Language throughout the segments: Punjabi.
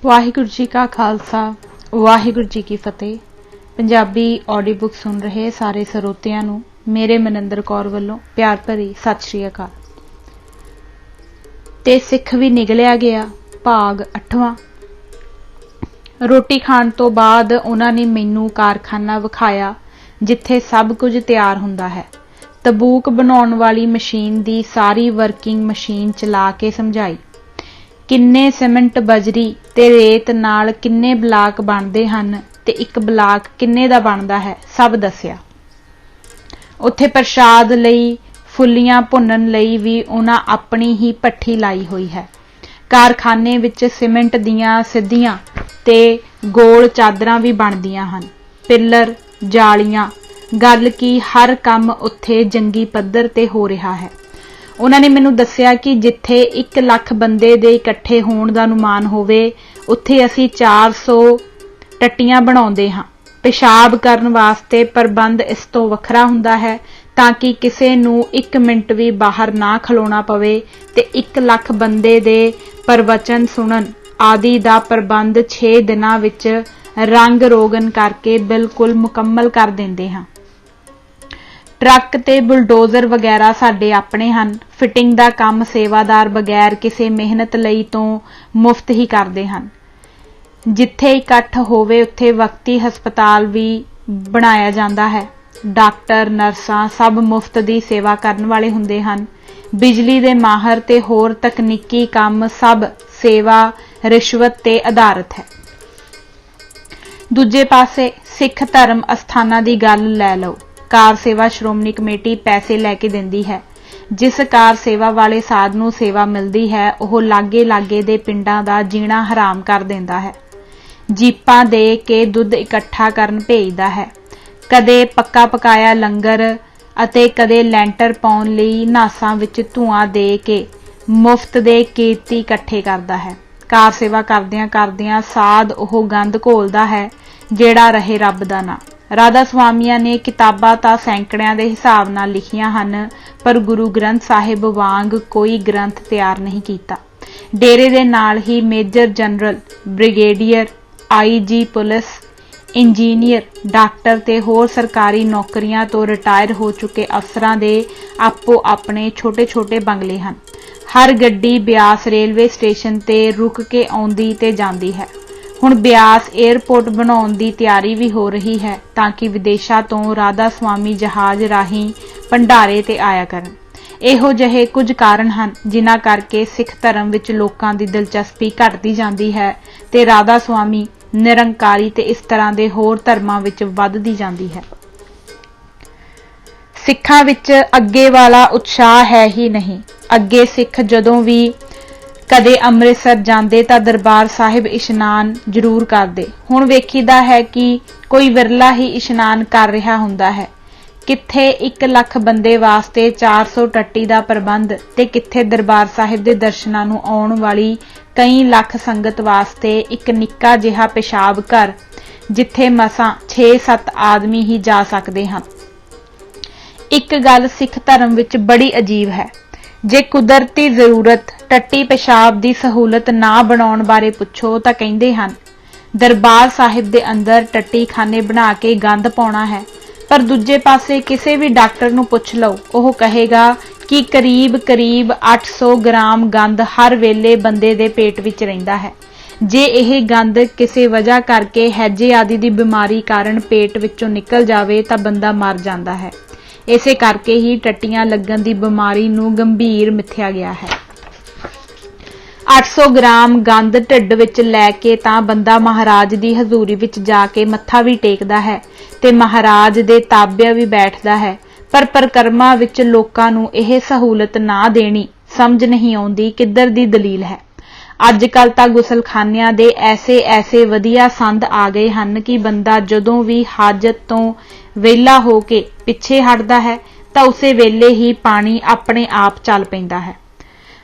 ਵਾਹਿਗੁਰੂ ਜੀ ਕਾ ਖਾਲਸਾ ਵਾਹਿਗੁਰੂ ਜੀ ਕੀ ਫਤਿਹ। ਪੰਜਾਬੀ ਆਡੀਓ ਬੁੱਕ ਸੁਣ ਰਹੇ ਸਾਰੇ ਸਰੋਤਿਆਂ ਨੂੰ ਮੇਰੇ ਮਨਿੰਦਰ ਕੌਰ ਵੱਲੋਂ ਪਿਆਰ ਭਰੀ ਸਤਿ ਸ਼੍ਰੀ ਅਕਾਲ। ਤੇ ਸਿੱਖ ਵੀ ਨਿਕਲਿਆ ਗਿਆ ਭਾਗ 8ਵਾਂ। ਰੋਟੀ ਖਾਣ ਤੋਂ ਬਾਅਦ ਉਹਨਾਂ ਨੇ ਮੈਨੂੰ ਕਾਰਖਾਨਾ ਵਿਖਾਇਆ ਜਿੱਥੇ ਸਭ ਕੁਝ ਤਿਆਰ ਹੁੰਦਾ ਹੈ। ਤਬੂਕ ਬਣਾਉਣ ਵਾਲੀ ਮਸ਼ੀਨ ਦੀ ਸਾਰੀ ਵਰਕਿੰਗ ਮਸ਼ੀਨ ਚਲਾ ਕੇ ਸਮਝਾਈ। ਕਿੰਨੇ ਸੀਮੈਂਟ ਬਜਰੀ ਤੇ ਰੇਤ ਨਾਲ ਕਿੰਨੇ ਬਲਾਕ ਬਣਦੇ ਹਨ ਤੇ ਇੱਕ ਬਲਾਕ ਕਿੰਨੇ ਦਾ ਬਣਦਾ ਹੈ ਸਭ ਦੱਸਿਆ। ਉੱਥੇ ਪ੍ਰਸ਼ਾਦ ਲਈ ਫੁੱਲੀਆਂ ਭੁੰਨਣ ਲਈ ਵੀ ਉਹਨਾਂ ਆਪਣੀ ਹੀ ਭੱਠੀ ਲਾਈ ਹੋਈ ਹੈ। ਕਾਰਖਾਨੇ ਵਿੱਚ ਸੀਮੈਂਟ ਦੀਆਂ ਸਿੱਧੀਆਂ ਤੇ ਗੋਲ ਚਾਦਰਾਂ ਵੀ ਬਣਦੀਆਂ ਹਨ, ਪਿੱਲਰ, ਜਾਲੀਆਂ, ਗੱਲ ਕੀ ਹਰ ਕੰਮ ਉੱਥੇ ਜੰਗੀ ਪੱਧਰ ਤੇ ਹੋ ਰਿਹਾ ਹੈ। ਉਹਨਾਂ ਨੇ ਮੈਨੂੰ ਦੱਸਿਆ ਕਿ ਜਿੱਥੇ 1 ਲੱਖ ਬੰਦੇ ਦੇ ਇਕੱਠੇ ਹੋਣ ਦਾ ਅਨੁਮਾਨ ਹੋਵੇ ਉੱਥੇ ਅਸੀਂ 400 ਟੱਟੀਆਂ ਬਣਾਉਂਦੇ ਹਾਂ। ਪਿਸ਼ਾਬ ਕਰਨ ਵਾਸਤੇ ਪ੍ਰਬੰਧ ਇਸ ਤੋਂ ਵੱਖਰਾ ਹੁੰਦਾ ਹੈ ਤਾਂ ਕਿ ਕਿਸੇ ਨੂੰ 1 ਮਿੰਟ ਵੀ ਬਾਹਰ ਨਾ ਖਲੋਣਾ ਪਵੇ ਤੇ 1 ਲੱਖ ਬੰਦੇ ਦੇ ਪ੍ਰਵਚਨ ਸੁਣਨ ਆਦਿ ਦਾ ਪ੍ਰਬੰਧ 6 ਦਿਨਾਂ ਵਿੱਚ ਰੰਗ ਰੋਗਨ ਕਰਕੇ ਬਿਲਕੁਲ ਮੁਕੰਮਲ ਕਰ ਦਿੰਦੇ ਹਾਂ। ਟਰੱਕ ਤੇ ਬੁਲਡੋਜ਼ਰ ਵਗੈਰਾ ਸਾਡੇ ਆਪਣੇ ਹਨ। ਫਿਟਿੰਗ ਦਾ ਕੰਮ ਸੇਵਾਦਾਰ ਬਗੈਰ ਕਿਸੇ ਮਿਹਨਤ ਲਈ ਤੋਂ ਮੁਫਤ ਹੀ ਕਰਦੇ ਹਨ। ਜਿੱਥੇ ਇਕੱਠ ਹੋਵੇ ਉੱਥੇ ਵਕਤੀ ਹਸਪਤਾਲ ਵੀ ਬਣਾਇਆ ਜਾਂਦਾ ਹੈ। ਡਾਕਟਰ, ਨਰਸਾਂ ਸਭ ਮੁਫਤ ਦੀ ਸੇਵਾ ਕਰਨ ਵਾਲੇ ਹੁੰਦੇ ਹਨ। ਬਿਜਲੀ ਦੇ ਮਾਹਰ ਤੇ ਹੋਰ ਤਕਨੀਕੀ ਕੰਮ ਸਭ ਸੇਵਾ ਰਿਸ਼ਵਤ ਤੇ ਆਧਾਰਿਤ ਹੈ। ਦੂਜੇ ਪਾਸੇ ਸਿੱਖ ਧਰਮ ਅਸਥਾਨਾਂ ਦੀ ਗੱਲ ਲੈ ਲਓ। ਕਾਰ ਸੇਵਾ ਸ਼੍ਰੋਮਣੀ ਕਮੇਟੀ ਪੈਸੇ ਲੈ ਕੇ ਦਿੰਦੀ ਹੈ। ਜਿਸ ਕਾਰ ਸੇਵਾ ਵਾਲੇ ਸਾਧ ਨੂੰ ਸੇਵਾ ਮਿਲਦੀ ਹੈ ਉਹ ਲਾਗੇ ਦੇ ਪਿੰਡਾਂ ਦਾ ਜੀਣਾ ਹਰਾਮ ਕਰ ਦਿੰਦਾ ਹੈ। ਜੀਪਾਂ ਦੇ ਕੇ ਦੁੱਧ ਇਕੱਠਾ ਕਰਨ ਭੇਜਦਾ ਹੈ। ਕਦੇ ਪੱਕਾ ਪਕਾਇਆ ਲੰਗਰ ਅਤੇ ਕਦੇ ਲੈਂਟਰ ਪਾਉਣ ਲਈ ਨਾਸਾਂ ਵਿੱਚ ਧੂਆਂ ਦੇ ਕੇ ਮੁਫਤ ਦੇ ਕੀਰਤੀ ਇਕੱਠੇ ਕਰਦਾ ਹੈ। ਕਾਰ ਸੇਵਾ ਕਰਦਿਆਂ ਸਾਧ ਉਹ ਗੰਦ ਘੋਲਦਾ ਹੈ ਜਿਹੜਾ ਰਹੇ ਰੱਬ ਦਾ ਨਾਂ। ਰਾਧਾ ਸੁਆਮੀਆਂ ਨੇ ਕਿਤਾਬਾਂ ਤਾਂ ਸੈਂਕੜਿਆਂ ਦੇ ਹਿਸਾਬ ਨਾਲ ਲਿਖੀਆਂ ਹਨ ਪਰ ਗੁਰੂ ਗ੍ਰੰਥ ਸਾਹਿਬ ਵਾਂਗ ਕੋਈ ਗ੍ਰੰਥ ਤਿਆਰ ਨਹੀਂ ਕੀਤਾ। ਡੇਰੇ ਦੇ ਨਾਲ ਹੀ major general, brigadier, IG police, engineer, doctor ਤੇ ਹੋਰ ਸਰਕਾਰੀ ਨੌਕਰੀਆਂ ਤੋਂ ਰਿਟਾਇਰ ਹੋ ਚੁੱਕੇ ਅਫਸਰਾਂ ਦੇ ਆਪੋ ਆਪਣੇ ਛੋਟੇ ਬੰਗਲੇ ਹਨ। ਹਰ ਗੱਡੀ ਬਿਆਸ ਰੇਲਵੇ ਸਟੇਸ਼ਨ ਤੇ ਰੁਕ ਕੇ ਆਉਂਦੀ ਤੇ ਜਾਂਦੀ ਹੈ। ਹੁਣ ਬਿਆਸ ਏਅਰਪੋਰਟ ਬਣਾਉਣ ਦੀ ਤਿਆਰੀ ਵੀ ਹੋ ਰਹੀ ਹੈ ਤਾਂ ਕਿ ਵਿਦੇਸ਼ਾਂ ਤੋਂ ਰਾਧਾ ਸੁਆਮੀ ਜਹਾਜ਼ ਰਾਹੀਂ ਭੰਡਾਰੇ ਤੇ ਆਇਆ ਕਰਨ। ਇਹੋ ਜਿਹੇ ਕੁਝ ਕਾਰਨ ਹਨ ਜਿਨ੍ਹਾਂ ਕਰਕੇ ਸਿੱਖ ਧਰਮ ਵਿੱਚ ਲੋਕਾਂ ਦੀ ਦਿਲਚਸਪੀ ਘਟਦੀ ਜਾਂਦੀ ਹੈ ਤੇ ਰਾਧਾ ਸੁਆਮੀ, ਨਿਰੰਕਾਰੀ ਤੇ ਇਸ ਤਰ੍ਹਾਂ ਦੇ ਹੋਰ ਧਰਮਾਂ ਵਿੱਚ ਵੱਧਦੀ ਜਾਂਦੀ ਹੈ। ਸਿੱਖਾਂ ਵਿੱਚ ਅੱਗੇ ਵਾਲਾ ਉਤਸ਼ਾਹ ਹੈ ਹੀ ਨਹੀਂ। ਅੱਗੇ ਸਿੱਖ ਜਦੋਂ ਵੀ ਕਦੇ ਅੰਮ੍ਰਿਤਸਰ ਜਾਂਦੇ ਤਾਂ ਦਰਬਾਰ ਸਾਹਿਬ ਇਸ਼ਨਾਨ ਜ਼ਰੂਰ ਕਰਦੇ। ਹੁਣ ਵੇਖੀਦਾ ਹੈ ਕਿ ਕੋਈ ਵਿਰਲਾ ਹੀ ਇਸ਼ਨਾਨ ਕਰ ਰਿਹਾ ਹੁੰਦਾ ਹੈ। ਕਿੱਥੇ 1 ਲੱਖ ਬੰਦੇ ਵਾਸਤੇ 400 ਟੱਟੀ ਦਾ ਪ੍ਰਬੰਧ ਤੇ ਕਿੱਥੇ ਦਰਬਾਰ ਸਾਹਿਬ ਦੇ ਦਰਸ਼ਨਾਂ ਨੂੰ ਆਉਣ ਵਾਲੀ ਕਈ ਲੱਖ ਸੰਗਤ ਵਾਸਤੇ ਇੱਕ ਨਿੱਕਾ ਜਿਹਾ ਪਿਸ਼ਾਬ ਘਰ ਜਿੱਥੇ ਮਸਾਂ 6-7 ਆਦਮੀ ਹੀ ਜਾ ਸਕਦੇ ਹਨ। ਇੱਕ ਗੱਲ ਸਿੱਖ ਧਰਮ ਵਿੱਚ ਬੜੀ ਅਜੀਬ ਹੈ। ਜੇ ਕੁਦਰਤੀ ਜ਼ਰੂਰਤ ਟੱਟੀ ਪਿਸ਼ਾਬ ਦੀ ਸਹੂਲਤ ਨਾ ਬਣਾਉਣ ਬਾਰੇ ਪੁੱਛੋ ਤਾਂ ਕਹਿੰਦੇ ਹਨ ਦਰਬਾਰ ਸਾਹਿਬ ਦੇ ਅੰਦਰ ਟੱਟੀ ਖਾਨੇ ਬਣਾ ਕੇ ਗੰਦ ਪਾਉਣਾ ਹੈ। ਪਰ ਦੂਜੇ ਪਾਸੇ ਕਿਸੇ ਵੀ ਡਾਕਟਰ ਨੂੰ ਪੁੱਛ ਲਓ, ਉਹ ਕਹੇਗਾ ਕਿ ਕਰੀਬ 800 ਗ੍ਰਾਮ ਗੰਦ ਹਰ ਵੇਲੇ ਬੰਦੇ ਦੇ ਪੇਟ ਵਿੱਚ ਰਹਿੰਦਾ ਹੈ। ਜੇ ਇਹ ਗੰਦ ਕਿਸੇ ਵਜ੍ਹਾ ਕਰਕੇ ਹੈਜੇ ਆਦਿ ਦੀ ਬਿਮਾਰੀ ਕਾਰਨ ਪੇਟ ਵਿੱਚੋਂ ਨਿਕਲ ਜਾਵੇ ਤਾਂ ਬੰਦਾ ਮਰ ਜਾਂਦਾ ਹੈ। ਇਸੇ ਕਰਕੇ ਹੀ ਟੱਟੀਆਂ ਲੱਗਣ ਦੀ ਬਿਮਾਰੀ ਨੂੰ ਗੰਭੀਰ ਮਿਥਿਆ ਗਿਆ ਹੈ। 800 ਗ੍ਰਾਮ ਗੰਦ ਢਿੱਡ ਵਿੱਚ ਲੈ ਕੇ ਤਾਂ ਬੰਦਾ ਮਹਾਰਾਜ ਦੀ ਹਜ਼ੂਰੀ ਵਿੱਚ ਜਾ ਕੇ ਮੱਥਾ ਵੀ ਟੇਕਦਾ ਹੈ ਤੇ ਮਹਾਰਾਜ ਦੇ ਤਾਬਿਆ ਵੀ ਬੈਠਦਾ ਹੈ। ਪਰ ਪਰਿਕਰਮਾ ਵਿੱਚ ਲੋਕਾਂ ਨੂੰ ਇਹ ਸਹੂਲਤ ਨਾ ਦੇਣੀ ਸਮਝ ਨਹੀਂ ਆਉਂਦੀ ਕਿੱਧਰ ਦੀ ਦਲੀਲ ਹੈ। ਅੱਜ ਕੱਲ ਤਾਂ ਗੁਸਲਖਾਨਿਆਂ ਦੇ ਐਸੇ ਵਧੀਆ ਸੰਦ ਆ ਗਏ ਹਨ ਕਿ ਬੰਦਾ ਜਦੋਂ ਵੀ ਹਾਜਤ ਤੋਂ ਵਿਹਲਾ ਹੋ ਕੇ ਪਿੱਛੇ ਹਟਦਾ ਹੈ ਤਾਂ ਉਸੇ ਵੇਲੇ ਹੀ ਪਾਣੀ ਆਪਣੇ ਆਪ ਚੱਲ ਪੈਂਦਾ ਹੈ।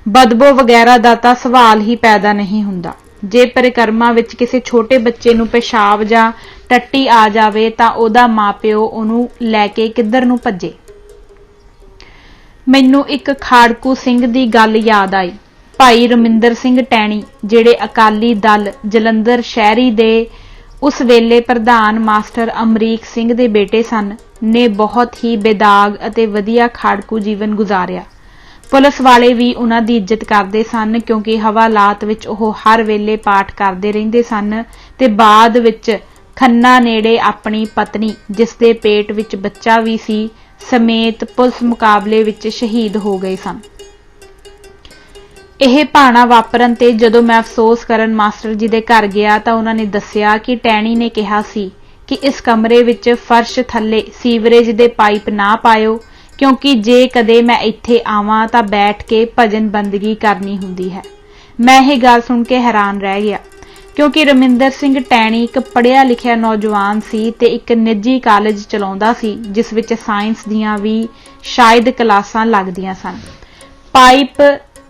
ਬਦਬੂ ਵਗੈਰਾ ਦਾ ਤਾਂ ਸਵਾਲ ਹੀ ਪੈਦਾ ਨਹੀਂ ਹੁੰਦਾ। ਜੇ ਪਰਿਕਰਮਾ ਵਿੱਚ ਕਿਸੇ ਛੋਟੇ ਬੱਚੇ ਨੂੰ ਪਿਸ਼ਾਬ ਜਾਂ ਟੱਟੀ ਆ ਜਾਵੇ ਤਾਂ ਉਹਦਾ ਮਾਪਿਓ ਉਹਨੂੰ ਲੈ ਕੇ ਕਿੱਧਰ ਨੂੰ ਭੱਜੇ। ਮੈਨੂੰ ਇੱਕ ਖਾੜਕੂ ਸਿੰਘ ਦੀ ਗੱਲ ਯਾਦ ਆਈ। ਭਾਈ ਰਮਿੰਦਰ ਸਿੰਘ ਟੈਣੀ ਜਿਹੜੇ ਅਕਾਲੀ ਦਲ ਜਲੰਧਰ ਸ਼ਹਿਰੀ ਦੇ ਉਸ ਵੇਲੇ ਪ੍ਰਧਾਨ ਮਾਸਟਰ ਅਮਰੀਕ ਸਿੰਘ ਦੇ ਬੇਟੇ ਸਨ, ਨੇ ਬਹੁਤ ਹੀ ਬੇਦਾਗ ਅਤੇ ਵਧੀਆ ਖਾੜਕੂ ਜੀਵਨ ਗੁਜ਼ਾਰਿਆ। ਪੁਲਿਸ ਵਾਲੇ ਵੀ ਉਹਨਾਂ ਦੀ ਇੱਜ਼ਤ ਕਰਦੇ ਸਨ ਕਿਉਂਕਿ ਹਵਾਲਾਤ ਵਿੱਚ ਉਹ ਹਰ ਵੇਲੇ ਪਾਠ ਕਰਦੇ ਰਹਿੰਦੇ ਸਨ ਤੇ ਬਾਅਦ ਵਿੱਚ ਖੰਨਾ ਨੇੜੇ ਆਪਣੀ ਪਤਨੀ, ਜਿਸ ਦੇ ਪੇਟ ਵਿੱਚ ਬੱਚਾ ਵੀ ਸੀ, ਸਮੇਤ ਪੁਲਿਸ ਮੁਕਾਬਲੇ ਵਿੱਚ ਸ਼ਹੀਦ ਹੋ ਗਏ ਸਨ। ਇਹ ਭਾਣਾ ਵਾਪਰਨ ਤੇ ਜਦੋਂ ਮੈਂ ਅਫਸੋਸ ਕਰਨ ਮਾਸਟਰ ਜੀ ਦੇ ਘਰ ਗਿਆ ਤਾਂ ਉਹਨਾਂ ਨੇ ਦੱਸਿਆ ਕਿ ਟੈਣੀ ਨੇ ਕਿਹਾ ਸੀ ਕਿ ਇਸ ਕਮਰੇ ਵਿੱਚ ਫਰਸ਼ ਥੱਲੇ ਸੀਵਰੇਜ ਦੇ ਪਾਈਪ ਨਾ ਪਾਇਓ ਕਿਉਂਕਿ ਜੇ ਕਦੇ ਮੈਂ ਇੱਥੇ ਆਵਾਂ ਤਾਂ ਬੈਠ ਕੇ ਭਜਨ ਬੰਦਗੀ ਕਰਨੀ ਹੁੰਦੀ ਹੈ। ਮੈਂ ਇਹ ਗੱਲ ਸੁਣ ਕੇ ਹੈਰਾਨ ਰਹਿ ਗਿਆ ਕਿਉਂਕਿ ਰਮਿੰਦਰ ਸਿੰਘ ਟੈਣੀ ਇੱਕ ਪੜ੍ਹਿਆ ਲਿਖਿਆ ਨੌਜਵਾਨ ਸੀ ਤੇ ਇੱਕ ਨਿੱਜੀ ਕਾਲਜ ਚਲਾਉਂਦਾ ਸੀ ਜਿਸ ਵਿੱਚ ਸਾਇੰਸ ਦੀਆਂ ਵੀ ਸ਼ਾਇਦ ਕਲਾਸਾਂ ਲੱਗਦੀਆਂ ਸਨ। ਪਾਈਪ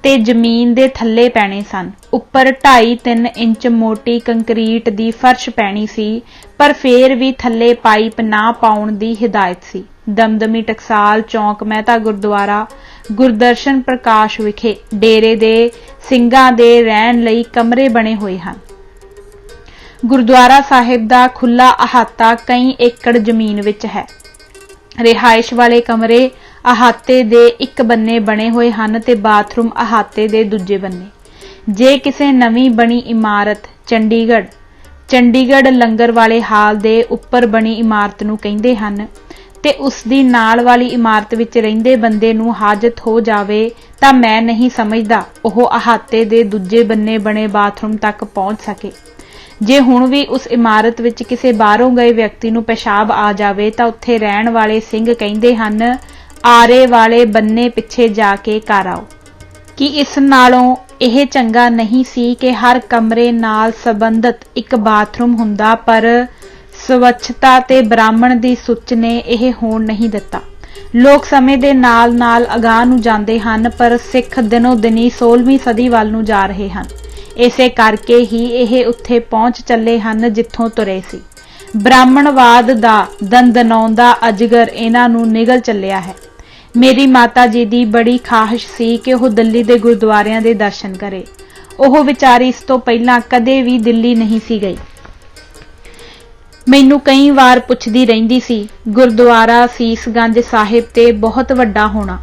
ਤੇ ਜ਼ਮੀਨ ਦੇ ਥੱਲੇ ਪੈਣੇ ਸਨ। ਉੱਪਰ 2.5-3 ਇੰਚ ਮੋਟੀ ਕੰਕਰੀਟ ਦੀ ਫਰਸ਼ ਪੈਣੀ ਸੀ, ਪਰ ਫੇਰ ਵੀ ਥੱਲੇ ਪਾਈਪ ਨਾ ਪਾਉਣ ਦੀ ਹਿਦਾਇਤ ਸੀ। ਦਮਦਮੀ ਟਕਸਾਲ ਚੌਂਕ ਮਹਿਤਾ ਗੁਰਦੁਆਰਾ ਗੁਰਦਰਸ਼ਨ ਪ੍ਰਕਾਸ਼ ਵਿਖੇ ਡੇਰੇ ਦੇ ਸਿੰਘਾਂ ਦੇ ਰਹਿਣ ਲਈ ਕਮਰੇ ਬਣੇ ਹੋਏ ਹਨ। ਗੁਰਦੁਆਰਾ ਸਾਹਿਬ ਦਾ ਖੁੱਲ੍ਹਾ ਅਹਾਤਾ ਕਈ ਏਕੜ ਜ਼ਮੀਨ ਵਿੱਚ ਹੈ। ਰਿਹਾਇਸ਼ ਵਾਲੇ ਕਮਰੇ ਅਹਾਤੇ ਦੇ ਇੱਕ ਬੰਨੇ ਬਣੇ ਹੋਏ ਹਨ ਤੇ ਬਾਥਰੂਮ ਅਹਾਤੇ ਦੇ ਦੂਜੇ ਬੰਨੇ। ਜੇ ਕਿਸੇ ਨਵੀਂ ਬਣੀ ਇਮਾਰਤ ਚੰਡੀਗੜ੍ਹ ਲੰਗਰ ਵਾਲੇ ਹਾਲ ਦੇ ਉੱਪਰ ਬਣੀ ਇਮਾਰਤ ਨੂੰ ਕਹਿੰਦੇ ਹਨ ਤੇ ਉਸ ਦੀ ਨਾਲ ਵਾਲੀ ਇਮਾਰਤ ਵਿੱਚ ਰਹਿੰਦੇ ਬੰਦੇ ਨੂੰ ਹਾਜਤ ਹੋ ਜਾਵੇ ਤਾਂ ਮੈਂ ਨਹੀਂ ਸਮਝਦਾ ਉਹ ਅਹਾਤੇ ਦੇ ਦੂਜੇ ਬੰਨੇ ਬਣੇ ਬਾਥਰੂਮ ਤੱਕ ਪਹੁੰਚ ਸਕੇ। ਜੇ ਹੁਣ ਵੀ ਉਸ ਇਮਾਰਤ ਵਿੱਚ ਕਿਸੇ ਬਾਹਰੋਂ ਗਏ ਵਿਅਕਤੀ ਨੂੰ ਪਿਸ਼ਾਬ ਆ ਜਾਵੇ ਤਾਂ ਉੱਥੇ ਰਹਿਣ ਵਾਲੇ ਸਿੰਘ ਕਹਿੰਦੇ ਹਨ, ਆਰੇ ਵਾਲੇ ਬੰਨੇ ਪਿੱਛੇ ਜਾ ਕੇ ਕਰ ਆਓ। ਕਿ ਇਸ ਨਾਲੋਂ ਇਹ ਚੰਗਾ ਨਹੀਂ ਸੀ ਕਿ ਹਰ ਕਮਰੇ ਨਾਲ ਸੰਬੰਧਿਤ ਇੱਕ ਬਾਥਰੂਮ ਹੁੰਦਾ, ਪਰ ਸਵੱਛਤਾ ਤੇ ਬ੍ਰਾਹਮਣ ਦੀ ਸੁੱਚ ਨੇ ਇਹ ਹੋਣ ਨਹੀਂ ਦਿੱਤਾ। ਲੋਕ ਸਮੇਂ ਦੇ ਨਾਲ ਨਾਲ ਅਗਾਂਹ ਨੂੰ ਜਾਂਦੇ ਹਨ, ਪਰ ਸਿੱਖ ਦਿਨੋਂ ਦਿਨੀ 16ਵੀਂ ਸਦੀ ਵੱਲ ਨੂੰ ਜਾ ਰਹੇ ਹਨ। ਇਸੇ ਕਰਕੇ ਹੀ ਇਹ ਉੱਥੇ ਪਹੁੰਚ ਚੱਲੇ ਹਨ ਜਿੱਥੋਂ ਤੁਰੇ ਸੀ। ਬ੍ਰਾਹਮਣਵਾਦ ਦਾ ਦੰਦਨਾਉਂਦਾ ਅਜਗਰ ਇਹਨਾਂ ਨੂੰ ਨਿਗਲ ਚੱਲਿਆ ਹੈ। ਮੇਰੀ ਮਾਤਾ ਜੀ ਦੀ ਬੜੀ ਖਾਹਿਸ਼ ਸੀ ਕਿ ਉਹ ਦਿੱਲੀ ਦੇ ਗੁਰਦੁਆਰਿਆਂ ਦੇ ਦਰਸ਼ਨ ਕਰੇ। ਉਹ ਵਿਚਾਰੀ ਇਸ ਤੋਂ ਪਹਿਲਾਂ ਕਦੇ ਵੀ ਦਿੱਲੀ ਨਹੀਂ ਸੀ ਗਈ। ਮੈਨੂੰ ਕਈ ਵਾਰ ਪੁੱਛਦੀ ਰਹਿੰਦੀ ਸੀ, ਗੁਰਦੁਆਰਾ ਸੀਸਗੰਜ ਸਾਹਿਬ ਤੇ ਬਹੁਤ ਵੱਡਾ ਹੋਣਾ,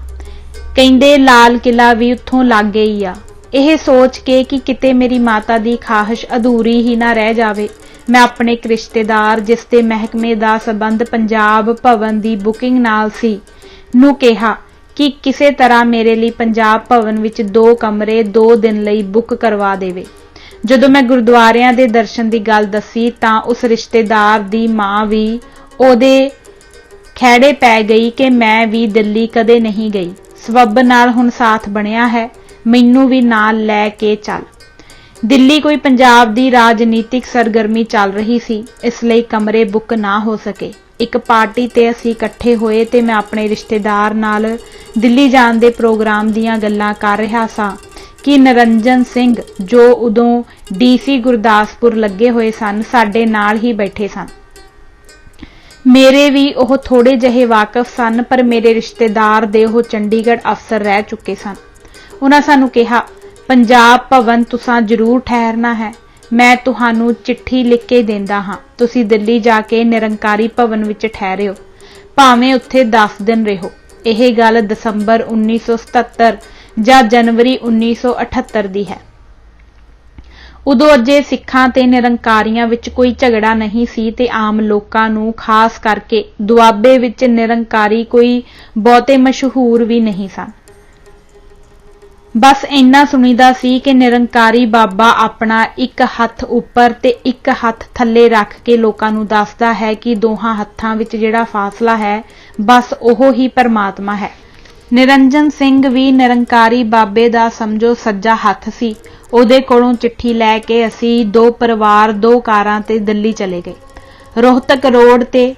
ਕਹਿੰਦੇ ਲਾਲ ਕਿਲਾ ਵੀ ਉੱਥੋਂ ਲਾਗੇ ਹੀ ਆ। ਇਹ ਸੋਚ ਕੇ ਕਿ ਕਿਤੇ ਮੇਰੀ ਮਾਤਾ ਦੀ ਖਾਹਿਸ਼ ਅਧੂਰੀ ਹੀ ਨਾ ਰਹਿ ਜਾਵੇ, ਮੈਂ ਆਪਣੇ ਇੱਕ ਰਿਸ਼ਤੇਦਾਰ ਜਿਸ ਦੇ ਮਹਿਕਮੇ ਦਾ ਸਬੰਧ ਪੰਜਾਬ ਭਵਨ ਦੀ ਬੁਕਿੰਗ ਨਾਲ ਸੀ ਨੂੰ ਕਿਹਾ ਕਿ ਕਿਸੇ ਤਰ੍ਹਾਂ ਮੇਰੇ ਲਈ ਪੰਜਾਬ ਭਵਨ ਵਿੱਚ 2 ਕਮਰੇ 2 ਦਿਨ ਲਈ ਬੁੱਕ ਕਰਵਾ ਦੇਵੇ। ਜਦੋਂ ਮੈਂ ਗੁਰਦੁਆਰਿਆਂ ਦੇ ਦਰਸ਼ਨ ਦੀ ਗੱਲ ਦੱਸੀ ਤਾਂ ਉਸ ਰਿਸ਼ਤੇਦਾਰ ਦੀ ਮਾਂ ਵੀ ਉਹਦੇ ਖਹਿੜੇ ਪੈ ਗਈ ਕਿ ਮੈਂ ਵੀ ਦਿੱਲੀ ਕਦੇ ਨਹੀਂ ਗਈ। ਸਬੱਬ ਨਾਲ ਹੁਣ ਸਾਥ ਬਣਿਆ ਹੈ, ਮੈਨੂੰ ਵੀ ਨਾਲ ਲੈ ਕੇ ਚੱਲ। ਦਿੱਲੀ ਕੋਈ ਪੰਜਾਬ ਦੀ ਰਾਜਨੀਤਿਕ ਸਰਗਰਮੀ ਚੱਲ ਰਹੀ ਸੀ, ਇਸ ਲਈ ਕਮਰੇ ਬੁੱਕ ਨਾ ਹੋ ਸਕੇ। ਇੱਕ ਪਾਰਟੀ ਤੇ ਅਸੀਂ ਇਕੱਠੇ ਹੋਏ ਤੇ ਮੈਂ ਆਪਣੇ ਰਿਸ਼ਤੇਦਾਰ ਨਾਲ ਦਿੱਲੀ ਜਾਣ ਦੇ ਪ੍ਰੋਗਰਾਮ ਦੀਆਂ ਗੱਲਾਂ ਕਰ ਰਿਹਾ ਸਾਂ ਕਿ ਨਿਰੰਜਨ ਸਿੰਘ, ਜੋ ਉਦੋਂ DC ਗੁਰਦਾਸਪੁਰ ਲੱਗੇ ਹੋਏ ਸਨ, ਸਾਡੇ ਨਾਲ ਹੀ ਬੈਠੇ ਸਨ। ਮੇਰੇ ਵੀ ਉਹ ਥੋੜੇ ਜਿਹੇ ਵਾਕਫ ਸਨ, ਪਰ ਮੇਰੇ ਰਿਸ਼ਤੇਦਾਰ ਦੇ ਉਹ ਚੰਡੀਗੜ੍ਹ ਅਫਸਰ ਰਹਿ ਚੁੱਕੇ ਸਨ। ਉਹਨਾਂ ਸਾਨੂੰ ਕਿਹਾ, ਪੰਜਾਬ ਭਵਨ ਤੁਸਾਂ ਜ਼ਰੂਰ ਠਹਿਰਨਾ ਹੈ, ਮੈਂ ਤੁਹਾਨੂੰ ਚਿੱਠੀ ਲਿਖ ਕੇ ਦਿੰਦਾ ਹਾਂ, ਤੁਸੀਂ ਦਿੱਲੀ ਜਾ ਕੇ ਨਿਰੰਕਾਰੀ ਭਵਨ ਵਿੱਚ ਠਹਿਰਿਓ, ਭਾਵੇਂ ਉੱਥੇ 10 ਦਿਨ ਰਹੋ। ਇਹ ਗੱਲ ਦਸੰਬਰ 1977 ਜਾਂ ਜਨਵਰੀ 1978 ਦੀ ਹੈ। ਉਦੋਂ ਅਜੇ ਸਿੱਖਾਂ ਤੇ ਨਿਰੰਕਾਰੀਆਂ ਵਿੱਚ ਕੋਈ ਝਗੜਾ ਨਹੀਂ ਸੀ ਤੇ ਆਮ ਲੋਕਾਂ ਨੂੰ, ਖਾਸ ਕਰਕੇ ਦੁਆਬੇ ਵਿੱਚ ਨਿਰੰਕਾਰੀ ਕੋਈ ਬਹੁਤੇ ਮਸ਼ਹੂਰ ਵੀ ਨਹੀਂ ਸਨ। ਬਸ ਇੰਨਾ ਸੁਣੀਦਾ ਸੀ ਕਿ ਨਿਰੰਕਾਰੀ ਬਾਬਾ ਆਪਣਾ ਇੱਕ ਹੱਥ ਉੱਪਰ ਤੇ ਇੱਕ ਹੱਥ ਥੱਲੇ ਰੱਖ ਕੇ ਲੋਕਾਂ ਨੂੰ ਦੱਸਦਾ ਹੈ ਕਿ ਦੋਹਾਂ ਹੱਥਾਂ ਵਿੱਚ ਜਿਹੜਾ ਫਾਸਲਾ ਹੈ, ਬਸ ਉਹ ਹੀ ਪਰਮਾਤਮਾ ਹੈ। ਨਿਰੰਜਨ ਸਿੰਘ ਵੀ ਨਿਰੰਕਾਰੀ ਬਾਬੇ ਦਾ ਸਮਝੋ ਸੱਜਾ ਹੱਥ ਸੀ। ਉਹਦੇ ਕੋਲੋਂ ਚਿੱਠੀ ਲੈ ਕੇ ਅਸੀਂ 2 ਪਰਿਵਾਰ 2 ਕਾਰਾਂ ਤੇ ਦਿੱਲੀ ਚਲੇ ਗਏ। ਰੋਹਤਕ ਰੋਡ ਤੇ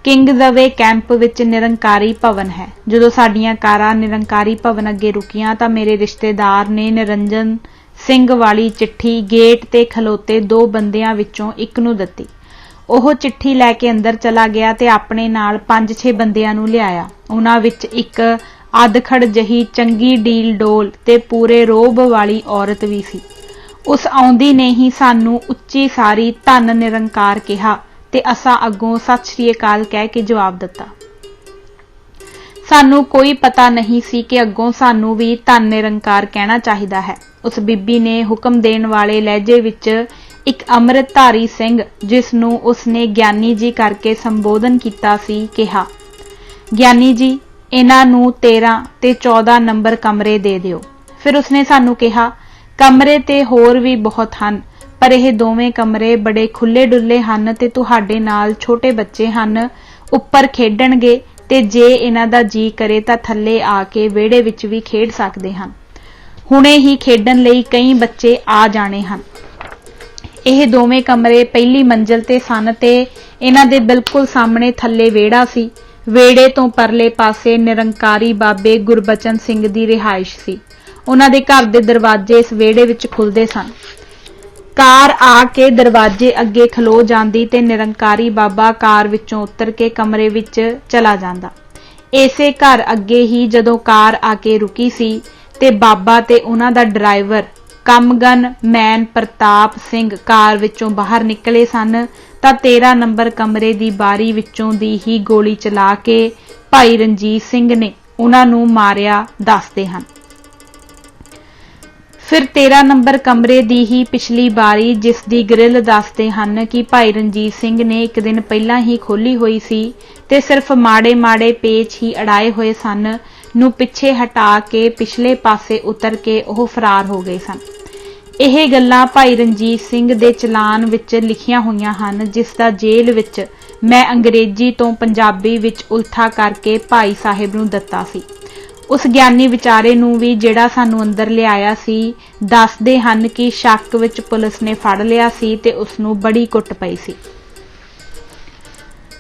ਕਿੰਗਜ਼ਵੇ ਕੈਂਪ ਵਿੱਚ ਨਿਰੰਕਾਰੀ ਭਵਨ ਹੈ। ਜਦੋਂ ਸਾਡੀਆਂ ਕਾਰਾਂ ਨਿਰੰਕਾਰੀ ਭਵਨ ਅੱਗੇ ਰੁਕੀਆਂ ਤਾਂ ਮੇਰੇ ਰਿਸ਼ਤੇਦਾਰ ਨੇ ਨਿਰੰਜਨ ਸਿੰਘ ਵਾਲੀ ਚਿੱਠੀ ਗੇਟ ਤੇ ਖਲੋਤੇ 2 ਬੰਦਿਆਂ ਵਿੱਚੋਂ ਇੱਕ ਨੂੰ ਦਿੱਤੀ। ਉਹ ਚਿੱਠੀ ਲੈ ਕੇ ਅੰਦਰ ਚਲਾ ਗਿਆ ਤੇ ਆਪਣੇ ਨਾਲ 5-6 ਬੰਦਿਆਂ ਨੂੰ ਲਿਆਇਆ। ਉਹਨਾਂ ਵਿੱਚ ਇੱਕ ਆਦਖੜ ਜਹੀ ਚੰਗੀ ਡੀਲ ਡੋਲ ਤੇ ਪੂਰੇ ਰੋਬ ਵਾਲੀ ਔਰਤ ਵੀ ਸੀ। ਉਸ ਆਉਂਦੀ ਨੇ ਹੀ ਸਾਨੂੰ ਉੱਚੀ ਸਾਰੀ ਧੰਨ ਨਿਰੰਕਾਰ ਕਿਹਾ ਤੇ ਅਸਾਂ ਅੱਗੋਂ ਸਤਿ ਸ੍ਰੀ ਅਕਾਲ ਕਹਿ ਕੇ ਜਵਾਬ ਦਿੱਤਾ। ਸਾਨੂੰ ਕੋਈ ਪਤਾ ਨਹੀਂ ਸੀ ਕਿ ਅੱਗੋਂ ਸਾਨੂੰ ਵੀ ਧੰਨ ਨਿਰੰਕਾਰ ਕਹਿਣਾ ਚਾਹੀਦਾ ਹੈ। ਉਸ ਬੀਬੀ ਨੇ ਹੁਕਮ ਦੇਣ ਵਾਲੇ ਲਹਿਜੇ ਵਿੱਚ ਇੱਕ ਅੰਮ੍ਰਿਤਧਾਰੀ ਸਿੰਘ, ਜਿਸ ਨੂੰ ਉਸਨੇ ਗਿਆਨੀ ਜੀ ਕਰਕੇ ਸੰਬੋਧਨ ਕੀਤਾ ਸੀ, ਕਿਹਾ, ਗਿਆਨੀ ਜੀ, ਇਹਨਾਂ ਨੂੰ 13 ਤੇ 14 ਨੰਬਰ ਕਮਰੇ ਦੇ ਦਿਓ। ਫਿਰ ਉਸਨੇ ਸਾਨੂੰ ਕਿਹਾ, ਕਮਰੇ ਤੇ ਹੋਰ ਵੀ ਬਹੁਤ ਹਨ, ਪਰ ਇਹ ਦੋਵੇਂ ਕਮਰੇ ਬੜੇ ਖੁੱਲੇ ਡੁੱਲੇ ਹਨ ਤੇ ਤੁਹਾਡੇ ਨਾਲ ਛੋਟੇ ਬੱਚੇ ਹਨ, ਉੱਪਰ ਖੇਡਣਗੇ ਤੇ ਜੇ ਇਹਨਾਂ ਦਾ ਜੀ ਕਰੇ ਤਾਂ ਥੱਲੇ ਆ ਕੇ ਵਿਹੜੇ ਵਿੱਚ ਵੀ ਖੇਡ ਸਕਦੇ ਹਨ। ਹੁਣੇ ਹੀ ਖੇਡਣ ਲਈ ਕਈ ਬੱਚੇ ਆ ਜਾਣੇ ਹਨ। ਇਹ ਦੋਵੇਂ ਕਮਰੇ ਪਹਿਲੀ ਮੰਜ਼ਲ ਤੇ ਸਨ ਤੇ ਇਹਨਾਂ ਦੇ ਬਿਲਕੁਲ ਸਾਹਮਣੇ ਥੱਲੇ ਵਿਹੜਾ ਸੀ। ਵਿਹੜੇ ਤੋਂ ਪਰਲੇ ਪਾਸੇ ਨਿਰੰਕਾਰੀ ਬਾਬੇ ਗੁਰਬਚਨ ਸਿੰਘ ਦੀ ਰਿਹਾਇਸ਼ ਸੀ। ਉਹਨਾਂ ਦੇ ਘਰ ਦੇ ਦਰਵਾਜ਼ੇ ਇਸ ਵਿਹੜੇ ਵਿੱਚ ਖੁੱਲਦੇ ਸਨ। ਕਾਰ ਆ ਕੇ ਦਰਵਾਜ਼ੇ ਅੱਗੇ ਖਲੋ ਜਾਂਦੀ ਤੇ ਨਿਰੰਕਾਰੀ ਬਾਬਾ ਕਾਰ ਵਿੱਚੋਂ ਉਤਰ ਕੇ ਕਮਰੇ ਵਿੱਚ ਚਲਾ ਜਾਂਦਾ। ਇਸੇ ਘਰ ਅੱਗੇ ਹੀ ਜਦੋਂ ਕਾਰ ਆ ਕੇ ਰੁਕੀ ਸੀ ਤੇ ਬਾਬਾ ਤੇ ਉਹਨਾਂ ਦਾ ਡਰਾਈਵਰ ਕਮਗਨ ਮੈਨ ਪ੍ਰਤਾਪ ਸਿੰਘ ਕਾਰ ਵਿੱਚੋਂ ਬਾਹਰ ਨਿਕਲੇ ਸਨ ਤਾਂ 13 ਨੰਬਰ ਕਮਰੇ ਦੀ ਬਾਰੀ ਵਿੱਚੋਂ ਦੀ ਹੀ ਗੋਲੀ ਚਲਾ ਕੇ ਭਾਈ ਰਣਜੀਤ ਸਿੰਘ ਨੇ ਉਹਨਾਂ ਨੂੰ ਮਾਰਿਆ ਦੱਸਦੇ ਹਨ। ਫਿਰ 13 ਨੰਬਰ ਕਮਰੇ ਦੀ ਹੀ ਪਿਛਲੀ ਬਾਰੀ, ਜਿਸ ਦੀ ਗ੍ਰਿਲ ਦੱਸਦੇ ਹਨ ਕਿ ਭਾਈ ਰਣਜੀਤ ਸਿੰਘ ਨੇ ਇੱਕ ਦਿਨ ਪਹਿਲਾਂ ਹੀ ਖੋਲੀ ਹੋਈ ਸੀ ਤੇ ਸਿਰਫ ਮਾੜੇ ਪੇਚ ਹੀ ਅੜਾਏ ਹੋਏ ਸਨ, ਨੂੰ ਪਿੱਛੇ ਹਟਾ ਕੇ ਪਿਛਲੇ ਪਾਸੇ ਉਤਰ ਕੇ ਉਹ ਫਰਾਰ ਹੋ ਗਏ ਸਨ। ਇਹ ਗੱਲਾਂ ਭਾਈ ਰਣਜੀਤ ਸਿੰਘ ਦੇ ਚਲਾਨ ਵਿੱਚ ਲਿਖੀਆਂ ਹੋਈਆਂ ਹਨ, ਜਿਸ ਦਾ ਜੇਲ੍ਹ ਵਿੱਚ ਮੈਂ ਅੰਗਰੇਜ਼ੀ ਤੋਂ ਪੰਜਾਬੀ ਵਿੱਚ ਉਲਥਾ ਕਰਕੇ ਭਾਈ ਸਾਹਿਬ ਨੂੰ ਦਿੱਤਾ ਸੀ। ਉਸ ਗਿਆਨੀ ਵਿਚਾਰੇ ਨੂੰ ਵੀ, ਜਿਹੜਾ ਸਾਨੂੰ ਅੰਦਰ ਲਿਆਇਆ ਸੀ, ਦੱਸਦੇ ਹਨ ਕਿ ਸ਼ੱਕ ਵਿੱਚ ਪੁਲਿਸ ਨੇ ਫੜ ਲਿਆ ਸੀ ਤੇ ਉਸ ਨੂੰ ਬੜੀ ਕੁੱਟ ਪਈ ਸੀ।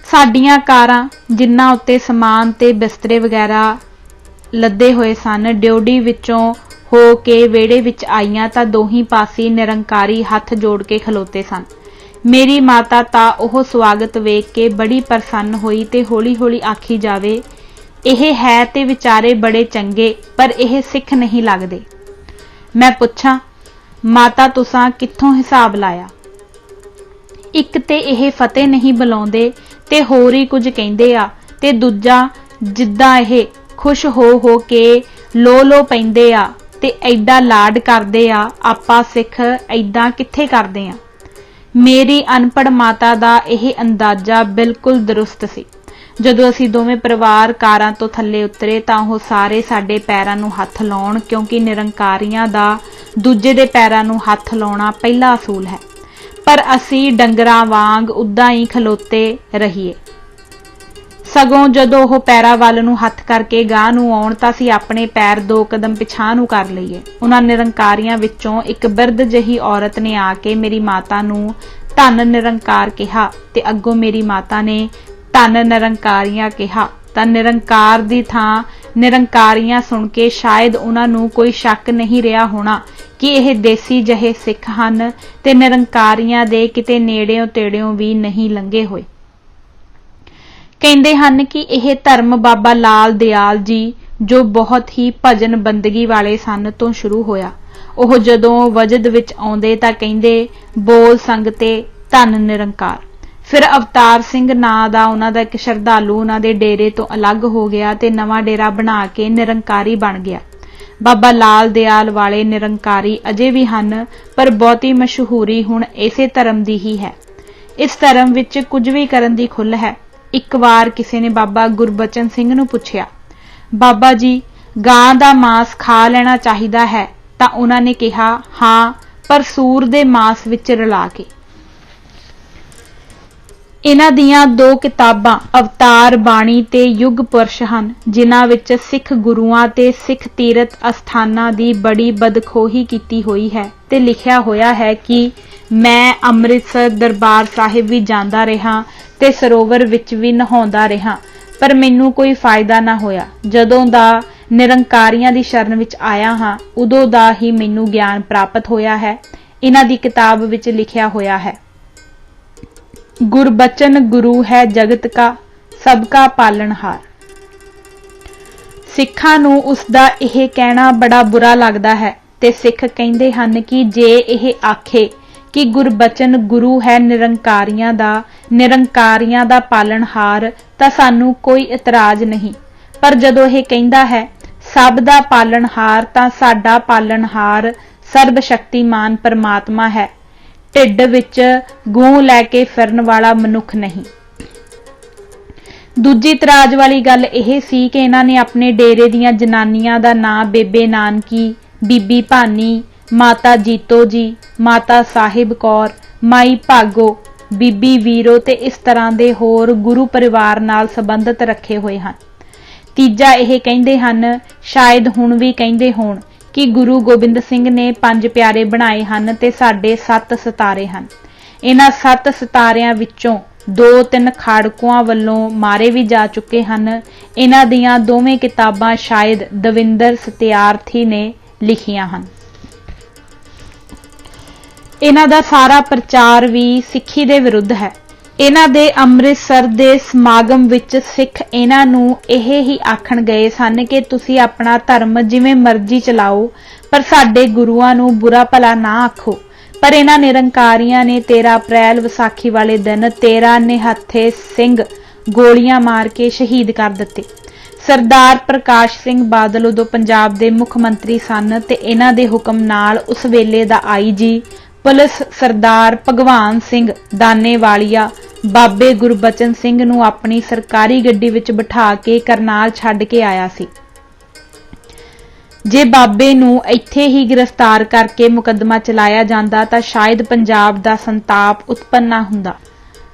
ਸਾਡੀਆਂ ਕਾਰਾਂ, ਜਿਨ੍ਹਾਂ ਉੱਤੇ ਸਮਾਨ ਤੇ ਬਿਸਤਰੇ ਵਗੈਰਾ ਲੱਦੇ ਹੋਏ ਸਨ, ਡਿਓਢੀ ਵਿੱਚੋਂ ਹੋ ਕੇ ਵਿਹੜੇ ਵਿੱਚ ਆਈਆਂ ਤਾਂ ਦੋਹੀਂ ਪਾਸੇ ਨਿਰੰਕਾਰੀ ਹੱਥ ਜੋੜ ਕੇ ਖਲੋਤੇ ਸਨ। ਮੇਰੀ ਮਾਤਾ ਤਾਂ ਉਹ ਸਵਾਗਤ ਵੇਖ ਕੇ ਬੜੀ ਪ੍ਰਸੰਨ ਹੋਈ ਤੇ ਹੌਲੀ ਆਖੀ ਜਾਵੇ, ਇਹ ਹੈ ਤੇ ਵਿਚਾਰੇ ਬੜੇ ਚੰਗੇ, ਪਰ ਇਹ ਸਿੱਖ ਨਹੀਂ ਲੱਗਦੇ। ਮੈਂ ਪੁੱਛਾਂ, ਮਾਤਾ ਤੁਸਾਂ ਕਿੱਥੋਂ ਹਿਸਾਬ ਲਾਇਆ? ਇੱਕ ਤੇ ਇਹ ਫਤਿਹ ਨਹੀਂ ਬੁਲਾਉਂਦੇ ਤੇ ਹੋਰ ਹੀ ਕੁਝ ਕਹਿੰਦੇ ਆ, ਤੇ ਦੂਜਾ ਜਿੱਦਾਂ ਇਹ ਖੁਸ਼ ਹੋ ਕੇ ਲੋ ਪੈਂਦੇ ਆ ਤੇ ਐਡਾ ਲਾਡ ਕਰਦੇ ਆ, ਆਪਾਂ ਸਿੱਖ ਐਦਾਂ ਕਿੱਥੇ ਕਰਦੇ ਆ? ਮੇਰੀ ਅਨਪੜ੍ਹ ਮਾਤਾ ਦਾ ਇਹ ਅੰਦਾਜ਼ਾ ਬਿਲਕੁਲ ਦਰੁਸਤ ਸੀ। ਜਦੋਂ ਅਸੀਂ ਦੋਵੇਂ ਪਰਿਵਾਰ ਕਾਰਾਂ ਤੋਂ ਥੱਲੇ ਉਤਰੇ ਤਾਂ ਉਹ ਸਾਰੇ ਸਾਡੇ ਪੈਰਾਂ ਨੂੰ ਹੱਥ ਲਾਉਣ, ਕਿਉਂਕਿ ਨਿਰੰਕਾਰੀਆਂ ਦਾ ਦੂਜੇ ਦੇ ਪੈਰਾਂ ਨੂੰ ਹੱਥ ਲਾਉਣਾ ਪਹਿਲਾ ਅਸੂਲ ਹੈ, ਪਰ ਅਸੀਂ ਡੰਗਰਾਂ ਵਾਂਗ ਉੱਦਾਂ ਹੀ ਖਲੋਤੇ ਰਹੀਏ। ਸਗੋਂ ਜਦੋਂ ਉਹ ਪੈਰਾਂ ਵੱਲ ਨੂੰ ਹੱਥ ਕਰਕੇ ਗਾਂਹ ਨੂੰ ਆਉਣ ਤਾਂ ਅਸੀਂ ਆਪਣੇ ਪੈਰ 2 ਕਦਮ ਪਿਛਾਂਹ ਨੂੰ ਕਰ ਲਈਏ। ਉਹਨਾਂ ਨਿਰੰਕਾਰੀਆਂ ਵਿੱਚੋਂ ਇੱਕ ਬਿਰਧ ਜਿਹੀ ਔਰਤ ਨੇ ਆ ਕੇ ਮੇਰੀ ਮਾਤਾ ਨੂੰ ਧੰਨ ਨਿਰੰਕਾਰ ਕਿਹਾ ਤੇ ਅੱਗੋਂ ਮੇਰੀ ਮਾਤਾ ਨੇ ਧੰਨ ਨਿਰੰਕਾਰੀਆਂ ਕਿਹਾ ਤਾਂ ਨਿਰੰਕਾਰ ਦੀ ਥਾਂ ਨਿਰੰਕਾਰੀਆਂ ਸੁਣ ਕੇ ਸ਼ਾਇਦ ਉਹਨਾਂ ਨੂੰ ਕੋਈ ਸ਼ੱਕ ਨਹੀਂ ਰਿਹਾ ਹੋਣਾ ਕਿ ਇਹ ਦੇਸੀ ਜਿਹੇ ਸਿੱਖ ਹਨ ਤੇ ਨਿਰੰਕਾਰੀਆਂ ਦੇ ਕਿਤੇ ਨੇੜਿਓਂ ਤੇੜਿਓਂ ਵੀ ਨਹੀਂ ਲੰਘੇ ਹੋਏ। ਕਹਿੰਦੇ ਹਨ ਕਿ ਇਹ ਧਰਮ ਬਾਬਾ ਲਾਲ ਦਿਆਲ ਜੀ, ਜੋ ਬਹੁਤ ਹੀ ਭਜਨ ਬੰਦਗੀ ਵਾਲੇ ਸਨ, ਤੋਂ ਸ਼ੁਰੂ ਹੋਇਆ। ਉਹ ਜਦੋਂ ਵਜਦ ਵਿੱਚ ਆਉਂਦੇ ਤਾਂ ਕਹਿੰਦੇ, ਬੋਲ ਸੰਗਤੇ ਧੰਨ ਨਿਰੰਕਾਰ। ਫਿਰ ਅਵਤਾਰ ਸਿੰਘ ਨਾਂ ਦਾ ਉਹਨਾਂ ਦਾ ਇੱਕ ਸ਼ਰਧਾਲੂ ਉਹਨਾਂ ਦੇ ਡੇਰੇ ਤੋਂ ਅਲੱਗ ਹੋ ਗਿਆ ਤੇ ਨਵਾਂ ਡੇਰਾ ਬਣਾ ਕੇ ਨਿਰੰਕਾਰੀ ਬਣ ਗਿਆ। ਬਾਬਾ ਲਾਲ ਦਿਆਲ ਵਾਲੇ ਨਿਰੰਕਾਰੀ ਅਜੇ ਵੀ ਹਨ, ਪਰ ਬਹੁਤੀ ਮਸ਼ਹੂਰੀ ਹੁਣ ਇਸੇ ਧਰਮ ਦੀ ਹੀ ਹੈ। ਇਸ ਧਰਮ ਵਿੱਚ ਕੁਝ ਵੀ ਕਰਨ ਦੀ ਖੁੱਲ੍ਹ ਹੈ। ਇੱਕ ਵਾਰ ਕਿਸੇ ਨੇ ਬਾਬਾ ਗੁਰਬਚਨ ਸਿੰਘ ਨੂੰ ਪੁੱਛਿਆ, ਬਾਬਾ ਜੀ, ਗਾਂ ਦਾ ਮਾਸ ਖਾ ਲੈਣਾ ਚਾਹੀਦਾ ਹੈ? ਤਾਂ ਉਹਨਾਂ ਨੇ ਕਿਹਾ, ਹਾਂ, ਪਰ ਸੂਰ ਦੇ ਮਾਸ ਵਿੱਚ ਰਲਾ ਕੇ। ਇਹਨਾਂ ਦੀਆਂ 2 ਕਿਤਾਬਾਂ ਅਵਤਾਰ ਬਾਣੀ ਤੇ ਯੁੱਗ ਪੁਰਸ਼ ਹਨ, ਜਿਨ੍ਹਾਂ ਵਿੱਚ ਸਿੱਖ ਗੁਰੂਆਂ ਤੇ ਸਿੱਖ ਤੀਰਥ ਅਸਥਾਨਾਂ ਦੀ ਬੜੀ ਬਦਖੋਹੀ ਕੀਤੀ ਹੋਈ ਹੈ ਤੇ ਲਿਖਿਆ ਹੋਇਆ ਹੈ ਕਿ ਮੈਂ ਅੰਮ੍ਰਿਤਸਰ ਦਰਬਾਰ ਸਾਹਿਬ ਵੀ ਜਾਂਦਾ ਰਿਹਾ ਤੇ ਸਰੋਵਰ ਵਿੱਚ ਵੀ ਨਹਾਉਂਦਾ ਰਿਹਾ, ਪਰ ਮੈਨੂੰ ਕੋਈ ਫਾਇਦਾ ਨਾ ਹੋਇਆ। ਜਦੋਂ ਦਾ ਨਿਰੰਕਾਰੀਆਂ ਦੀ ਸ਼ਰਨ ਵਿੱਚ ਆਇਆ ਹਾਂ, ਉਦੋਂ ਦਾ ਹੀ ਮੈਨੂੰ ਗਿਆਨ ਪ੍ਰਾਪਤ ਹੋਇਆ ਹੈ। ਇਹਨਾਂ ਦੀ ਕਿਤਾਬ ਵਿੱਚ ਲਿਖਿਆ ਹੋਇਆ ਹੈ, ਗੁਰਬਚਨ ਗੁਰੂ ਹੈ ਜਗਤ ਕਾ, ਸਭ ਕਾ ਪਾਲਣਹਾਰ। ਸਿੱਖਾਂ ਨੂੰ ਉਸ ਦਾ ਇਹ ਕਹਿਣਾ ਬੜਾ ਬੁਰਾ ਲੱਗਦਾ ਹੈ ਤੇ ਸਿੱਖ ਕਹਿੰਦੇ ਹਨ ਕਿ ਜੇ ਇਹ ਆਖੇ ਕਿ ਗੁਰਬਚਨ ਗੁਰੂ ਹੈ ਨਿਰੰਕਾਰੀਆਂ ਦਾ ਪਾਲਣਹਾਰ ਤਾਂ ਸਾਨੂੰ ਕੋਈ ਇਤਰਾਜ਼ ਨਹੀਂ, ਪਰ ਜਦੋਂ ਇਹ ਕਹਿੰਦਾ ਹੈ ਸਭ ਦਾ ਪਾਲਣਹਾਰ ਤਾਂ ਸਾਡਾ ਪਾਲਣਹਾਰ ਸਰਬ ਸ਼ਕਤੀਮਾਨ ਪਰਮਾਤਮਾ ਹੈ, ਢਿੱਡ ਵਿੱਚ ਗੂੰ ਲੈ ਕੇ ਫਿਰਨ ਵਾਲਾ ਮਨੁੱਖ ਨਹੀਂ। ਦੂਜੀ ਇਤਰਾਜ਼ ਵਾਲੀ ਗੱਲ ਇਹ ਸੀ ਕਿ ਇਹਨਾਂ ਨੇ ਆਪਣੇ ਡੇਰੇ ਦੀਆਂ ਜਨਾਨੀਆਂ ਦਾ ਨਾਂ ਬੇਬੇ ਨਾਨਕੀ, ਬੀਬੀ ਭਾਨੀ, ਮਾਤਾ ਜੀਤੋ ਜੀ, ਮਾਤਾ ਸਾਹਿਬ ਕੌਰ, ਮਾਈ ਭਾਗੋ, ਬੀਬੀ ਵੀਰੋ ਤੇ ਇਸ ਤਰ੍ਹਾਂ ਦੇ ਹੋਰ ਗੁਰੂ ਪਰਿਵਾਰ ਨਾਲ ਸੰਬੰਧਿਤ ਰੱਖੇ ਹੋਏ ਹਨ। ਤੀਜਾ ਇਹ ਕਹਿੰਦੇ ਹਨ, ਸ਼ਾਇਦ ਹੁਣ ਵੀ ਕਹਿੰਦੇ ਹੋਣ, ਕਿ ਗੁਰੂ ਗੋਬਿੰਦ ਸਿੰਘ ਨੇ 5 ਪਿਆਰੇ ਬਣਾਏ ਹਨ ਤੇ ਸਾਡੇ 7 ਸਿਤਾਰੇ ਹਨ। ਇਹਨਾਂ 7 ਸਿਤਾਰਿਆਂ ਵਿੱਚੋਂ 2-3 ਖਾੜਕੂਆਂ ਵੱਲੋਂ ਮਾਰੇ ਵੀ ਜਾ ਚੁੱਕੇ ਹਨ। ਇਹਨਾਂ ਦੀਆਂ ਦੋਵੇਂ ਕਿਤਾਬਾਂ ਸ਼ਾਇਦ ਦਵਿੰਦਰ ਸਤਿਆਰਥੀ ਨੇ ਲਿਖੀਆਂ ਹਨ। ਇਹਨਾਂ ਦਾ ਸਾਰਾ ਪ੍ਰਚਾਰ ਵੀ ਸਿੱਖੀ ਦੇ ਵਿਰੁੱਧ ਹੈ। ਇਹਨਾਂ ਦੇ ਅੰਮ੍ਰਿਤਸਰ ਦੇ ਸਮਾਗਮ ਵਿੱਚ ਸਿੱਖ ਇਹਨਾਂ ਨੂੰ ਇਹ ਹੀ ਆਖਣ ਗਏ ਸਨ ਕਿ ਤੁਸੀਂ ਆਪਣਾ ਧਰਮ ਜਿਵੇਂ ਮਰਜ਼ੀ ਚਲਾਓ, ਪਰ ਸਾਡੇ ਗੁਰੂਆਂ ਨੂੰ ਬੁਰਾ ਭਲਾ ਨਾ ਆਖੋ। ਪਰ ਇਹਨਾਂ ਨਿਰੰਕਾਰੀਆਂ ਨੇ 13 ਅਪ੍ਰੈਲ ਵਿਸਾਖੀ ਵਾਲੇ ਦਿਨ 13 ਨਿਹੱਥੇ ਸਿੰਘ ਗੋਲੀਆਂ ਮਾਰ ਕੇ ਸ਼ਹੀਦ ਕਰ ਦਿੱਤੇ। ਸਰਦਾਰ ਪ੍ਰਕਾਸ਼ ਸਿੰਘ ਬਾਦਲ ਉਦੋਂ ਪੰਜਾਬ ਦੇ ਮੁੱਖ ਮੰਤਰੀ ਸਨ ਤੇ ਇਹਨਾਂ ਦੇ ਹੁਕਮ ਨਾਲ ਉਸ ਵੇਲੇ ਦਾ ਆਈਜੀ ਪੁਲਿਸ ਸਰਦਾਰ ਭਗਵਾਨ ਸਿੰਘ ਦਾਨੇਵਾਲੀਆ ਬਾਬੇ ਗੁਰਬਚਨ ਸਿੰਘ ਨੂੰ ਆਪਣੀ ਸਰਕਾਰੀ ਗੱਡੀ ਵਿੱਚ ਬਿਠਾ ਕੇ ਕਰਨਾਲ ਛੱਡ ਕੇ ਆਇਆ ਸੀ। ਜੇ ਬਾਬੇ ਨੂੰ ਇੱਥੇ ਹੀ ਗ੍ਰਿਫਤਾਰ ਕਰਕੇ ਮੁਕੱਦਮਾ ਚਲਾਇਆ ਜਾਂਦਾ ਤਾਂ ਸ਼ਾਇਦ ਪੰਜਾਬ ਦਾ ਸੰਤਾਪ ਉਤਪੰਨ ਨਾ ਹੁੰਦਾ।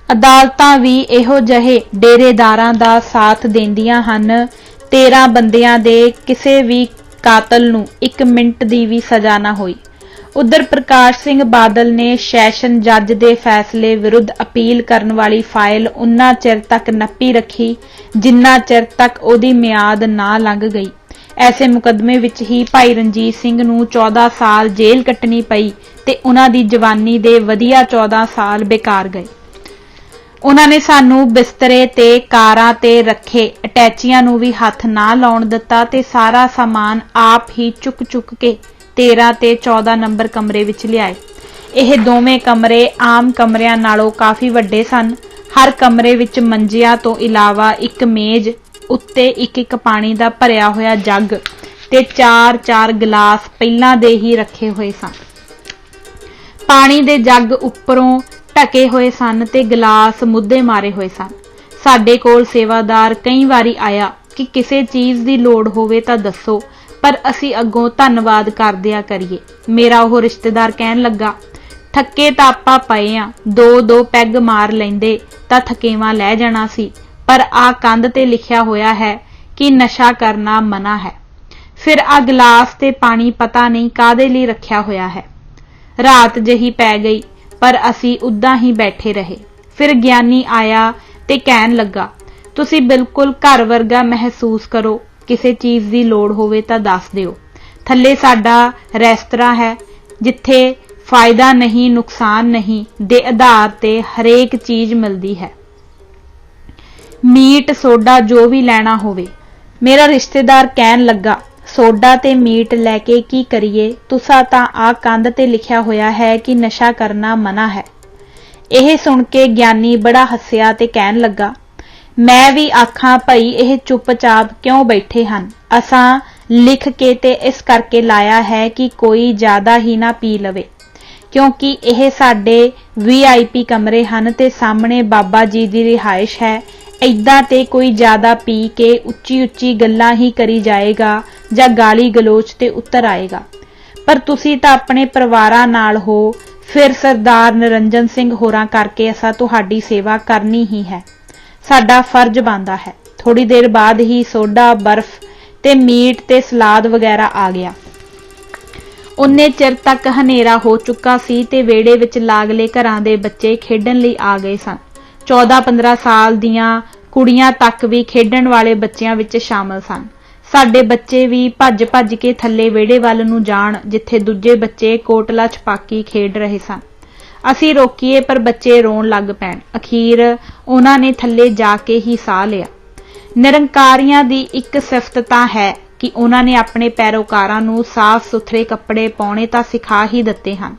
ਅਦਾਲਤਾਂ ਵੀ ਇਹੋ ਜਿਹੇ ਡੇਰੇਦਾਰਾਂ ਦਾ ਸਾਥ ਦਿੰਦੀਆਂ ਹਨ। 13 ਬੰਦਿਆਂ ਦੇ ਕਿਸੇ ਵੀ ਕਾਤਲ ਨੂੰ 1 ਮਿੰਟ ਦੀ ਵੀ ਸਜ਼ਾ ਨਾ ਹੋਈ। ਉਧਰ ਪ੍ਰਕਾਸ਼ ਸਿੰਘ ਬਾਦਲ ਨੇ ਸੈਸ਼ਨ ਜੱਜ ਦੇ ਫੈਸਲੇ ਵਿਰੁੱਧ ਅਪੀਲ ਕਰਨ ਵਾਲੀ ਫਾਈਲ ਉਨਾ ਚਿਰ ਤੱਕ ਨੱਪੀ ਰੱਖੀ ਜਿੰਨਾ ਚਿਰ ਤੱਕ ਉਹਦੀ ਮਿਆਦ ਨਾ ਲੰਘ ਗਈ। ਐਸੇ ਮੁਕੱਦਮੇ ਵਿੱਚ ਹੀ ਭਾਈ ਰਣਜੀਤ ਸਿੰਘ ਨੂੰ 14 ਸਾਲ ਜੇਲ੍ਹ ਕੱਟਣੀ ਪਈ ਤੇ ਉਹਨਾਂ ਦੀ ਜਵਾਨੀ ਦੇ ਵਧੀਆ 14 ਸਾਲ ਬੇਕਾਰ ਗਏ। ਉਹਨਾਂ ਨੇ ਸਾਨੂੰ ਬਿਸਤਰੇ ਤੇ ਕਾਰਾਂ ਤੇ ਰੱਖੇ ਅਟੈਚੀਆਂ ਨੂੰ ਵੀ ਹੱਥ ਨਾ ਲਾਉਣ ਦਿੱਤਾ ਤੇ ਸਾਰਾ ਸਾਮਾਨ ਆਪ ਹੀ ਚੁੱਕ ਕੇ 13 ਤੇ 14 ਨੰਬਰ ਕਮਰੇ ਵਿੱਚ ਲਿਆਏ। ਇਹ ਦੋਵੇਂ ਕਮਰੇ ਆਮ ਕਮਰਿਆਂ ਨਾਲੋਂ ਕਾਫੀ ਵੱਡੇ ਸਨ। ਹਰ ਕਮਰੇ ਵਿੱਚ ਮੰਜਿਆਂ ਤੋਂ ਇਲਾਵਾ ਇੱਕ ਮੇਜ਼ ਉੱਤੇ ਇੱਕ ਪਾਣੀ ਦਾ ਭਰਿਆ ਹੋਇਆ ਜੱਗ ਤੇ 4-4 ਗਲਾਸ ਪਹਿਲਾਂ ਦੇ ਹੀ ਰੱਖੇ ਹੋਏ ਸਨ। ਪਾਣੀ ਦੇ ਜੱਗ ਉੱਪਰੋਂ ਢਕੇ ਹੋਏ ਸਨ ਤੇ ਗਲਾਸ ਮੁੱਦੇ ਮਾਰੇ ਹੋਏ ਸਨ। ਸਾਡੇ ਕੋਲ ਸੇਵਾਦਾਰ ਕਈ ਵਾਰੀ ਆਇਆ ਕਿ ਕਿਸੇ ਚੀਜ਼ ਦੀ ਲੋੜ ਹੋਵੇ ਤਾਂ ਦੱਸੋ, ਪਰ ਅਸੀਂ ਅੱਗੋਂ ਧੰਨਵਾਦ ਕਰਦਿਆ ਕਰੀਏ। ਮੇਰਾ ਉਹ ਰਿਸ਼ਤੇਦਾਰ ਕਹਿਣ ਲੱਗਾ, ਥੱਕੇ ਤਾਂ ਆਪਾਂ ਪਏ ਆ, 2-2 ਪੈਗ ਮਾਰ ਲੈਂਦੇ ਤਾਂ ਥਕੇਵਾਂ ਲੈ ਜਾਣਾ ਸੀ, ਪਰ ਆ ਕੰਧ ਤੇ ਲਿਖਿਆ ਹੋਇਆ ਹੈ ਕਿ ਨਸ਼ਾ ਕਰਨਾ ਮਨਾ ਹੈ। ਫਿਰ ਆ ਗਲਾਸ ਤੇ ਪਾਣੀ ਪਤਾ ਨਹੀਂ ਕਾਹਦੇ ਲਈ ਰੱਖਿਆ ਹੋਇਆ ਹੈ। ਰਾਤ ਜਿਹੀ ਪੈ ਗਈ ਪਰ ਅਸੀਂ ਉੱਦਾਂ ਹੀ ਬੈਠੇ ਰਹੇ। ਫਿਰ ਗਿਆਨੀ ਆਇਆ ਤੇ ਕਹਿਣ ਲੱਗਾ, ਤੁਸੀਂ ਬਿਲਕੁਲ ਘਰ ਵਰਗਾ ਮਹਿਸੂਸ ਕਰੋ, ਕਿਸੇ ਚੀਜ਼ ਦੀ ਲੋੜ ਹੋਵੇ ਤਾਂ ਦੱਸ ਦਿਓ। ਥੱਲੇ ਸਾਡਾ ਰੈਸਤਰਾ ਹੈ ਜਿੱਥੇ ਫਾਇਦਾ ਨਹੀਂ ਨੁਕਸਾਨ ਨਹੀਂ ਦੇ ਆਧਾਰ ਤੇ ਹਰੇਕ ਚੀਜ਼ ਮਿਲਦੀ ਹੈ, ਮੀਟ ਸੋਡਾ ਜੋ ਵੀ ਲੈਣਾ ਹੋਵੇ। ਮੇਰਾ ਰਿਸ਼ਤੇਦਾਰ ਕਹਿਣ ਲੱਗਾ, ਸੋਡਾ ਤੇ ਮੀਟ ਲੈ ਕੇ ਕੀ ਕਰੀਏ, ਤੁਸਾਂ ਤਾਂ ਆ ਕੰਧ ਤੇ ਲਿਖਿਆ ਹੋਇਆ ਹੈ ਕਿ ਨਸ਼ਾ ਕਰਨਾ ਮਨਾ ਹੈ। ਇਹ ਸੁਣ ਕੇ ਗਿਆਨੀ ਬੜਾ ਹੱਸਿਆ ਤੇ ਕਹਿਣ ਲੱਗਾ, ਮੈਂ ਵੀ ਆਖਾਂ ਭਈ ਇਹ ਚੁੱਪਚਾਪ ਕਿਉਂ ਬੈਠੇ ਹਨ। ਅਸਾਂ ਲਿਖ ਕੇ ਤੇ ਇਸ ਕਰਕੇ ਲਾਇਆ ਹੈ ਕਿ ਕੋਈ ਜ਼ਿਆਦਾ ਹੀ ਨਾ ਪੀ ਲਵੇ, ਕਿਉਂਕਿ ਇਹ ਸਾਡੇ VIP ਕਮਰੇ ਹਨ ਤੇ ਸਾਹਮਣੇ ਬਾਬਾ ਜੀ ਦੀ ਰਿਹਾਇਸ਼ ਹੈ। ਏਦਾਂ ਤੇ ਕੋਈ ਜ਼ਿਆਦਾ ਪੀ ਕੇ ਉੱਚੀ ਗੱਲਾਂ ਹੀ ਕਰੀ ਜਾਏਗਾ ਜਾਂ ਗਾਲੀ ਗਲੋਚ ਤੇ ਉੱਤਰ ਆਏਗਾ। ਪਰ ਤੁਸੀਂ ਤਾਂ ਆਪਣੇ ਪਰਿਵਾਰਾਂ ਨਾਲ ਹੋ, ਫਿਰ ਸਰਦਾਰ ਨਿਰੰਜਨ ਸਿੰਘ ਹੋਰਾਂ ਕਰਕੇ ਅਸਾਂ ਤੁਹਾਡੀ ਸੇਵਾ ਕਰਨੀ ਹੀ ਹੈ, ਸਾਡਾ ਫਰਜ਼ ਬਣਦਾ ਹੈ। ਥੋੜੀ ਦੇਰ ਬਾਅਦ ਹੀ ਸੋਡਾ, ਬਰਫ਼ ਤੇ ਮੀਟ ਤੇ ਸਲਾਦ ਵਗੈਰਾ ਆ ਗਿਆ। ਉਨੇ ਚਿਰ ਤੱਕ ਹਨੇਰਾ ਹੋ ਚੁੱਕਾ ਸੀ ਤੇ ਵਿਹੜੇ ਵਿੱਚ ਲਾਗਲੇ ਘਰਾਂ ਦੇ ਬੱਚੇ ਖੇਡਣ ਲਈ ਆ ਗਏ ਸਨ। 14-15 ਸਾਲ ਦੀਆਂ ਕੁੜੀਆਂ ਤੱਕ ਵੀ ਖੇਡਣ ਵਾਲੇ ਬੱਚਿਆਂ ਵਿੱਚ ਸ਼ਾਮਲ ਸਨ। ਸਾਡੇ ਬੱਚੇ ਵੀ ਭੱਜ ਕੇ ਥੱਲੇ ਵਿਹੜੇ ਵੱਲ ਨੂੰ ਜਾਣ ਜਿੱਥੇ ਦੂਜੇ ਬੱਚੇ ਕੋਟਲਾ ਛਪਾਕੀ ਖੇਡ ਰਹੇ ਸਨ। ਅਸੀਂ ਰੋਕੀਏ ਪਰ ਬੱਚੇ ਰੋਣ ਲੱਗ ਪੈਣ। ਅਖੀਰ ਉਹਨਾਂ ਨੇ ਥੱਲੇ ਜਾ ਕੇ ਹੀ ਸਾਹ ਲਿਆ। ਨਿਰੰਕਾਰੀਆਂ ਦੀ ਇੱਕ ਸਿਫਤ ਤਾਂ ਹੈ ਕਿ ਉਹਨਾਂ ਨੇ ਆਪਣੇ ਪੈਰੋਕਾਰਾਂ ਨੂੰ ਸਾਫ਼ ਸੁਥਰੇ ਕੱਪੜੇ ਪਾਉਣੇ ਤਾਂ ਸਿਖਾ ਹੀ ਦਿੱਤੇ ਹਨ।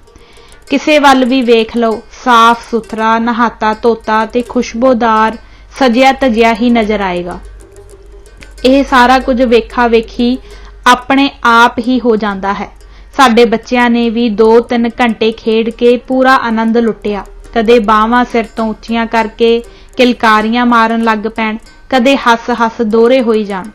ਕਿਸੇ ਵੱਲ ਵੀ ਵੇਖ ਲਓ, ਸਾਫ਼ ਸੁਥਰਾ, ਨਹਾਤਾ ਧੋਤਾ ਤੇ ਖੁਸ਼ਬੂਦਾਰ ਸਜਿਆ ਤਜਿਆ ਹੀ ਨਜ਼ਰ ਆਏਗਾ। ਇਹ ਸਾਰਾ ਕੁਝ ਵੇਖਾ ਵੇਖੀ ਆਪਣੇ ਆਪ ਹੀ ਹੋ ਜਾਂਦਾ ਹੈ। ਸਾਡੇ ਬੱਚਿਆਂ ਨੇ ਵੀ 2-3 ਘੰਟੇ ਖੇਡ ਕੇ ਪੂਰਾ ਆਨੰਦ ਲੁੱਟਿਆ। ਕਦੇ ਬਾਹਾਂ ਸਿਰ ਤੋਂ ਉੱਚੀਆਂ ਕਰਕੇ ਕਿਲਕਾਰੀਆਂ ਮਾਰਨ ਲੱਗ ਪੈਣ, ਕਦੇ ਹੱਸ-ਹੱਸ ਦੋਹਰੇ ਹੋਈ ਜਾਣ।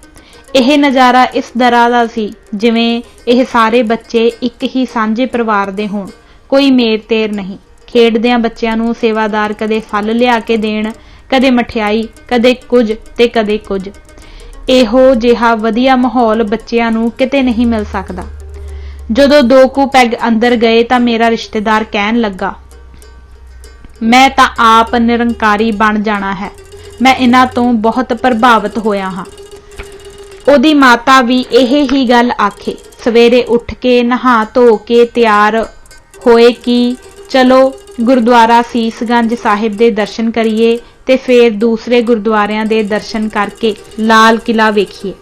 ਇਹ ਨਜ਼ਾਰਾ ਇਸ ਤਰ੍ਹਾਂ ਦਾ ਸੀ ਜਿਵੇਂ ਇਹ ਸਾਰੇ ਬੱਚੇ ਇੱਕ ਹੀ ਸਾਂਝੇ ਪਰਿਵਾਰ ਦੇ ਹੋਣ, ਕੋਈ ਮੇਰ ਤੇਰ ਨਹੀਂ। ਖੇਡਦਿਆਂ ਬੱਚਿਆਂ ਨੂੰ ਸੇਵਾਦਾਰ ਕਦੇ ਫਲ ਲਿਆ ਕੇ ਦੇਣ, ਕਦੇ ਮਠਿਆਈ, ਕਦੇ ਕੁਝ ਤੇ ਕਦੇ ਕੁਝ। ਇਹੋ ਜਿਹਾ ਵਧੀਆ ਮਾਹੌਲ ਬੱਚਿਆਂ ਨੂੰ ਕਿਤੇ ਨਹੀਂ ਮਿਲ ਸਕਦਾ। ਜਦੋਂ 2 ਕੁ ਪੈਗ ਅੰਦਰ ਗਏ ਤਾਂ ਮੇਰਾ ਰਿਸ਼ਤੇਦਾਰ ਕਹਿਣ ਲੱਗਾ, ਮੈਂ ਤਾਂ ਆਪ ਨਿਰੰਕਾਰੀ ਬਣ ਜਾਣਾ ਹੈ। ਮੈਂ ਇਹਨਾਂ ਤੋਂ ਬਹੁਤ ਪ੍ਰਭਾਵਿਤ ਹੋਇਆ ਹਾਂ। ਉਹਦੀ ਮਾਤਾ ਵੀ ਇਹ ਹੀ ਗੱਲ ਆਖੇ। ਸਵੇਰੇ ਉੱਠ ਕੇ ਨਹਾ ਧੋ ਕੇ ਤਿਆਰ ਹੋਏ ਕਿ ਚਲੋ ਗੁਰਦੁਆਰਾ ਸੀਸਗੰਜ ਸਾਹਿਬ ਦੇ ਦਰਸ਼ਨ ਕਰੀਏ ਤੇ ਫਿਰ ਦੂਸਰੇ ਗੁਰਦੁਆਰਿਆਂ ਦੇ ਦਰਸ਼ਨ ਕਰਕੇ ਲਾਲ ਕਿਲਾ ਵੇਖੀਏ।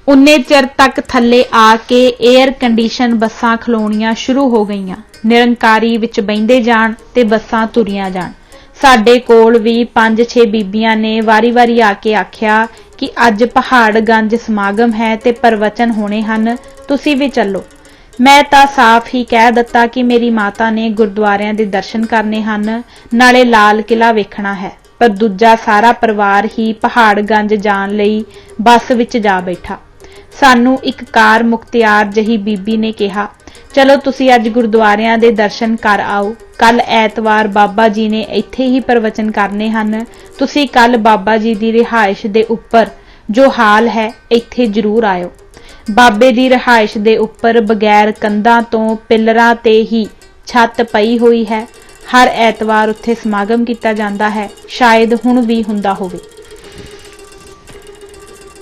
ਉਨੇ ਚਿਰ ਤੱਕ ਥੱਲੇ ਆ ਕੇ 에ਅਰ ਕੰਡੀਸ਼ਨ ਬੱਸਾਂ ਖਲੋਣੀਆਂ ਸ਼ੁਰੂ ਹੋ ਗਈਆਂ। ਨਿਰੰਕਾਰੀ ਵਿੱਚ ਬਹਿੰਦੇ ਜਾਣ ਤੇ ਬੱਸਾਂ ਤੁਰੀਆਂ ਜਾਣ। ਸਾਡੇ ਕੋਲ ਵੀ 5-6 ਬੀਬੀਆਂ ਨੇ ਵਾਰੀ-ਵਾਰੀ ਆ ਕੇ ਆਖਿਆ ਕਿ ਅੱਜ ਪਹਾੜਗੰਜ ਸਮਾਗਮ ਹੈ ਤੇ ਪ੍ਰਵਚਨ ਹੋਣੇ ਹਨ, ਤੁਸੀਂ ਵੀ ਚੱਲੋ। ਮੈਂ ਤਾਂ ਸਾਫ਼ ਹੀ ਕਹਿ ਦਿੱਤਾ ਕਿ ਮੇਰੀ ਮਾਤਾ ਨੇ ਗੁਰਦੁਆਰਿਆਂ ਦੇ ਦਰਸ਼ਨ ਕਰਨੇ ਹਨ, ਨਾਲੇ ਲਾਲ ਕਿਲਾ ਵੇਖਣਾ ਹੈ। ਪਰ ਦੂਜਾ ਸਾਰਾ ਪਰਿਵਾਰ ਹੀ ਪਹਾੜਗੰਜ ਜਾਣ ਲਈ ਬੱਸ ਵਿੱਚ ਜਾ ਬੈਠਾ। ਸਾਨੂੰ ਇੱਕ ਕਾਰ ਮੁਖਤਿਆਰ ਜਿਹੀ ਬੀਬੀ ਨੇ ਕਿਹਾ, ਚਲੋ ਤੁਸੀਂ ਅੱਜ ਗੁਰਦੁਆਰਿਆਂ ਦੇ ਦਰਸ਼ਨ ਕਰ ਆਓ। ਕੱਲ ਐਤਵਾਰ ਬਾਬਾ ਜੀ ਨੇ ਇੱਥੇ ਹੀ ਪ੍ਰਵਚਨ ਕਰਨੇ ਹਨ। ਤੁਸੀਂ ਕੱਲ ਬਾਬਾ ਜੀ ਦੀ ਰਿਹਾਇਸ਼ ਦੇ ਉੱਪਰ ਜੋ ਹਾਲ ਹੈ ਇੱਥੇ ਜ਼ਰੂਰ ਆਇਓ। ਬਾਬੇ ਦੀ ਰਿਹਾਇਸ਼ ਦੇ ਉੱਪਰ ਬਗੈਰ ਕੰਧਾਂ ਤੋਂ ਪਿੱਲਰਾਂ ਤੇ ਹੀ ਛੱਤ ਪਈ ਹੋਈ ਹੈ। ਹਰ ਐਤਵਾਰ ਉੱਥੇ ਸਮਾਗਮ ਕੀਤਾ ਜਾਂਦਾ ਹੈ। ਸ਼ਾਇਦ ਹੁਣ ਵੀ ਹੁੰਦਾ ਹੋਵੇ।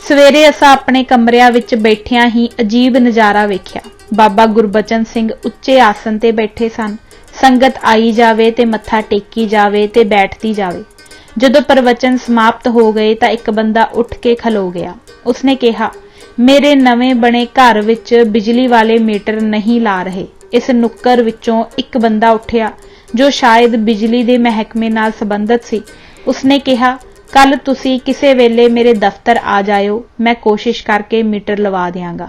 ਸਵੇਰੇ ਅਸਾਂ ਆਪਣੇ ਕਮਰਿਆਂ ਵਿੱਚ ਬੈਠਿਆਂ ਹੀ ਅਜੀਬ ਨਜ਼ਾਰਾ ਵੇਖਿਆ। ਬਾਬਾ ਗੁਰਬਚਨ ਸਿੰਘ ਉੱਚੇ ਆਸਨ ਤੇ ਬੈਠੇ ਸਨ। ਸੰਗਤ ਆਈ ਜਾਵੇ ਤੇ ਮੱਥਾ ਟੇਕੀ ਜਾਵੇ ਤੇ ਬੈਠਦੀ ਜਾਵੇ। ਜਦੋਂ ਪ੍ਰਵਚਨ ਸਮਾਪਤ ਹੋ ਗਏ ਤਾਂ ਇੱਕ ਬੰਦਾ ਉੱਠ ਕੇ ਖਲੋ ਗਿਆ। ਉਸਨੇ ਕਿਹਾ, ਮੇਰੇ ਨਵੇਂ ਬਣੇ ਘਰ ਵਿੱਚ ਬਿਜਲੀ ਵਾਲੇ ਮੀਟਰ ਨਹੀਂ ਲਾ ਰਹੇ। ਇਸ ਨੁੱਕਰ ਵਿੱਚੋਂ ਇੱਕ ਬੰਦਾ ਉੱਠਿਆ ਜੋ ਸ਼ਾਇਦ ਬਿਜਲੀ ਦੇ ਮਹਿਕਮੇ ਨਾਲ ਸੰਬੰਧਿਤ ਸੀ। ਉਸਨੇ ਕਿਹਾ, ਕੱਲ ਤੁਸੀਂ ਕਿਸੇ ਵੇਲੇ ਮੇਰੇ ਦਫ਼ਤਰ ਆ ਜਾਇਓ, ਮੈਂ ਕੋਸ਼ਿਸ਼ ਕਰਕੇ ਮੀਟਰ ਲਵਾ ਦਿਆਂਗਾ।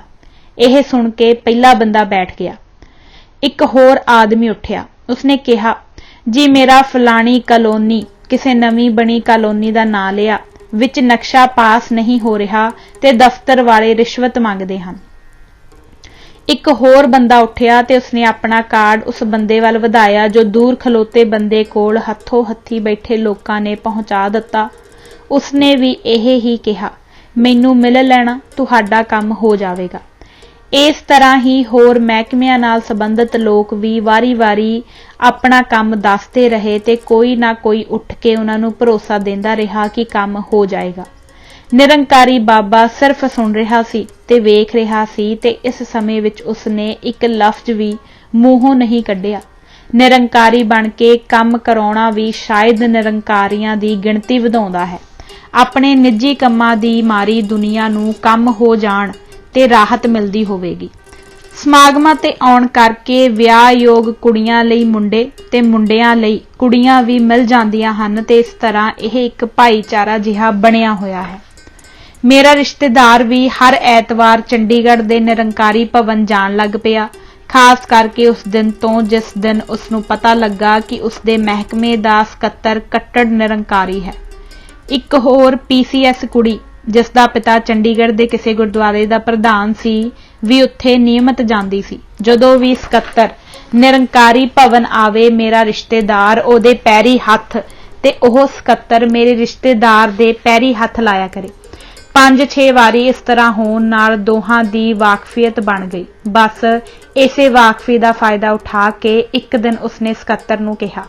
ਇਹ ਸੁਣ ਕੇ ਪਹਿਲਾ ਬੰਦਾ ਬੈਠ ਗਿਆ। ਇੱਕ ਹੋਰ ਆਦਮੀ ਉੱਠਿਆ। ਉਸਨੇ ਕਿਹਾ, ਜੀ ਮੇਰਾ ਫਲਾਣੀ ਕਲੋਨੀ, ਕਿਸੇ ਨਵੀਂ ਬਣੀ ਕਾਲੋਨੀ ਦਾ ਨਾਂ ਲਿਆ, ਵਿੱਚ ਨਕਸ਼ਾ ਪਾਸ ਨਹੀਂ ਹੋ ਰਿਹਾ ਤੇ ਦਫ਼ਤਰ ਵਾਲੇ ਰਿਸ਼ਵਤ ਮੰਗਦੇ ਹਨ। ਇੱਕ ਹੋਰ ਬੰਦਾ ਉੱਠਿਆ ਤੇ ਉਸਨੇ ਆਪਣਾ ਕਾਰਡ ਉਸ ਬੰਦੇ ਵੱਲ ਵਧਾਇਆ ਜੋ ਦੂਰ ਖਲੋਤੇ ਬੰਦੇ ਕੋਲ ਹੱਥੋਂ ਹੱਥੀ ਬੈਠੇ ਲੋਕਾਂ ਨੇ ਪਹੁੰਚਾ ਦਿੱਤਾ। ਉਸਨੇ ਵੀ ਇਹ ਹੀ ਕਿਹਾ, ਮੈਨੂੰ ਮਿਲ ਲੈਣਾ, ਤੁਹਾਡਾ ਕੰਮ ਹੋ ਜਾਵੇਗਾ। ਇਸ ਤਰ੍ਹਾਂ ਹੀ ਹੋਰ ਮਹਿਕਮਿਆਂ ਨਾਲ ਸੰਬੰਧਿਤ ਲੋਕ ਵੀ ਵਾਰੀ-ਵਾਰੀ ਆਪਣਾ ਕੰਮ ਦੱਸਦੇ ਰਹੇ ਤੇ ਕੋਈ ਨਾ ਕੋਈ ਉੱਠ ਕੇ ਉਹਨਾਂ ਨੂੰ ਭਰੋਸਾ ਦਿੰਦਾ ਰਿਹਾ ਕਿ ਕੰਮ ਹੋ ਜਾਏਗਾ। ਨਿਰੰਕਾਰੀ ਬਾਬਾ ਸਿਰਫ ਸੁਣ ਰਿਹਾ ਸੀ ਤੇ ਵੇਖ ਰਿਹਾ ਸੀ ਤੇ ਇਸ ਸਮੇਂ ਵਿੱਚ ਉਸਨੇ ਇੱਕ ਲਫ਼ਜ਼ ਵੀ ਮੂੰਹੋਂ ਨਹੀਂ ਕੱਢਿਆ। ਨਿਰੰਕਾਰੀ ਬਣ ਕੇ ਕੰਮ ਕਰਾਉਣਾ ਵੀ ਸ਼ਾਇਦ ਨਿਰੰਕਾਰੀਆਂ ਦੀ ਗਿਣਤੀ ਵਧਾਉਂਦਾ ਹੈ। ਆਪਣੇ ਨਿੱਜੀ ਕੰਮਾਂ ਦੀ ਮਾਰੀ ਦੁਨੀਆ ਨੂੰ ਕੰਮ ਹੋ ਜਾਣ ਤੇ ਰਾਹਤ ਮਿਲਦੀ ਹੋਵੇਗੀ। ਸਮਾਗਮਾਂ ਤੇ ਆਉਣ ਕਰਕੇ ਵਿਆਹਯੋਗ ਕੁੜੀਆਂ ਲਈ ਮੁੰਡੇ ਤੇ ਮੁੰਡਿਆਂ ਲਈ ਕੁੜੀਆਂ ਵੀ ਮਿਲ ਜਾਂਦੀਆਂ ਹਨ ਤੇ ਇਸ ਤਰ੍ਹਾਂ ਇਹ ਇੱਕ ਭਾਈਚਾਰਾ ਜਿਹਾ ਬਣਿਆ ਹੋਇਆ ਹੈ। ਮੇਰਾ ਰਿਸ਼ਤੇਦਾਰ ਵੀ ਹਰ ਐਤਵਾਰ ਚੰਡੀਗੜ੍ਹ ਦੇ ਨਿਰੰਕਾਰੀ ਭਵਨ ਜਾਣ ਲੱਗ ਪਿਆ, ਖਾਸ ਕਰਕੇ ਉਸ ਦਿਨ ਤੋਂ ਜਿਸ ਦਿਨ ਉਸਨੂੰ ਪਤਾ ਲੱਗਾ ਕਿ ਉਸਦੇ ਮਹਿਕਮੇ ਦਾ ਸਕੱਤਰ ਕੱਟੜ ਨਿਰੰਕਾਰੀ ਹੈ। ਇੱਕ ਹੋਰ PCS ਕੁੜੀ ਜਿਸ ਦਾ ਪਿਤਾ ਚੰਡੀਗੜ੍ਹ ਦੇ ਕਿਸੇ ਗੁਰਦੁਆਰੇ ਦਾ ਪ੍ਰਧਾਨ ਸੀ ਵੀ ਉੱਥੇ ਨਿਯਮਿਤ ਜਾਂਦੀ ਸੀ। ਜਦੋਂ ਵੀ ਸਕੱਤਰ ਨਿਰੰਕਾਰੀ ਭਵਨ ਆਵੇ, ਮੇਰਾ ਰਿਸ਼ਤੇਦਾਰ ਉਹਦੇ ਪੈਰੀ ਹੱਥ ਤੇ ਉਹ ਸਕੱਤਰ ਮੇਰੇ ਰਿਸ਼ਤੇਦਾਰ ਦੇ ਪੈਰੀ ਹੱਥ ਲਾਇਆ ਕਰੇ। 5-6 ਵਾਰੀ ਇਸ ਤਰ੍ਹਾਂ ਹੋਣ ਨਾਲ ਦੋਹਾਂ ਦੀ ਵਾਕਫੀਅਤ ਬਣ ਗਈ। ਬਸ ਇਸੇ ਵਾਕਫੀ ਦਾ ਫਾਇਦਾ ਉਠਾ ਕੇ ਇੱਕ ਦਿਨ ਉਸਨੇ ਸਕੱਤਰ ਨੂੰ ਕਿਹਾ,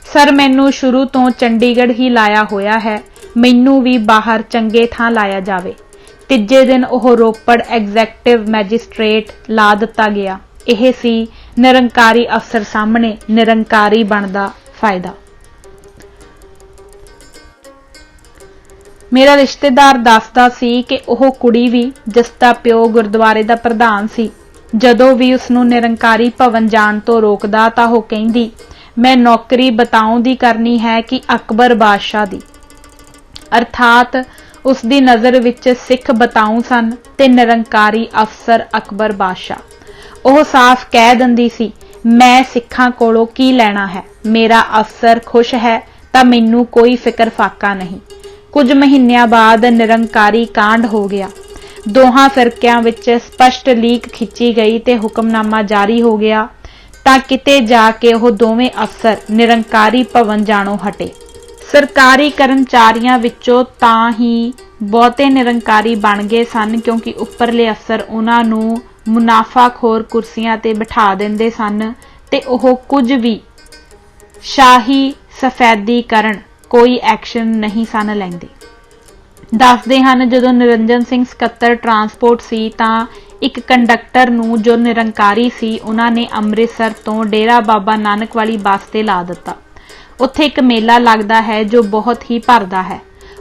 ਸਰ ਮੈਨੂੰ ਸ਼ੁਰੂ ਤੋਂ ਚੰਡੀਗੜ੍ਹ ਹੀ ਲਾਇਆ ਹੋਇਆ ਹੈ, ਮੈਨੂੰ ਵੀ ਬਾਹਰ ਚੰਗੇ ਥਾਂ ਲਾਇਆ ਜਾਵੇ। ਤੀਜੇ ਦਿਨ ਉਹ ਰੋਪੜ ਐਗਜ਼ੈਕਟਿਵ ਮੈਜਿਸਟ੍ਰੇਟ ਲਾ ਦਿੱਤਾ ਗਿਆ। ਇਹ ਸੀ ਨਿਰੰਕਾਰੀ ਅਫਸਰ ਸਾਹਮਣੇ ਨਿਰੰਕਾਰੀ ਬਣਨ ਦਾ ਫਾਇਦਾ। मेरा रिश्तेदार दसदा सी कि ओह कुड़ी भी जिसदा प्यो गुरुद्वारे दा प्रधान सी, जदों भी उसनूं निरंकारी भवन जाण तो रोकदा तां ओह कहिंदी, मैं नौकरी बताऊं दी करनी है कि अकबर बादशाह दी। अर्थात उसदी नज़र विच सिख बताऊं सन ते निरंकारी अफसर अकबर बादशाह। ओह साफ कह दिंदी सी, मैं सिखां कोलों की लैणा है, मेरा अफसर खुश है तां मैनूं कोई फिकर फाका नहीं। कुछ महीनिਆਂ बाद निरंकारी कांड हो गया। दोहां फिरकिਆਂ विच स्पष्ट लीक खिंची गई ते हुक्मनामा जारी हो गया तां किते जाके ओह दोवें अफसर निरंकारी भवन जाणों हटे। सरकारी कर्मचारियों विचों तां ही बहुते निरंकारी बन गए सन, क्योंकि उपरले अफसर उन्हां नूं मुनाफाखोर कुर्सियां ते बिठा दिंदे सन ते ओह कुछ भी शाही सफैदीकरण कोई एक्शन नहीं सन लैंदे। दसदे हन जदों निरंजन सिंह सकत्तर ट्रांसपोर्ट सी तां एक कंडक्टर नूं जो निरंकारी सी उन्हां ने अमृतसर तो डेरा बाबा नानक वाली बस ते ला दिता। उत्थे एक मेला लगदा है जो बहुत ही भरदा है।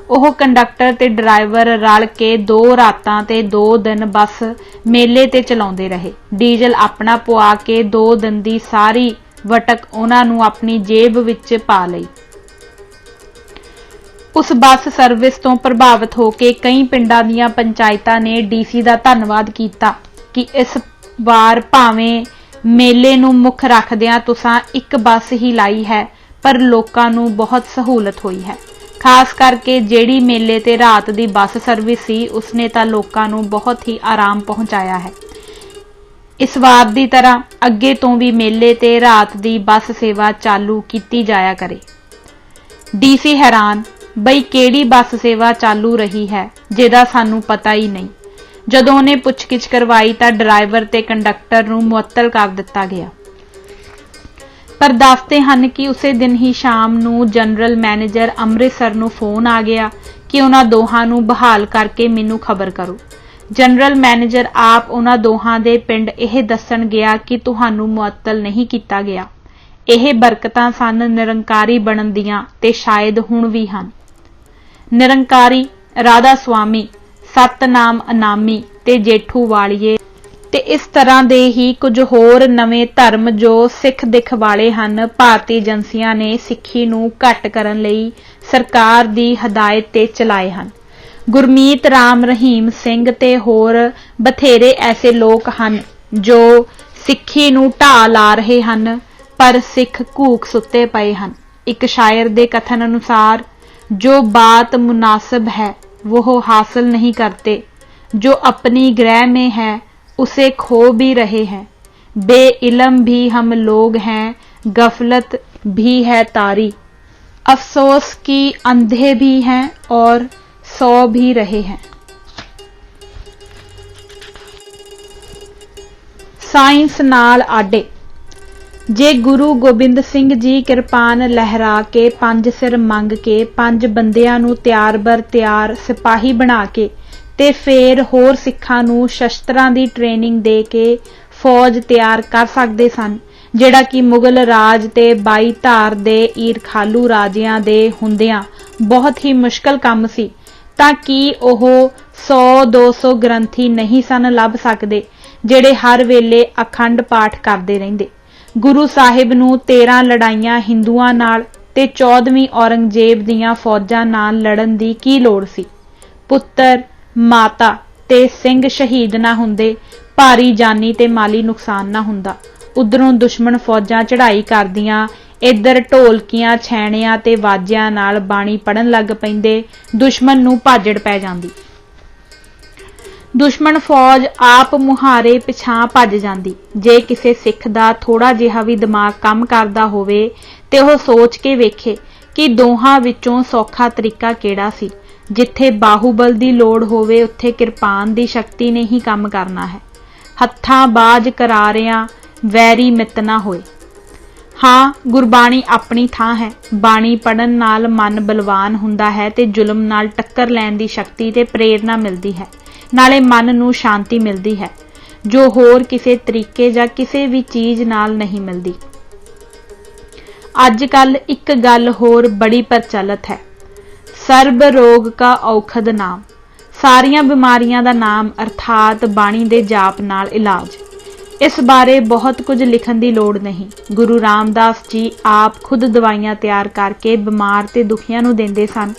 ओह कंडक्टर ते ड्राइवर रल के 2 रातां ते 2 दिन बस मेले ते चलाउंदे रहे। डीजल अपना पवा के 2 दिन दी सारी वटक उन्हां नूं अपनी जेब विच पा लई। उस बस सर्विस तो प्रभावित होकर कई पिंडां दीयां पंचायतां ने डीसी का धन्नवाद किया कि इस बार भावें मेले नूं मुख रखदिआं तुसां एक बस ही लाई है, पर लोकां नूं बहुत सहूलत हुई है। खास करके जिहड़ी मेले ते रात दी बस सर्विस सी उसने तां लोकां नूं बहुत ही आराम पहुंचाया है। इस वार दी तरह अगे तो भी मेले ते रात दी बस सेवा चालू कीती जाया करे। डीसी हैरान, बई केड़ी बस सेवा चालू रही है जिहदा सानू पता ही नहीं। जदों उन्हें पुछगिछ करवाई तां ड्राइवर ते कंडक्टर नूं मुअत्तल कर दिता गया। पर दसदे हन कि उसे दिन ही शाम नूं जनरल मैनेजर अमृतसर नूं फोन आ गया कि उन्हां दोहां नूं बहाल करके मैनूं खबर करो। जनरल मैनेजर आप उन्हां दोहां दे पिंड यह दस्सण गया कि तुहानूं मुअत्तल नहीं किया गया। यह बरकतां सन निरंकारी बनन दियां ते शायद हुण भी हन। निरंकारी, राधा स्वामी, सतनाम अनामी ते जेठू वालिए ते इस तरह दे ही कुछ होर नवें धर्म जो सिख दिख वाले हन, भारतीय एजेंसियां ने सिੱਖੀ नूं घट करन लई सरकार दी हदायत ते चलाए हन। गुरमीत राम रहीम सिंह ते होर बथेरे ऐसे लोग हन जो सिੱਖੀ नूं ढा ला रहे हन, पर सिख घूक सुते पए हन। एक शायर दे कथन अनुसार, जो बात मुनासिब है वो हासिल नहीं करते, जो अपनी ग्रह में है उसे खो भी रहे हैं। बेइल्म भी हम लोग हैं, गफलत भी है तारी, अफसोस की अंधे भी हैं और सो भी रहे हैं। साइंस नाल आडे। जे गुरु गोबिंद सिंह जी किरपान लहरा के 5 सिर मंग के 5 बंदियां नूं त्यार बर त्यार सिपाही बना के ते फेर होर सिखां नूं शस्त्रां दी ट्रेनिंग दे के फौज तैयार कर सकदे सन, जिहड़ा कि मुगल राज ते 22 धार दे ईरखालू राजियां दे हुंदियां बहुत ही मुश्किल काम सी, तां कि ओह 100-200 ग्रंथी नहीं सन लभ सकदे जिहड़े हर वेले अखंड पाठ करदे रहिंदे। गुरु साहिब नूं 13 लड़ाइयां हिंदुआं नाल ते 14वीं औरंगजेब दीयां फौजां नाल लड़न दी की लोड़ सी। पुत्तर, माता ते सिंह शहीद ना हुंदे, भारी जानी ते माली नुकसान ना हुंदा। उधरों दुश्मन फौजां चढ़ाई करदियां, इधर ढोलकियां छैणियां ते वाजियां नाल बाणी पढ़न लग पैंदे, दुश्मन नूं भाजड़ पै जांदी। दुश्मन फौज आप मुहारे पिछां भज जांदी। जे किसे सिख दा थोड़ा जिहा भी दिमाग काम करदा होवे ते ओह सोच के वेखे कि दोहां विचों सौखा तरीका किहड़ा सी। जिथे बाहूबल दी लोड़ होवे उत्थे किरपान दी शक्ति ने ही काम करना है। हत्थां बाज करारियां वैरी मित ना होए। हाँ, गुरबाणी अपनी थां है। बाणी पढ़न नाल मन बलवान हुंदा है ते जुल्म नाल टक्कर लैण दी शक्ति ते प्रेरणा मिलदी है, नाले मन नूं शांति मिलदी है, जो होर किसे तरीके जां किसे भी चीज़ नाल नहीं मिलदी। अज कल एक गल होर बड़ी प्रचलित है। ਸਰਬ ਰੋਗ ਕਾ ਔਖਦ ਨਾਮ, ਸਾਰੀਆਂ ਬਿਮਾਰੀਆਂ ਦਾ ਨਾਮ ਅਰਥਾਤ ਬਾਣੀ ਦੇ ਜਾਪ ਨਾਲ ਇਲਾਜ। ਇਸ ਬਾਰੇ ਬਹੁਤ ਕੁਝ ਲਿਖਣ ਦੀ ਲੋੜ ਨਹੀਂ। ਗੁਰੂ ਰਾਮਦਾਸ ਜੀ ਆਪ ਖੁਦ ਦਵਾਈਆਂ ਤਿਆਰ ਕਰਕੇ ਬਿਮਾਰ ਤੇ ਦੁਖੀਆਂ ਨੂੰ ਦਿੰਦੇ ਸਨ।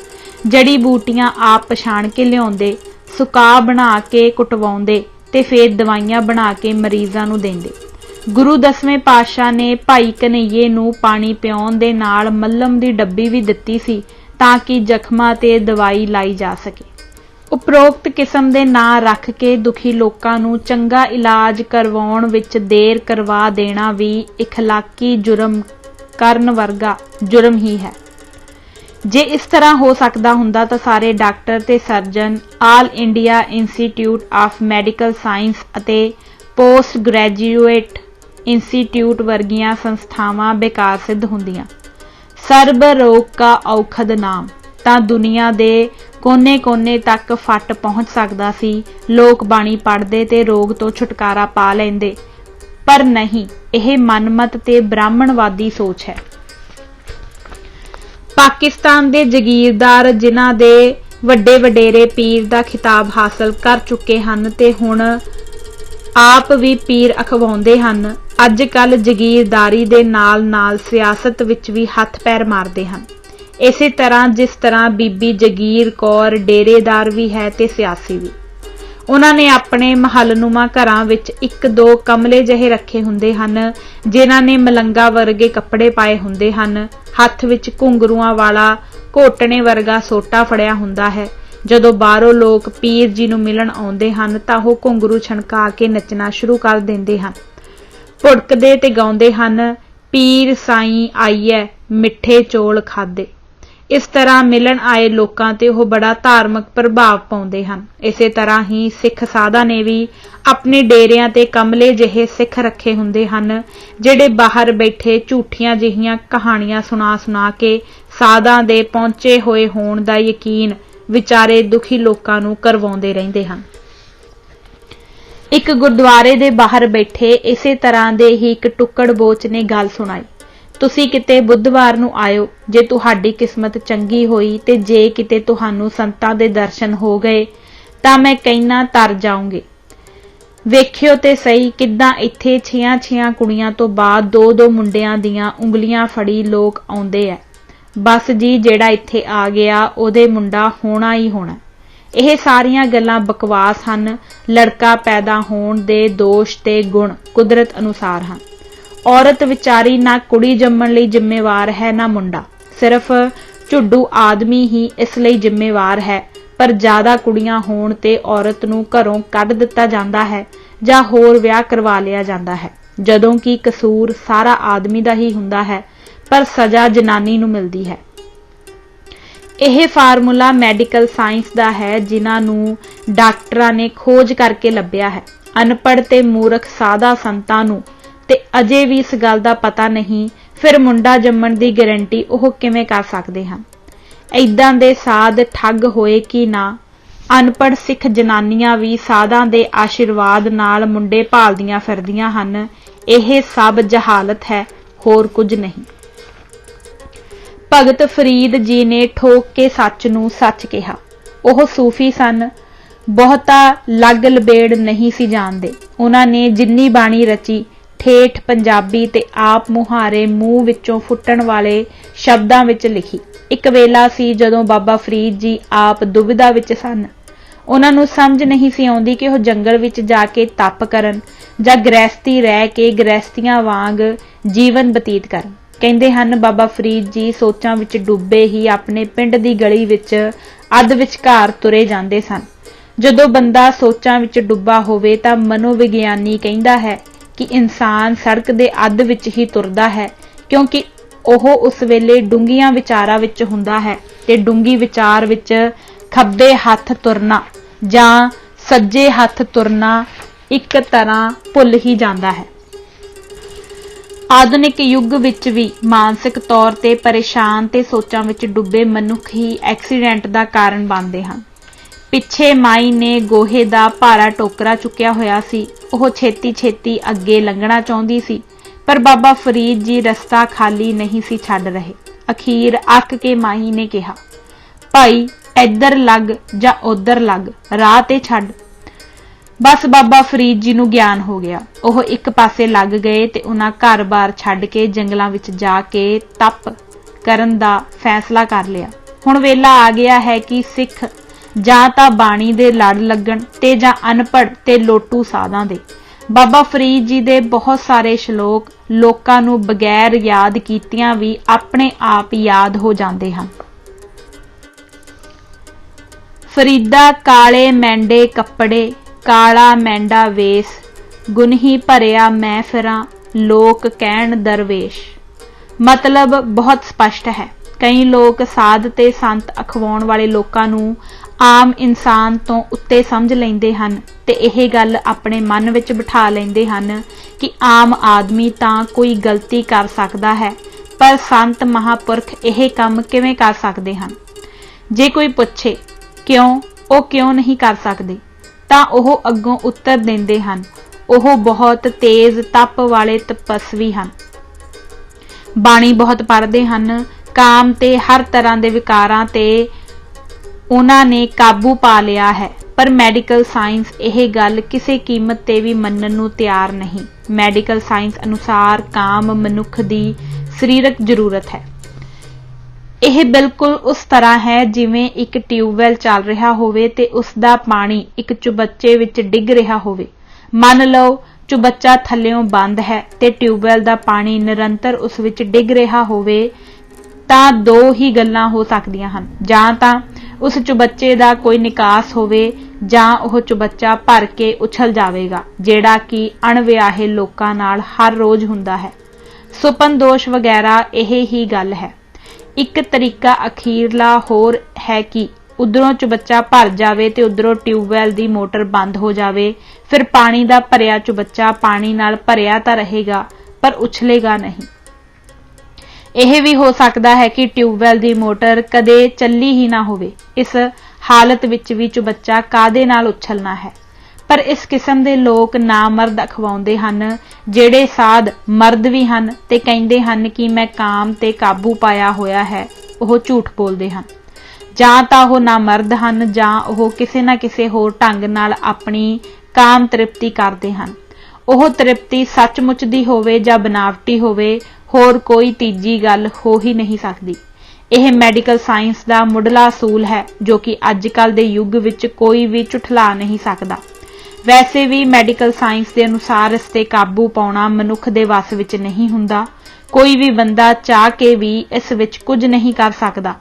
ਜੜੀ ਬੂਟੀਆਂ ਆਪ ਪਛਾਣ ਕੇ ਲਿਆਉਂਦੇ, ਸੁਕਾ ਬਣਾ ਕੇ ਕੁਟਵਾਉਂਦੇ ਤੇ ਫਿਰ ਦਵਾਈਆਂ ਬਣਾ ਕੇ ਮਰੀਜ਼ਾਂ ਨੂੰ ਦਿੰਦੇ। ਗੁਰੂ 10ਵੇਂ ਪਾਤਸ਼ਾਹ ਨੇ ਭਾਈ ਕਨਈਏ ਨੂੰ ਪਾਣੀ ਪਿਆਉਣ ਦੇ ਨਾਲ ਮੱਲਮ ਦੀ ਡੱਬੀ ਵੀ ਦਿੱਤੀ ਸੀ ਤਾਂ ਕਿ ਜ਼ਖਮਾਂ ਤੇ ਦਵਾਈ ਲਾਈ ਜਾ ਸਕੇ। ਉਪਰੋਕਤ ਕਿਸਮ ਦੇ ਨਾਂ ਰੱਖ ਕੇ ਦੁਖੀ ਲੋਕਾਂ ਨੂੰ ਚੰਗਾ ਇਲਾਜ ਕਰਵਾਉਣ ਵਿੱਚ ਦੇਰ ਕਰਵਾ ਦੇਣਾ ਵੀ ਇਖਲਾਕੀ ਜੁਰਮ ਕਰਨ ਵਰਗਾ ਜੁਰਮ ਹੀ ਹੈ। ਜੇ ਇਸ ਤਰ੍ਹਾਂ ਹੋ ਸਕਦਾ ਹੁੰਦਾ ਤਾਂ ਸਾਰੇ ਡਾਕਟਰ ਤੇ surgeon all India institute of medical science ਅਤੇ ਪੋਸਟ ਗ੍ਰੈਜੂਏਟ ਇੰਸਟੀਚਿਊਟ ਵਰਗੀਆਂ ਸੰਸਥਾਵਾਂ ਬੇਕਾਰ ਸਿੱਧ ਹੁੰਦੀਆਂ। ਸਰਬ ਰੋਗ ਕਾ ਔਖਦ ਨਾਮ ਤਾਂ ਦੁਨੀਆ ਦੇ ਕੋਨੇ-ਕੋਨੇ ਤੱਕ ਫੱਟ ਪਹੁੰਚ ਸਕਦਾ ਸੀ। ਲੋਕ ਬਾਣੀ ਪੜ੍ਹਦੇ ਤੇ ਰੋਗ ਤੋਂ ਛੁਟਕਾਰਾ ਪਾ ਲੈਂਦੇ, ਪਰ ਨਹੀਂ, ਇਹ ਮਨਮਤ ਤੇ ਬ੍ਰਾਹਮਣਵਾਦੀ ਸੋਚ ਹੈ। ਪਾਕਿਸਤਾਨ ਦੇ ਜਗੀਰਦਾਰ ਜਿਨ੍ਹਾਂ ਦੇ ਵੱਡੇ ਵਡੇਰੇ ਪੀਰ ਦਾ ਖਿਤਾਬ ਹਾਸਲ ਕਰ ਚੁੱਕੇ ਹਨ ਤੇ ਹੁਣ ਆਪ ਵੀ ਪੀਰ ਅਖਵਾਉਂਦੇ ਹਨ, ਅੱਜ ਕੱਲ੍ਹ ਜਗੀਰਦਾਰੀ ਦੇ ਨਾਲ-ਨਾਲ ਸਿਆਸਤ ਵਿੱਚ ਵੀ ਹੱਥ ਪੈਰ ਮਾਰਦੇ ਹਨ। ਇਸੇ ਤਰ੍ਹਾਂ ਜਿਸ ਤਰ੍ਹਾਂ ਬੀਬੀ ਜਗੀਰ ਕੌਰ ਡੇਰੇਦਾਰ ਵੀ ਹੈ ਤੇ ਸਿਆਸੀ ਵੀ। ਉਹਨਾਂ ਨੇ ਆਪਣੇ ਮਹੱਲਨੁਮਾ ਘਰਾਂ ਵਿੱਚ 1-2 ਕਮਲੇ ਜਿਹੇ ਰੱਖੇ ਹੁੰਦੇ ਹਨ ਜਿਨ੍ਹਾਂ ਨੇ ਮਲੰਗਾ ਵਰਗੇ ਕੱਪੜੇ ਪਾਏ ਹੁੰਦੇ ਹਨ, ਹੱਥ ਵਿੱਚ ਘੁੰਗਰੂਆਂ ਵਾਲਾ ਘੋਟਣੇ ਵਰਗਾ ਸੋਟਾ ਫੜਿਆ ਹੁੰਦਾ ਹੈ। ਜਦੋਂ ਬਾਹਰੋਂ ਲੋਕ ਪੀਰ ਜੀ ਨੂੰ ਮਿਲਣ ਆਉਂਦੇ ਹਨ ਤਾਂ ਉਹ ਘੁੰਗਰੂ ਛਣਕਾ ਕੇ ਨੱਚਣਾ ਸ਼ੁਰੂ ਕਰ ਦਿੰਦੇ ਹਨ, ਭੁੜਕਦੇ ਤੇ ਗਾਉਂਦੇ ਹਨ, ਪੀਰ ਸਾਈਂ ਆਈਐ ਮਿੱਠੇ ਚੌਲ ਖਾਦੇ। ਇਸ ਤਰ੍ਹਾਂ ਮਿਲਣ ਆਏ ਲੋਕਾਂ ਤੇ ਉਹ ਬੜਾ ਧਾਰਮਿਕ ਪ੍ਰਭਾਵ ਪਾਉਂਦੇ ਹਨ। ਇਸੇ ਤਰ੍ਹਾਂ ਹੀ ਸਿੱਖ ਸਾਧਾਂ ਨੇ ਵੀ ਆਪਣੇ ਡੇਰਿਆਂ ਤੇ ਕਮਲੇ ਜਿਹੇ ਸਿੱਖ ਰੱਖੇ ਹੁੰਦੇ ਹਨ ਜਿਹੜੇ ਬਾਹਰ ਬੈਠੇ ਝੂਠੀਆਂ ਜਿਹੀਆਂ ਕਹਾਣੀਆਂ ਸੁਣਾ ਕੇ ਸਾਧਾਂ ਦੇ ਪਹੁੰਚੇ ਹੋਏ ਹੋਣ ਦਾ ਯਕੀਨ ਵਿਚਾਰੇ ਦੁਖੀ ਲੋਕਾਂ ਨੂੰ ਕਰਵਾਉਂਦੇ ਰਹਿੰਦੇ ਹਨ। ਇੱਕ ਗੁਰਦੁਆਰੇ ਦੇ ਬਾਹਰ ਬੈਠੇ ਇਸੇ ਤਰ੍ਹਾਂ ਦੇ ਹੀ ਇੱਕ ਟੁੱਕੜ ਬੋਚ ਨੇ ਗੱਲ ਸੁਣਾਈ, ਤੁਸੀਂ ਕਿਤੇ ਬੁੱਧਵਾਰ ਨੂੰ ਆਇਓ, ਜੇ ਤੁਹਾਡੀ ਕਿਸਮਤ ਚੰਗੀ ਹੋਈ ਤੇ ਜੇ ਕਿਤੇ ਤੁਹਾਨੂੰ ਸੰਤਾਂ ਦੇ ਦਰਸ਼ਨ ਹੋ ਗਏ ਤਾਂ ਮੈਂ ਕਹਿਣਾ ਤਰ ਜਾਉਂਗੇ। ਵੇਖਿਓ ਤੇ ਸਹੀ ਕਿੱਦਾਂ ਇੱਥੇ 6 ਕੁੜੀਆਂ ਤੋਂ ਬਾਅਦ 2 ਮੁੰਡਿਆਂ ਦੀਆਂ ਉਂਗਲੀਆਂ ਫੜੀ ਲੋਕ ਆਉਂਦੇ ਐ। ਬਸ ਜੀ, ਜਿਹੜਾ ਇੱਥੇ ਆ ਗਿਆ ਉਹਦੇ ਮੁੰਡਾ ਹੋਣਾ ਹੀ ਹੋਣਾ। ਇਹ ਸਾਰੀਆਂ ਗੱਲਾਂ ਬਕਵਾਸ ਹਨ। ਲੜਕਾ ਪੈਦਾ ਹੋਣ ਦੇ ਦੋਸ਼ ਤੇ ਗੁਣ ਕੁਦਰਤ ਅਨੁਸਾਰ ਹਨ। ਔਰਤ ਵਿਚਾਰੀ ਨਾ ਕੁੜੀ ਜੰਮਣ ਲਈ ਜ਼ਿੰਮੇਵਾਰ ਹੈ ਨਾ ਮੁੰਡਾ, ਸਿਰਫ ਝੁੱਡੂ ਆਦਮੀ ਹੀ ਇਸ ਲਈ ਜ਼ਿੰਮੇਵਾਰ ਹੈ। ਪਰ ਜ਼ਿਆਦਾ ਕੁੜੀਆਂ ਹੋਣ ਤੇ ਔਰਤ ਨੂੰ ਘਰੋਂ ਕੱਢ ਦਿੱਤਾ ਜਾਂਦਾ ਹੈ ਜਾਂ ਹੋਰ ਵਿਆਹ ਕਰਵਾ ਲਿਆ ਜਾਂਦਾ ਹੈ, ਜਦੋਂ ਕਿ ਕਸੂਰ ਸਾਰਾ ਆਦਮੀ ਦਾ ਹੀ ਹੁੰਦਾ ਹੈ ਪਰ ਸਜ਼ਾ ਜਨਾਨੀ ਨੂੰ ਮਿਲਦੀ ਹੈ। ਇਹ ਫਾਰਮੂਲਾ ਮੈਡੀਕਲ ਸਾਇੰਸ ਦਾ ਹੈ ਜਿਨ੍ਹਾਂ ਨੂੰ ਡਾਕਟਰਾਂ ਨੇ ਖੋਜ ਕਰਕੇ ਲੱਭਿਆ ਹੈ। ਅਨਪੜ੍ਹ ਤੇ ਮੂਰਖ ਸਾਧਾ ਸੰਤਾਂ ਨੂੰ ਤੇ ਅਜੇ ਵੀ ਇਸ ਗੱਲ ਦਾ ਪਤਾ ਨਹੀਂ, ਫਿਰ ਮੁੰਡਾ ਜੰਮਣ ਦੀ ਗਾਰੰਟੀ ਉਹ ਕਿਵੇਂ ਕਰ ਸਕਦੇ ਹਨ? ਏਦਾਂ ਦੇ ਸਾਧ ਠੱਗ ਹੋਏ ਕਿ ਨਾ। ਅਨਪੜ੍ਹ ਸਿੱਖ ਜਨਾਨੀਆਂ ਵੀ ਸਾਧਾਂ ਦੇ ਆਸ਼ੀਰਵਾਦ ਨਾਲ ਮੁੰਡੇ ਭਾਲਦੀਆਂ ਫਿਰਦੀਆਂ ਹਨ। ਇਹ ਸਭ ਜਹਾਲਤ ਹੈ, ਹੋਰ ਕੁਝ ਨਹੀਂ। ਭਗਤ ਫਰੀਦ ਜੀ ਨੇ ਠੋਕ ਕੇ ਸੱਚ ਨੂੰ ਸੱਚ ਕਿਹਾ। ਉਹ ਸੂਫੀ ਸਨ, ਬਹੁਤਾ ਲੱਗ ਲਬੇੜ ਨਹੀਂ ਸੀ ਜਾਣਦੇ। ਉਹਨਾਂ ਨੇ ਜਿੰਨੀ ਬਾਣੀ ਰਚੀ ਠੇਠ ਪੰਜਾਬੀ ਤੇ ਆਪ ਮੁਹਾਰੇ ਮੂੰਹ ਵਿੱਚੋਂ ਫੁੱਟਣ ਵਾਲੇ ਸ਼ਬਦਾਂ ਵਿੱਚ ਲਿਖੀ। ਇੱਕ ਵੇਲਾ ਸੀ ਜਦੋਂ ਬਾਬਾ ਫਰੀਦ ਜੀ ਆਪ ਦੁਵਿਧਾ ਵਿੱਚ ਸਨ। ਉਹਨਾਂ ਨੂੰ ਸਮਝ ਨਹੀਂ ਸੀ ਆਉਂਦੀ ਕਿ ਉਹ ਜੰਗਲ ਵਿੱਚ ਜਾ ਕੇ ਤਪ ਕਰਨ ਜਾਂ ਗ੍ਰਹਿਸਤੀ ਰਹਿ ਕੇ ਗ੍ਰਹਿਸਤੀਆਂ ਵਾਂਗ ਜੀਵਨ ਬਤੀਤ ਕਰਨ। ਕਹਿੰਦੇ ਹਨ ਬਾਬਾ ਫਰੀਦ ਜੀ ਸੋਚਾਂ ਵਿੱਚ ਡੁੱਬੇ ਹੀ ਆਪਣੇ ਪਿੰਡ ਦੀ ਗਲੀ ਵਿੱਚ ਅੱਧ ਵਿਚਕਾਰ ਤੁਰੇ ਜਾਂਦੇ ਸਨ। ਜਦੋਂ ਬੰਦਾ ਸੋਚਾਂ ਵਿੱਚ ਡੁੱਬਾ ਹੋਵੇ ਤਾਂ ਮਨੋਵਿਗਿਆਨੀ ਕਹਿੰਦਾ ਹੈ ਕਿ ਇਨਸਾਨ ਸੜਕ ਦੇ ਅੱਧ ਵਿੱਚ ਹੀ ਤੁਰਦਾ ਹੈ, ਕਿਉਂਕਿ ਉਹ ਉਸ ਵੇਲੇ ਡੂੰਘੀਆਂ ਵਿਚਾਰਾਂ ਵਿੱਚ ਹੁੰਦਾ ਹੈ ਤੇ ਡੂੰਘੀ ਵਿਚਾਰ ਵਿੱਚ ਖੱਬੇ ਹੱਥ ਤੁਰਨਾ ਜਾਂ ਸੱਜੇ ਹੱਥ ਤੁਰਨਾ ਇੱਕ ਤਰ੍ਹਾਂ ਭੁੱਲ ਹੀ ਜਾਂਦਾ ਹੈ। ਆਧੁਨਿਕ ਯੁੱਗ ਵਿੱਚ ਵੀ ਮਾਨਸਿਕ ਤੌਰ ਤੇ ਪਰੇਸ਼ਾਨ ਤੇ ਸੋਚਾਂ ਵਿੱਚ ਡੁੱਬੇ ਮਨੁੱਖ ਹੀ ਐਕਸੀਡੈਂਟ ਦਾ ਕਾਰਨ ਬਣਦੇ ਹਨ। ਪਿੱਛੇ ਮਾਈ ਨੇ ਗੋਹੇ ਦਾ ਭਾਰਾ ਟੋਕਰਾ ਚੁੱਕਿਆ ਹੋਇਆ ਸੀ। ਉਹ ਛੇਤੀ ਅੱਗੇ ਲੰਘਣਾ ਚਾਹੁੰਦੀ ਸੀ, ਪਰ ਬਾਬਾ ਫਰੀਦ ਜੀ ਰਸਤਾ ਖਾਲੀ ਨਹੀਂ ਸੀ ਛੱਡ ਰਹੇ। ਅਖੀਰ ਅੱਕ ਕੇ ਮਾਈ ਨੇ ਕਿਹਾ, ਭਾਈ ਇੱਧਰ ਲੱਗ ਜਾਂ ਉੱਧਰ ਲੱਗ, ਰਾਹ ਤੇ ਛੱਡ। ਬਸ ਬਾਬਾ ਫਰੀਦ ਜੀ ਨੂੰ ਗਿਆਨ ਹੋ ਗਿਆ। ਉਹ ਇੱਕ ਪਾਸੇ ਲੱਗ ਗਏ ਤੇ ਉਹਨਾਂ ਘਰ-ਬਾਰ ਛੱਡ ਕੇ ਜੰਗਲਾਂ ਵਿੱਚ ਜਾ ਕੇ ਤਪ ਕਰਨ ਦਾ ਫੈਸਲਾ ਕਰ ਲਿਆ। ਹੁਣ ਵੇਲਾ ਆ ਗਿਆ ਹੈ ਕਿ ਸਿੱਖ ਜਾਂ ਤਾਂ ਬਾਣੀ ਦੇ ਲੜ ਲੱਗਣ ਤੇ ਜਾਂ ਅਨਪੜ੍ਹ ਤੇ ਲੋਟੂ ਸਾਧਾਂ ਦੇ। ਬਾਬਾ ਫਰੀਦ ਜੀ ਦੇ ਬਹੁਤ ਸਾਰੇ ਸ਼ਲੋਕ ਲੋਕਾਂ ਨੂੰ ਬਗੈਰ ਯਾਦ ਕੀਤਿਆਂ ਵੀ ਆਪਣੇ ਆਪ ਯਾਦ ਹੋ ਜਾਂਦੇ ਹਨ। ਫਰੀਦਾ ਕਾਲੇ ਮੈਂਡੇ ਕੱਪੜੇ, ਕਾਲਾ ਮੈਂਡਾ ਵੇਸ, ਗੁਨਹੀ ਭਰਿਆ ਮੈਂ ਫਿਰਾਂ, ਲੋਕ ਕਹਿਣ ਦਰਵੇਸ਼। ਮਤਲਬ ਬਹੁਤ ਸਪਸ਼ਟ ਹੈ। ਕਈ ਲੋਕ ਸਾਧ ਤੇ ਸੰਤ ਅਖਵਾਉਣ ਵਾਲੇ ਲੋਕਾਂ ਨੂੰ ਆਮ ਇਨਸਾਨ ਤੋਂ ਉੱਤੇ ਸਮਝ ਲੈਂਦੇ ਹਨ ਤੇ ਇਹ ਗੱਲ ਆਪਣੇ ਮਨ ਵਿੱਚ ਬਿਠਾ ਲੈਂਦੇ ਹਨ ਕਿ ਆਮ ਆਦਮੀ ਤਾਂ ਕੋਈ ਗਲਤੀ ਕਰ ਸਕਦਾ ਹੈ, ਪਰ ਸੰਤ ਮਹਾਂਪੁਰਖ ਇਹ ਕੰਮ ਕਿਵੇਂ ਕਰ ਸਕਦੇ ਹਨ? ਜੇ ਕੋਈ ਪੁੱਛੇ ਕਿਉਂ, ਉਹ ਕਿਉਂ ਨਹੀਂ ਕਰ ਸਕਦੇ, ਤਾਂ ਉਹ ਅੱਗੋਂ ਉੱਤਰ ਦਿੰਦੇ ਹਨ, ਉਹ ਬਹੁਤ ਤੇਜ਼ ਤਪ ਵਾਲੇ ਤਪਸਵੀ ਹਨ, ਬਾਣੀ ਬਹੁਤ ਪੜ੍ਹਦੇ ਹਨ, ਕਾਮ ਤੇ ਹਰ ਤਰ੍ਹਾਂ ਦੇ ਵਿਕਾਰਾਂ ਤੇ ਉਹਨਾਂ ਨੇ ਕਾਬੂ ਪਾ ਲਿਆ ਹੈ। ਪਰ ਮੈਡੀਕਲ ਸਾਇੰਸ ਇਹ ਗੱਲ ਕਿਸੇ ਕੀਮਤ ਤੇ ਵੀ ਮੰਨਣ ਨੂੰ ਤਿਆਰ ਨਹੀਂ। ਮੈਡੀਕਲ ਸਾਇੰਸ ਅਨੁਸਾਰ ਕਾਮ ਮਨੁੱਖ ਦੀ ਸਰੀਰਕ ਜ਼ਰੂਰਤ ਹੈ। ਇਹ ਬਿਲਕੁਲ ਉਸ ਤਰ੍ਹਾਂ ਹੈ ਜਿਵੇਂ ਇੱਕ ਟਿਊਬਵੈੱਲ ਚੱਲ ਰਿਹਾ ਹੋਵੇ ਤੇ ਉਸ ਦਾ ਪਾਣੀ ਇੱਕ ਚੁਬੱਚੇ ਵਿੱਚ ਡਿੱਗ ਰਿਹਾ ਹੋਵੇ। ਮੰਨ ਲਓ ਚੁਬੱਚਾ ਥੱਲਿਓਂ ਬੰਦ ਹੈ ਤੇ ਟਿਊਬਵੈੱਲ ਦਾ ਪਾਣੀ ਨਿਰੰਤਰ ਉਸ ਵਿੱਚ ਡਿੱਗ ਰਿਹਾ ਹੋਵੇ, ਤਾਂ ਦੋ ਹੀ ਗੱਲਾਂ ਹੋ ਸਕਦੀਆਂ ਹਨ। ਜਾਂ ਤਾਂ ਉਸ ਚੁਬੱਚੇ ਦਾ ਕੋਈ ਨਿਕਾਸ ਹੋਵੇ ਜਾਂ ਉਹ ਚੁਬੱਚਾ ਭਰ ਕੇ ਉਛਲ ਜਾਵੇਗਾ, ਜਿਹੜਾ ਕਿ ਅਣਵਿਆਹੇ ਲੋਕਾਂ ਨਾਲ ਹਰ ਰੋਜ਼ ਹੁੰਦਾ ਹੈ। ਸੁਪਨ ਦੋਸ਼ ਵਗੈਰਾ ਇਹ ਹੀ ਗੱਲ ਹੈ। ਇੱਕ ਤਰੀਕਾ ਅਖੀਰਲਾ ਹੋਰ ਹੈ ਕਿ ਉਧਰੋਂ ਚੁਬੱਚਾ ਭਰ ਜਾਵੇ ਤੇ ਉਧਰੋਂ ਟਿਊਬਵੈੱਲ ਦੀ ਮੋਟਰ ਬੰਦ ਹੋ ਜਾਵੇ। ਫਿਰ ਪਾਣੀ ਦਾ ਭਰਿਆ ਚੁਬੱਚਾ ਪਾਣੀ ਨਾਲ ਭਰਿਆ ਤਾਂ ਰਹੇਗਾ, ਪਰ ਉਛਲੇਗਾ ਨਹੀਂ। ਇਹ ਵੀ ਹੋ ਸਕਦਾ ਹੈ ਕਿ ਟਿਊਬਵੈੱਲ ਦੀ ਮੋਟਰ ਕਦੇ ਚੱਲੀ ਹੀ ਨਾ ਹੋਵੇ। ਇਸ ਹਾਲਤ ਵਿੱਚ ਵੀ ਚੁਬੱਚਾ ਕਾਹਦੇ ਨਾਲ ਉਛਲਣਾ ਹੈ? ਪਰ ਇਸ ਕਿਸਮ ਦੇ ਲੋਕ ਨਾਮਰਦ ਅਖਵਾਉਂਦੇ ਹਨ, ਜਿਹੜੇ ਸਾਧ ਮਰਦ ਵੀ ਹਨ ਤੇ ਕਹਿੰਦੇ ਹਨ ਕਿ ਮੈਂ ਕਾਮ ਤੇ ਕਾਬੂ ਪਾਇਆ ਹੋਇਆ ਹੈ। ਉਹ ਝੂਠ ਬੋਲਦੇ ਹਨ। ਜਾਂ ਤਾਂ ਉਹ ਨਾਮਰਦ ਹਨ ਜਾਂ ਉਹ ਕਿਸੇ ਨਾ ਕਿਸੇ ਹੋਰ ਢੰਗ ਨਾਲ ਆਪਣੀ ਕਾਮ ਤ੍ਰਿਪਤੀ ਕਰਦੇ ਹਨ। ਉਹ ਤ੍ਰਿਪਤੀ ਸੱਚਮੁੱਚ ਦੀ ਹੋਵੇ ਜਾਂ ਬਨਾਵਟੀ ਹੋਵੇ, ਹੋਰ ਕੋਈ ਤੀਜੀ ਗੱਲ ਹੋ ਹੀ ਨਹੀਂ ਸਕਦੀ। ਇਹ ਮੈਡੀਕਲ ਸਾਇੰਸ ਦਾ ਮੁੱਢਲਾ ਅਸੂਲ ਹੈ ਜੋ ਕਿ ਅੱਜ ਕੱਲ੍ਹ ਦੇ ਯੁੱਗ ਵਿੱਚ ਕੋਈ ਵੀ ਝੁਠਲਾ ਨਹੀਂ ਸਕਦਾ। ਵੈਸੇ ਵੀ ਮੈਡੀਕਲ ਸਾਇੰਸ ਦੇ ਅਨੁਸਾਰ ਇਸ ਤੇ ਕਾਬੂ ਪਾਉਣਾ ਮਨੁੱਖ ਦੇ ਵੱਸ ਵਿੱਚ ਨਹੀਂ ਹੁੰਦਾ। ਕੋਈ ਵੀ ਬੰਦਾ ਚਾਹ ਕੇ ਵੀ ਇਸ ਵਿੱਚ ਕੁਝ ਨਹੀਂ ਕਰ ਸਕਦਾ।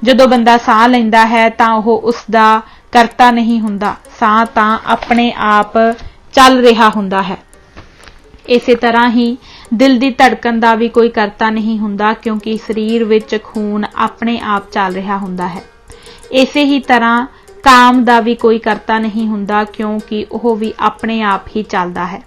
ਜਦੋਂ ਬੰਦਾ ਸਾਹ ਲੈਂਦਾ ਹੈ ਤਾਂ ਉਹ ਉਸ ਦਾ ਕਰਤਾ ਨਹੀਂ ਹੁੰਦਾ, ਸਾਹ ਤਾਂ ਆਪਣੇ ਆਪ ਚੱਲ ਰਿਹਾ ਹੁੰਦਾ ਹੈ। ਇਸੇ ਤਰ੍ਹਾਂ ਹੀ ਦਿਲ ਦੀ ਧੜਕਣ ਦਾ ਵੀ ਕੋਈ ਕਰਤਾ ਨਹੀਂ ਹੁੰਦਾ, ਕਿਉਂਕਿ ਸਰੀਰ ਵਿੱਚ ਖੂਨ ਆਪਣੇ ਆਪ ਚੱਲ ਰਿਹਾ ਹੁੰਦਾ ਹੈ। ਇਸੇ ਹੀ ਤਰ੍ਹਾਂ ਕਾਮ ਦਾ ਵੀ ਕੋਈ ਕਰਤਾ ਨਹੀਂ ਹੁੰਦਾ, ਕਿਉਂਕਿ ਉਹ ਵੀ ਆਪਣੇ ਆਪ ਹੀ ਚੱਲਦਾ ਹੈ।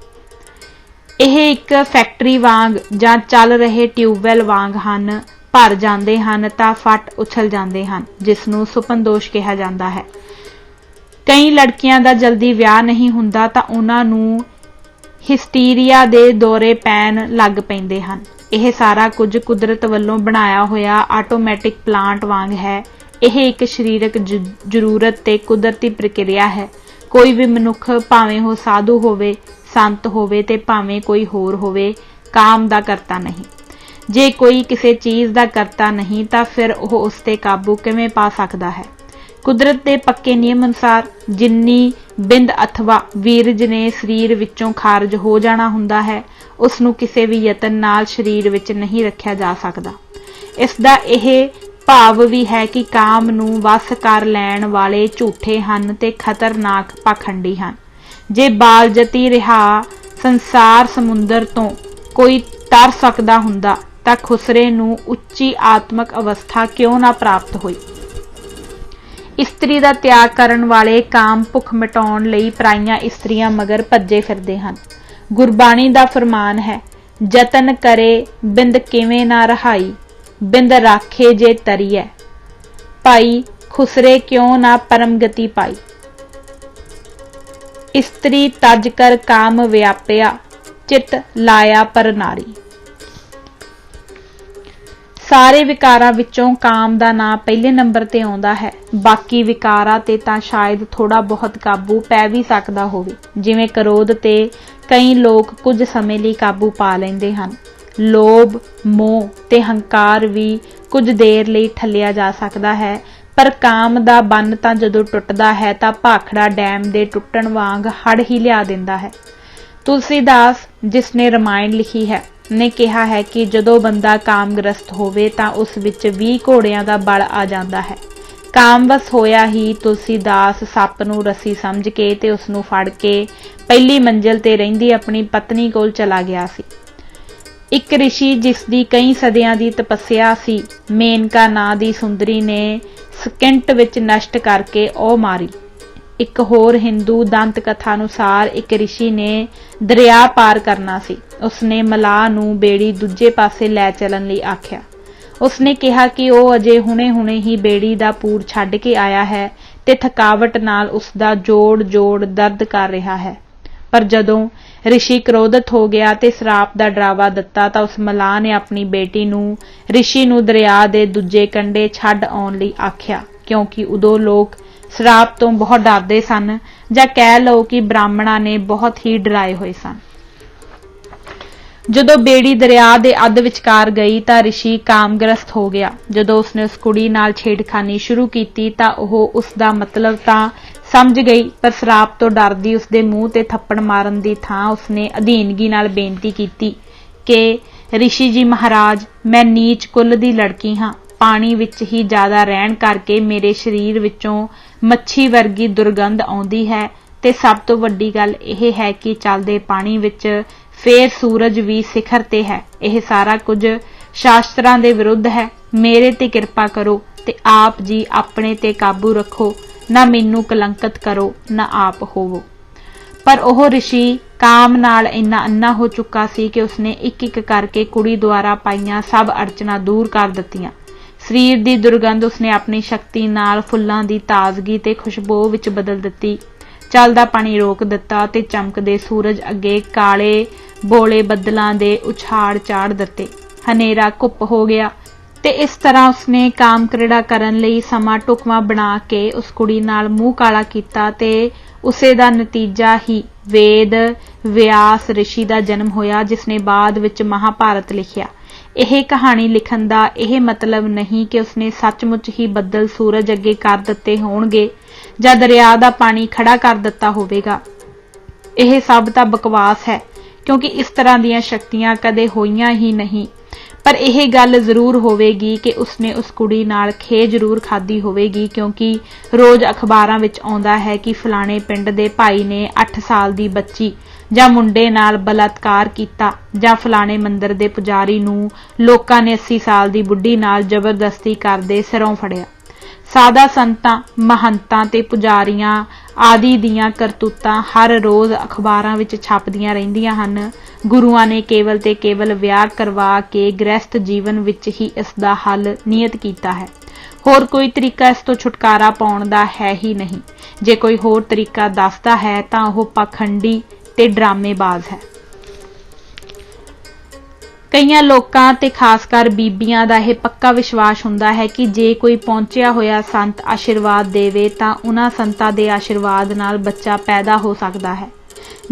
ਇਹ ਇੱਕ ਫੈਕਟਰੀ ਵਾਂਗ ਜਾਂ ਚੱਲ ਰਹੇ ਟਿਊਬਵੈੱਲ ਵਾਂਗ ਹਨ। ਭਰ ਜਾਂਦੇ ਹਨ ਤਾਂ ਫਟ ਉਛਲ ਜਾਂਦੇ ਹਨ, ਜਿਸ ਨੂੰ ਸੁਪਨ ਦੋਸ਼ ਕਿਹਾ ਜਾਂਦਾ ਹੈ। ਕਈ ਲੜਕੀਆਂ ਦਾ ਜਲਦੀ ਵਿਆਹ ਨਹੀਂ ਹੁੰਦਾ ਤਾਂ ਉਹਨਾਂ ਨੂੰ ਹਿਸਟੀਰੀਆ ਦੇ ਦੌਰੇ ਪੈਣ ਲੱਗ ਪੈਂਦੇ ਹਨ। ਇਹ ਸਾਰਾ ਕੁਝ ਕੁਦਰਤ ਵੱਲੋਂ ਬਣਾਇਆ ਹੋਇਆ ਆਟੋਮੈਟਿਕ ਪਲਾਂਟ ਵਾਂਗ ਹੈ। ਇਹ ਇੱਕ ਸਰੀਰਕ ਜ਼ਰੂਰਤ ਤੇ ਕੁਦਰਤੀ ਪ੍ਰਕਿਰਿਆ ਹੈ। ਕੋਈ ਵੀ ਮਨੁੱਖ, ਭਾਵੇਂ ਉਹ ਸਾਧੂ ਹੋਵੇ, ਸੰਤ ਹੋਵੇ ਤੇ ਭਾਵੇਂ ਕੋਈ ਹੋਰ ਹੋਵੇ, ਕਾਮ ਦਾ ਕਰਤਾ ਨਹੀਂ। ਜੇ ਕੋਈ ਕਿਸੇ ਚੀਜ਼ ਦਾ ਕਰਤਾ ਨਹੀਂ ਤਾਂ ਫਿਰ ਉਹ ਉਸ ਤੇ ਕਾਬੂ ਕਿਵੇਂ ਪਾ ਸਕਦਾ ਹੈ? ਕੁਦਰਤ ਦੇ ਪੱਕੇ ਨਿਯਮ ਅਨੁਸਾਰ ਜਿੰਨੀ ਬਿੰਦ ਅਥਵਾ ਵੀਰਜ ਨੇ ਸਰੀਰ ਵਿੱਚੋਂ ਖਾਰਜ ਹੋ ਜਾਣਾ ਹੁੰਦਾ ਹੈ, ਉਸ ਨੂੰ ਕਿਸੇ ਵੀ ਯਤਨ ਨਾਲ ਸਰੀਰ ਵਿੱਚ ਨਹੀਂ ਰੱਖਿਆ ਜਾ ਸਕਦਾ। ਇਸ ਦਾ ਇਹ ਭਾਵ ਵੀ ਹੈ ਕਿ ਕਾਮ ਨੂੰ ਵਸ ਕਰ ਲੈਣ ਵਾਲੇ ਝੂਠੇ ਹਨ ਤੇ ਖਤਰਨਾਕ ਪਾਖੰਡੀ ਹਨ। ਜੇ ਬਾਲਜਤੀ ਰਿਹਾ ਸੰਸਾਰ ਸਮੁੰਦਰ ਤੋਂ ਕੋਈ ਤਰ ਸਕਦਾ ਹੁੰਦਾ ਤਾਂ ਖੁਸਰੇ ਨੂੰ ਉੱਚੀ ਆਤਮਕ ਅਵਸਥਾ ਕਿਉਂ ਨਾ ਪ੍ਰਾਪਤ ਹੋਈ। ਇਸਤਰੀ ਦਾ ਤਿਆਗ ਕਰਨ ਵਾਲੇ ਕਾਮ ਭੁੱਖ ਮਿਟਾਉਣ ਲਈ ਪਰਾਈਆਂ ਇਸਤਰੀਆਂ ਮਗਰ ਭੱਜੇ ਫਿਰਦੇ ਹਨ। ਗੁਰਬਾਣੀ ਦਾ ਫਰਮਾਨ ਹੈ, ਜਤਨ ਕਰੇ ਬਿੰਦ ਕਿਵੇਂ ਨਾ ਰਹਾਈ, ਬਿੰਦ ਰਾਖੇ ਜੇ ਤਰੀਐ, ਭਾਈ ਖੁਸਰੇ ਕਿਉਂ ਨਾ ਪਰਮ ਗਤੀ ਪਾਈ। ਇਸਤਰੀ ਤਜ ਕਰ ਕਾਮ ਵਿਆਪਿਆ, ਚਿਤ ਲਾਇਆ ਪਰ ਨਾਰੀ। ਸਾਰੇ ਵਿਕਾਰਾਂ ਵਿੱਚੋਂ ਕਾਮ ਦਾ ਨਾਂ ਪਹਿਲੇ ਨੰਬਰ ਤੇ ਆਉਂਦਾ ਹੈ। ਬਾਕੀ ਵਿਕਾਰਾਂ ਤੇ ਤਾਂ ਸ਼ਾਇਦ ਥੋੜਾ ਬਹੁਤ ਕਾਬੂ ਪੈ ਵੀ ਸਕਦਾ ਹੋਵੇ। ਜਿਵੇਂ ਕ੍ਰੋਧ ਤੇ ਕਈ ਲੋਕ ਕੁਝ ਸਮੇਂ ਲਈ ਕਾਬੂ ਪਾ ਲੈਂਦੇ ਹਨ। ਲੋਭ, ਮੋਹ ਤੇ ਹੰਕਾਰ ਵੀ ਕੁਝ ਦੇਰ ਲਈ ਠੱਲਿਆ ਜਾ ਸਕਦਾ ਹੈ, ਪਰ ਕਾਮ ਦਾ ਬੰਨ ਤਾਂ ਜਦੋਂ ਟੁੱਟਦਾ ਹੈ ਤਾਂ ਭਾਖੜਾ ਡੈਮ ਦੇ ਟੁੱਟਣ ਵਾਂਗ ਹੜ ਹੀ ਲਿਆ ਦਿੰਦਾ ਹੈ। ਤੁਲਸੀਦਾਸ, ਜਿਸ ਨੇ ਰਮਾਇਣ ਲਿਖੀ ਹੈ, ਨੇ ਕਿਹਾ ਹੈ ਕਿ ਜਦੋਂ ਬੰਦਾ ਕਾਮਗ੍ਰਸਤ ਹੋਵੇ ਤਾਂ ਉਸ ਵਿੱਚ 20 ਘੋੜਿਆਂ ਦਾ ਬਲ ਆ ਜਾਂਦਾ ਹੈ। ਕਾਮਵਸ ਹੋਇਆ ਹੀ ਤੁਲਸੀਦਾਸ ਸੱਪ ਨੂੰ ਰੱਸੀ ਸਮਝ ਕੇ ਤੇ ਉਸ ਨੂੰ ਫੜ ਕੇ ਪਹਿਲੀ ਮੰਜ਼ਿਲ ਤੇ ਰਹਿੰਦੀ ਆਪਣੀ ਪਤਨੀ ਕੋਲ ਚਲਾ ਗਿਆ ਸੀ। ਇੱਕ ਰਿਸ਼ੀ, ਜਿਸ ਦੀ ਕਈ ਸਦੀਆਂ ਦੀ ਤਪੱਸਿਆ ਸੀ, ਮੇਨਕਾ ਨਾਂ ਦੀ ਸੁੰਦਰੀ ਨੇ ਸਕਿੰਟ ਵਿੱਚ ਨਸ਼ਟ ਕਰਕੇ ਉਹ ਮਾਰੀ। ਇੱਕ ਹੋਰ ਹਿੰਦੂ ਦੰਤ ਕਥਾ ਅਨੁਸਾਰ ਇੱਕ ਰਿਸ਼ੀ ਨੇ ਦਰਿਆ ਪਾਰ ਕਰਨਾ ਸੀ। ਉਸਨੇ ਮਲਾਹ ਨੂੰ ਬੇੜੀ ਦੂਜੇ ਪਾਸੇ ਲੈ ਚੱਲਣ ਲਈ ਆਖਿਆ। ਉਸਨੇ ਕਿਹਾ ਕਿ ਉਹ ਅਜੇ ਹੁਣੇ-ਹੁਣੇ ਹੀ ਬੇੜੀ ਦਾ ਪੂਰ ਛੱਡ ਕੇ ਆਇਆ ਹੈ ਤੇ ਥਕਾਵਟ ਨਾਲ ਉਸਦਾ ਜੋੜ ਦਰਦ ਕਰ ਰਿਹਾ ਹੈ। ਪਰ ਜਦੋਂ ਰਿਸ਼ੀ ਕ੍ਰੋਧਿਤ ਹੋ ਗਿਆ ਤੇ ਸਰਾਪ ਦਾ ਡਰਾਵਾ ਦਿੱਤਾ ਤਾਂ ਉਸ ਮਲਾਹ ਨੇ ਆਪਣੀ ਬੇਟੀ ਨੂੰ ਰਿਸ਼ੀ ਨੂੰ ਦਰਿਆ ਦੇ ਦੂਜੇ ਕੰਢੇ ਛੱਡ ਆਉਣ ਲਈ ਆਖਿਆ, ਕਿਉਂਕਿ ਉਦੋਂ ਲੋਕ ਸਰਾਪ ਤੋਂ ਬਹੁਤ ਡਰਦੇ ਸਨ, ਜਾਂ ਕਹਿ ਲਓ ਕਿ ਬ੍ਰਾਹਮਣਾਂ ਨੇ ਬਹੁਤ ਹੀ ਡਰਾਏ ਹੋਏ ਸਨ। ਜਦੋਂ ਬੇੜੀ ਦਰਿਆ ਦੇ ਅੱਧ ਵਿਚਕਾਰ ਗਈ ਤਾਂ ਰਿਸ਼ੀ ਕਾਮਗ੍ਰਸਤ ਹੋ ਗਿਆ। ਜਦੋਂ ਉਸਨੇ ਉਸ ਕੁੜੀ ਨਾਲ ਛੇੜਖਾਨੀ ਸ਼ੁਰੂ ਕੀਤੀ ਤਾਂ ਉਹ ਉਸ ਦਾ ਮਤਲਬ ਤਾਂ ਸਮਝ ਗਈ, ਪਰ ਸਰਾਪ ਤੋਂ ਡਰਦੀ ਉਸਦੇ ਮੂੰਹ ਤੇ ਥੱਪੜ ਮਾਰਨ ਦੀ ਥਾਂ ਉਸਨੇ ਅਧੀਨਗੀ ਨਾਲ ਬੇਨਤੀ ਕੀਤੀ ਕਿ ਰਿਸ਼ੀ ਜੀ ਮਹਾਰਾਜ, ਮੈਂ ਨੀਚ ਕੁੱਲ ਦੀ ਲੜਕੀ ਹਾਂ। ਪਾਣੀ ਵਿੱਚ ਹੀ ਜ਼ਿਆਦਾ ਰਹਿਣ ਕਰਕੇ ਮੇਰੇ ਸਰੀਰ ਵਿੱਚੋਂ ਮੱਛੀ ਵਰਗੀ ਦੁਰਗੰਧ ਆਉਂਦੀ ਹੈ ਤੇ ਸਭ ਤੋਂ ਵੱਡੀ ਗੱਲ ਇਹ ਹੈ ਕਿ ਚੱਲਦੇ ਪਾਣੀ ਵਿੱਚ ਫੇਰ ਸੂਰਜ ਵੀ ਸਿਖਰ ਤੇ ਹੈ। ਇਹ ਸਾਰਾ ਕੁਝ ਸ਼ਾਸਤਰਾਂ ਦੇ ਵਿਰੁੱਧ ਹੈ। ਮੇਰੇ ਤੇ ਕਿਰਪਾ ਕਰੋ ਤੇ ਆਪ ਜੀ ਆਪਣੇ ਤੇ ਕਾਬੂ ਰੱਖੋ। ਨਾ ਮੈਨੂੰ ਕਲੰਕਿਤ ਕਰੋ, ਨਾ ਆਪ ਹੋਵੋ। ਪਰ ਉਹ ਰਿਸ਼ੀ ਕਾਮ ਨਾਲ ਇੰਨਾ ਅੰਨਾ ਹੋ ਚੁੱਕਾ ਸੀ ਕਿ ਉਸਨੇ ਇੱਕ-ਇੱਕ ਕਰਕੇ ਕੁੜੀ ਦੁਆਰਾ ਪਾਈਆਂ ਸਭ ਅੜਚਨਾਂ ਦੂਰ ਕਰ ਦਿੱਤੀਆਂ। ਸਰੀਰ ਦੀ ਦੁਰਗੰਧ ਉਸਨੇ ਆਪਣੀ ਸ਼ਕਤੀ ਨਾਲ ਫੁੱਲਾਂ ਦੀ ਤਾਜ਼ਗੀ ਤੇ ਖੁਸ਼ਬੂ ਵਿੱਚ ਬਦਲ ਦਿੱਤੀ। ਚੱਲਦਾ ਪਾਣੀ ਰੋਕ ਦਿੱਤਾ ਤੇ ਚਮਕਦੇ ਸੂਰਜ ਅੱਗੇ ਕਾਲੇ ਬੋਲੇ ਬੱਦਲਾਂ ਦੇ ਉਛਾੜ ਚਾੜ ਦਿੱਤੇ। ਹਨੇਰਾ ਘੁੱਪ ਹੋ ਗਿਆ ਤੇ ਇਸ ਤਰ੍ਹਾਂ ਉਸਨੇ ਕਾਮ ਕ੍ਰੀੜਾ ਕਰਨ ਲਈ ਸਮਾਂ ਢੁਕਵਾਂ ਬਣਾ ਕੇ ਉਸ ਕੁੜੀ ਨਾਲ ਮੂੰਹ ਕਾਲਾ ਕੀਤਾ ਤੇ ਉਸੇ ਦਾ ਨਤੀਜਾ ਹੀ ਵੇਦ ਵਿਆਸ ਰਿਸ਼ੀ ਦਾ ਜਨਮ ਹੋਇਆ, ਜਿਸਨੇ ਬਾਅਦ ਵਿੱਚ ਮਹਾਭਾਰਤ ਲਿਖਿਆ। ਇਹ ਕਹਾਣੀ ਲਿਖਣ ਦਾ ਇਹ ਮਤਲਬ ਨਹੀਂ ਕਿ ਉਸਨੇ ਸੱਚਮੁੱਚ ਹੀ ਬੱਦਲ ਸੂਰਜ ਅੱਗੇ ਕਰ ਦਿੱਤੇ ਹੋਣਗੇ ਜਾਂ ਦਰਿਆ ਦਾ ਪਾਣੀ ਖੜਾ ਕਰ ਦਿੱਤਾ ਹੋਵੇਗਾ। ਇਹ ਸਭ ਤਾਂ ਬਕਵਾਸ ਹੈ, ਕਿਉਂਕਿ ਇਸ ਤਰ੍ਹਾਂ ਦੀਆਂ ਸ਼ਕਤੀਆਂ ਕਦੇ ਹੋਈਆਂ ਹੀ ਨਹੀਂ। ਪਰ ਇਹ ਗੱਲ ਜ਼ਰੂਰ ਹੋਵੇਗੀ ਕਿ ਉਸਨੇ ਉਸ ਕੁੜੀ ਨਾਲ ਖੇ ਜ਼ਰੂਰ ਖਾਧੀ ਹੋਵੇਗੀ, ਕਿਉਂਕਿ ਰੋਜ਼ ਅਖਬਾਰਾਂ ਵਿੱਚ ਆਉਂਦਾ ਹੈ ਕਿ ਫਲਾਣੇ ਪਿੰਡ ਦੇ ਭਾਈ ਨੇ 8 ਸਾਲ ਦੀ ਬੱਚੀ ਜਾਂ ਮੁੰਡੇ ਨਾਲ ਬਲਾਤਕਾਰ ਕੀਤਾ, ਜਾਂ ਫਲਾਣੇ ਮੰਦਿਰ ਦੇ ਪੁਜਾਰੀ ਨੂੰ ਲੋਕਾਂ ਨੇ 80 ਸਾਲ ਦੀ ਬੁੱਢੀ ਨਾਲ ਜ਼ਬਰਦਸਤੀ ਕਰਦੇ ਸਿਰੋਂ ਫੜਿਆ। ਸਾਦਾ ਸੰਤਾਂ, ਮਹੰਤਾਂ ਤੇ ਪੁਜਾਰੀਆਂ ਆਦਿ ਦੀਆਂ ਕਰਤੂਤਾਂ ਹਰ ਰੋਜ਼ ਅਖਬਾਰਾਂ ਵਿੱਚ ਛਪਦੀਆਂ ਰਹਿੰਦੀਆਂ ਹਨ। ਗੁਰੂਆਂ ਨੇ ਕੇਵਲ ਤੇ ਕੇਵਲ ਵਿਆਹ ਕਰਵਾ ਕੇ ਗ੍ਰਹਿਸਥ ਜੀਵਨ ਵਿੱਚ ਹੀ ਇਸ ਦਾ ਹੱਲ ਨਿਯਤ ਕੀਤਾ ਹੈ। ਹੋਰ ਕੋਈ ਤਰੀਕਾ ਇਸ ਤੋਂ ਛੁਟਕਾਰਾ ਪਾਉਣ ਦਾ ਹੈ ਹੀ ਨਹੀਂ। ਜੇ ਕੋਈ ਹੋਰ ਤਰੀਕਾ ਦੱਸਦਾ ਹੈ ਤਾਂ ਉਹ ਪਾਖੰਡੀ ਤੇ ਡਰਾਮੇਬਾਜ਼ ਹੈ। ਕਈਆਂ ਲੋਕਾਂ ਤੇ ਖਾਸ ਕਰ ਬੀਬੀਆਂ ਦਾ ਇਹ ਪੱਕਾ ਵਿਸ਼ਵਾਸ ਹੁੰਦਾ ਹੈ ਕਿ ਜੇ ਕੋਈ ਪਹੁੰਚਿਆ ਹੋਇਆ ਸੰਤ ਆਸ਼ੀਰਵਾਦ ਦੇਵੇ ਤਾਂ ਉਹਨਾਂ ਸੰਤਾਂ ਦੇ ਆਸ਼ੀਰਵਾਦ ਨਾਲ ਬੱਚਾ ਪੈਦਾ ਹੋ ਸਕਦਾ ਹੈ।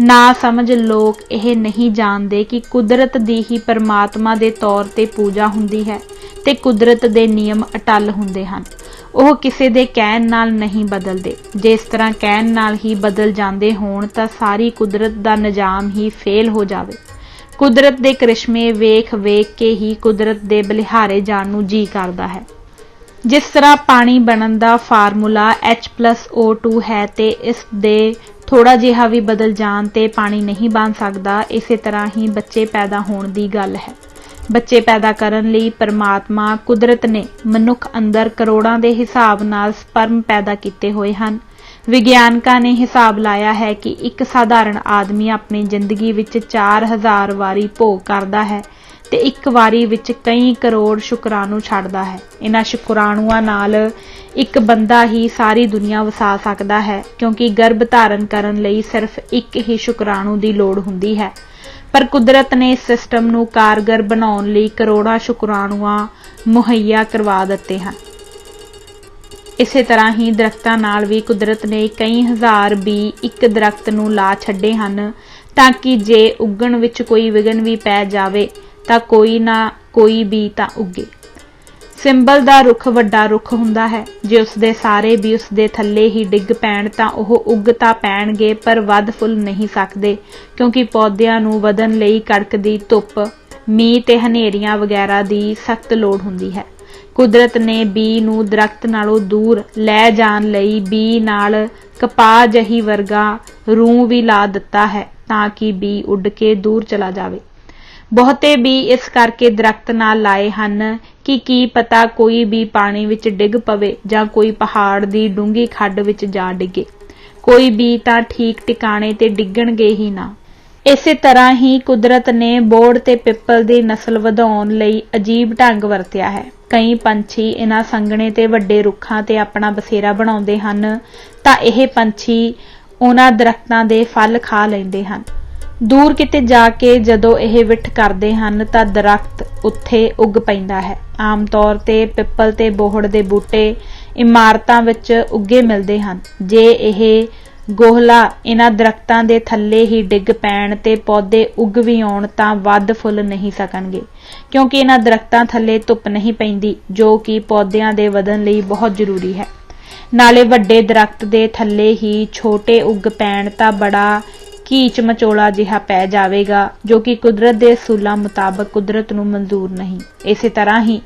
ਨਾ ਸਮਝ ਲੋਕ ਇਹ ਨਹੀਂ ਜਾਣਦੇ ਕਿ ਕੁਦਰਤ ਦੀ ਹੀ ਪਰਮਾਤਮਾ ਦੇ ਤੌਰ ਤੇ ਪੂਜਾ ਹੁੰਦੀ ਹੈ ਤੇ ਕੁਦਰਤ ਦੇ ਨਿਯਮ ਅਟੱਲ ਹੁੰਦੇ ਹਨ। ਉਹ ਕਿਸੇ ਦੇ ਕਹਿਣ ਨਾਲ ਨਹੀਂ ਬਦਲਦੇ। ਜੇ ਇਸ ਤਰ੍ਹਾਂ ਕਹਿਣ ਨਾਲ ਹੀ ਬਦਲ ਜਾਂਦੇ ਹੋਣ ਤਾਂ ਸਾਰੀ ਕੁਦਰਤ ਦਾ ਨਿਜ਼ਾਮ ਹੀ ਫੇਲ ਹੋ ਜਾਵੇ। ਕੁਦਰਤ ਦੇ ਕ੍ਰਿਸ਼ਮੇ ਵੇਖ ਕੇ ਹੀ ਕੁਦਰਤ ਦੇ ਬਲਿਹਾਰੇ ਜਾਣ ਨੂੰ ਜੀ ਕਰਦਾ ਹੈ। ਜਿਸ ਤਰ੍ਹਾਂ ਪਾਣੀ ਬਣਨ ਦਾ ਫਾਰਮੂਲਾ H+O2 ਹੈ ਤੇ ਇਸ ਦੇ ਥੋੜਾ ਜਿਹਾ ਵੀ ਬਦਲ ਜਾਣ ਤੇ ਪਾਣੀ ਨਹੀਂ ਬਣ ਸਕਦਾ, ਇਸੇ ਤਰ੍ਹਾਂ ਹੀ ਬੱਚੇ ਪੈਦਾ ਹੋਣ ਦੀ ਗੱਲ ਹੈ। ਬੱਚੇ ਪੈਦਾ ਕਰਨ ਲਈ ਪਰਮਾਤਮਾ ਕੁਦਰਤ ਨੇ ਮਨੁੱਖ ਅੰਦਰ ਕਰੋੜਾਂ ਦੇ ਹਿਸਾਬ ਨਾਲ ਸਪਰਮ ਪੈਦਾ ਕੀਤੇ ਹੋਏ ਹਨ। ਵਿਗਿਆਨਕਾਂ ਨੇ ਹਿਸਾਬ ਲਾਇਆ ਹੈ ਕਿ ਇੱਕ ਸਾਧਾਰਨ ਆਦਮੀ ਆਪਣੀ ਜ਼ਿੰਦਗੀ ਵਿੱਚ 4000 ਵਾਰੀ ਭੋਗ ਕਰਦਾ ਹੈ ਤੇ ਇੱਕ ਵਾਰੀ ਵਿੱਚ ਕਈ ਕਰੋੜ ਸ਼ੁਕਰਾਣੂ ਛੱਡਦਾ ਹੈ। ਇਹਨਾਂ ਸ਼ੁਕਰਾਣੂਆਂ ਨਾਲ ਇੱਕ ਬੰਦਾ ਹੀ ਸਾਰੀ ਦੁਨੀਆ ਵਸਾ ਸਕਦਾ ਹੈ, ਕਿਉਂਕਿ ਗਰਭ ਧਾਰਨ ਕਰਨ ਲਈ ਸਿਰਫ ਇੱਕ ਹੀ ਸ਼ੁਕਰਾਣੂ ਦੀ ਲੋੜ ਹੁੰਦੀ ਹੈ। पर कुदरत ने इस सिस्टम नूं कारगर बनाउण लई करोड़ां शुक्राणुआं मुहैया करवा दित्ते हन। इसे तरह ही दरख्तां नाल भी कुदरत ने कई हज़ार बी एक दरख्त नूं ला छड्डे हन ताकि जे उगण विच कोई विघन भी पै जावे तां कोई ना कोई बी तां उगे। सिंबल दा रुख वड्डा रुख हुंदा है, जे उसदे सारे भी उसदे थल्ले ही डिग पैण तां ओह उग तां पैणगे पर वध फुੱਲ नहीं सकदे, क्योंकि पौदिਆਂ ਨੂੰ ਵਧਣ ਲਈ कड़कदी धुप, मींह ते हनेरियां वगैरह दी सख्त लोड़ हुंदी है। कुदरत ने बी नूं दरख्त नालों दूर लै जाण लई बी नाल कपाह जही वर्गा रूह भी ला दिता है तां कि बी उड़ के दूर चला जावे। बहुते भी इस करके दरख्त नाल लाए हन कि की पता कोई भी पानी विच डिग पवे जां कोई पहाड़ दी डूंगी खड्ड विच जा डिगे, कोई भी तां ठीक टिकाणे ते डिगणगे ही ना। इसे तरह ही कुदरत ने बोड़ ते पिपल दी नस्ल वधाउण लई अजीब ढंग वरतिया है। कई पंछी इन्हां संघणे ते वड्डे रुखां ते अपना बसेरा बनाउंदे हन तां इह पंछी उन्हां दरख्तां दे फल खा लैंदे हन। दूर किते जाके जदों इह विठ करदे हन तां दरख्त उत्थे उग पैंदा है। आम तौर ते पिपल ते बोहड़ दे बूटे इमारतां विच उगे मिलदे हन। जे इह गोहला इन्हां दरख्तां दे थल्ले ही डिग पैण ते पौधे उग भी आउण तां वध फुੱਲ नहीं सकणगे, क्योंकि इन्हां दरख्तां थल्ले धुप नहीं पैंदी जो कि पौधिਆਂ ਦੇ ਵਧਣ ਲਈ बहुत ਜ਼ਰੂਰੀ है। नाले वड्डे दरख्त दे थल्ले ही छोटे उग पैण तां बड़ा कीच मचोला जिहा पै जावेगा, जो कि कुदरत दे असूलां मुताबक कुदरत नूं मंजूर नहीं। इसे तरह ही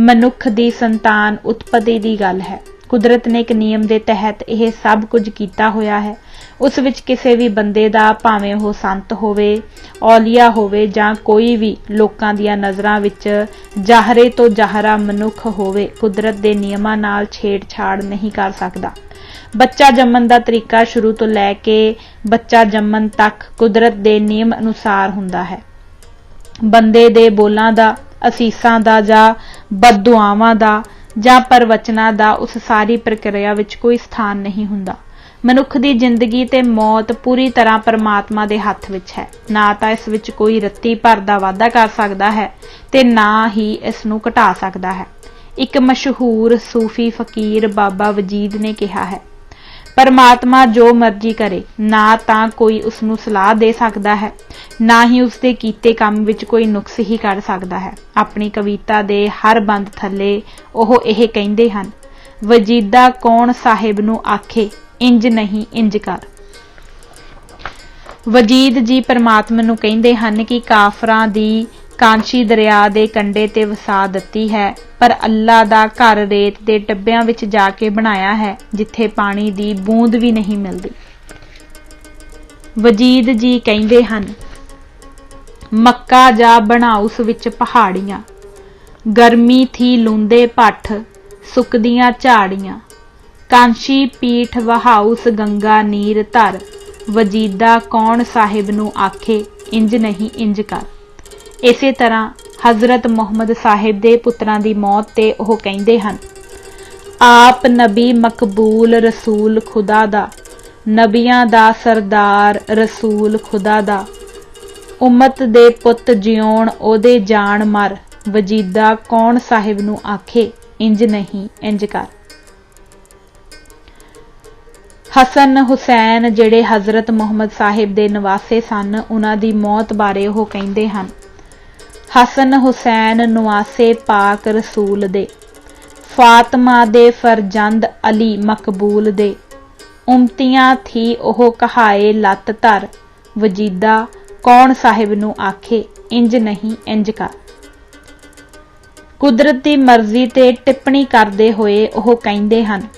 मनुख दी संतान उत्पत्ति दी गल है। कुदरत ने एक नियम दे तहत यह सब कुछ कीता होया है। उस विच किसी भी बंदे दा भावें ओह संत होवे, औलिया होवे जां कोई भी लोकां दियां नज़रां विच जाहरे तो जाहरा मनुख होवे, कुदरत दे नियमां नाल छेड़छाड़ नहीं कर सकदा। बच्चा जम्मन दा तरीका शुरू तो लैके बच्चा जम्मन तक कुदरत दे नियम अनुसार हुंदा है। बंदे दे बोलां दा, असीसां दा जां बददुआवां दा जां प्रवचनां दा उस सारी प्रक्रिया विच कोई स्थान नहीं हुंदा। मनुख दी जिंदगी ते मौत पूरी तरह परमात्मा दे हत्थ विच है। ना तां इस विच कोई रत्ती भर दा वाधा कर सकदा है ते ना ही इस नूं घटा सकदा है। एक मशहूर सूफी फकीर बाबा वजीद ने कहा है, परमात्मा जो मर्जी करे, ना तां कोई उसनूं सलाह दे सकदा है, ना ही उसके कीते काम विच कोई नुक्स ही कढ़ सकदा है। अपनी कविता दे हर बंद थल्ले ओह इह कहिंदे हन, वजीदा कौन साहिब नूं आखे इंज नहीं इंज कर। वजीद जी परमात्मा नूं कहिंदे हन कि काफरां दी कांशी दरिया दे कंढे ते वसा दित्ती है, पर अल्लाह दा घर रेत दे टब्बियां विच जाके बनाया है जिथे पानी दी बूंद भी नहीं मिलदी। वजीद जी कहिंदे हन, मक्का जा बनाउस विच पहाड़ियां, गर्मी थी लूंदे पठ सुकदियां झाड़ियां, कांशी पीठ वहाउस गंगा नीर धर, वजीदा कौन साहिब नूं आखे इंज नहीं इंज कर। इसे तरह हज़रत मुहम्मद साहिब दे पुत्रां दी मौत ते ओह कहिंदे हन, आप नबी मकबूल रसूल खुदा दा, नबियां दा सरदार रसूल खुदा दा, उम्मत दे पुत जिउण ओदे जान मर, वजीदा कौन साहिब नूं आखे इंज नहीं इंज कर। हसन हुसैन जिहड़े हज़रत मुहम्मद साहिब दे नवासे सन, उन्हां दी मौत बारे ओह कहिंदे हन, हसन हुसैन नवासे पाक रसूल दे, फातिमा दे फरजंद अली मकबूल दे, उमतियां थी ओह कहाए लत धर, वजीदा कौन साहिब नूं आखे इंज नहीं इंज कर। कुदरत दी मर्जी ते टिप्पणी करदे होए ओह कहिंदे हन,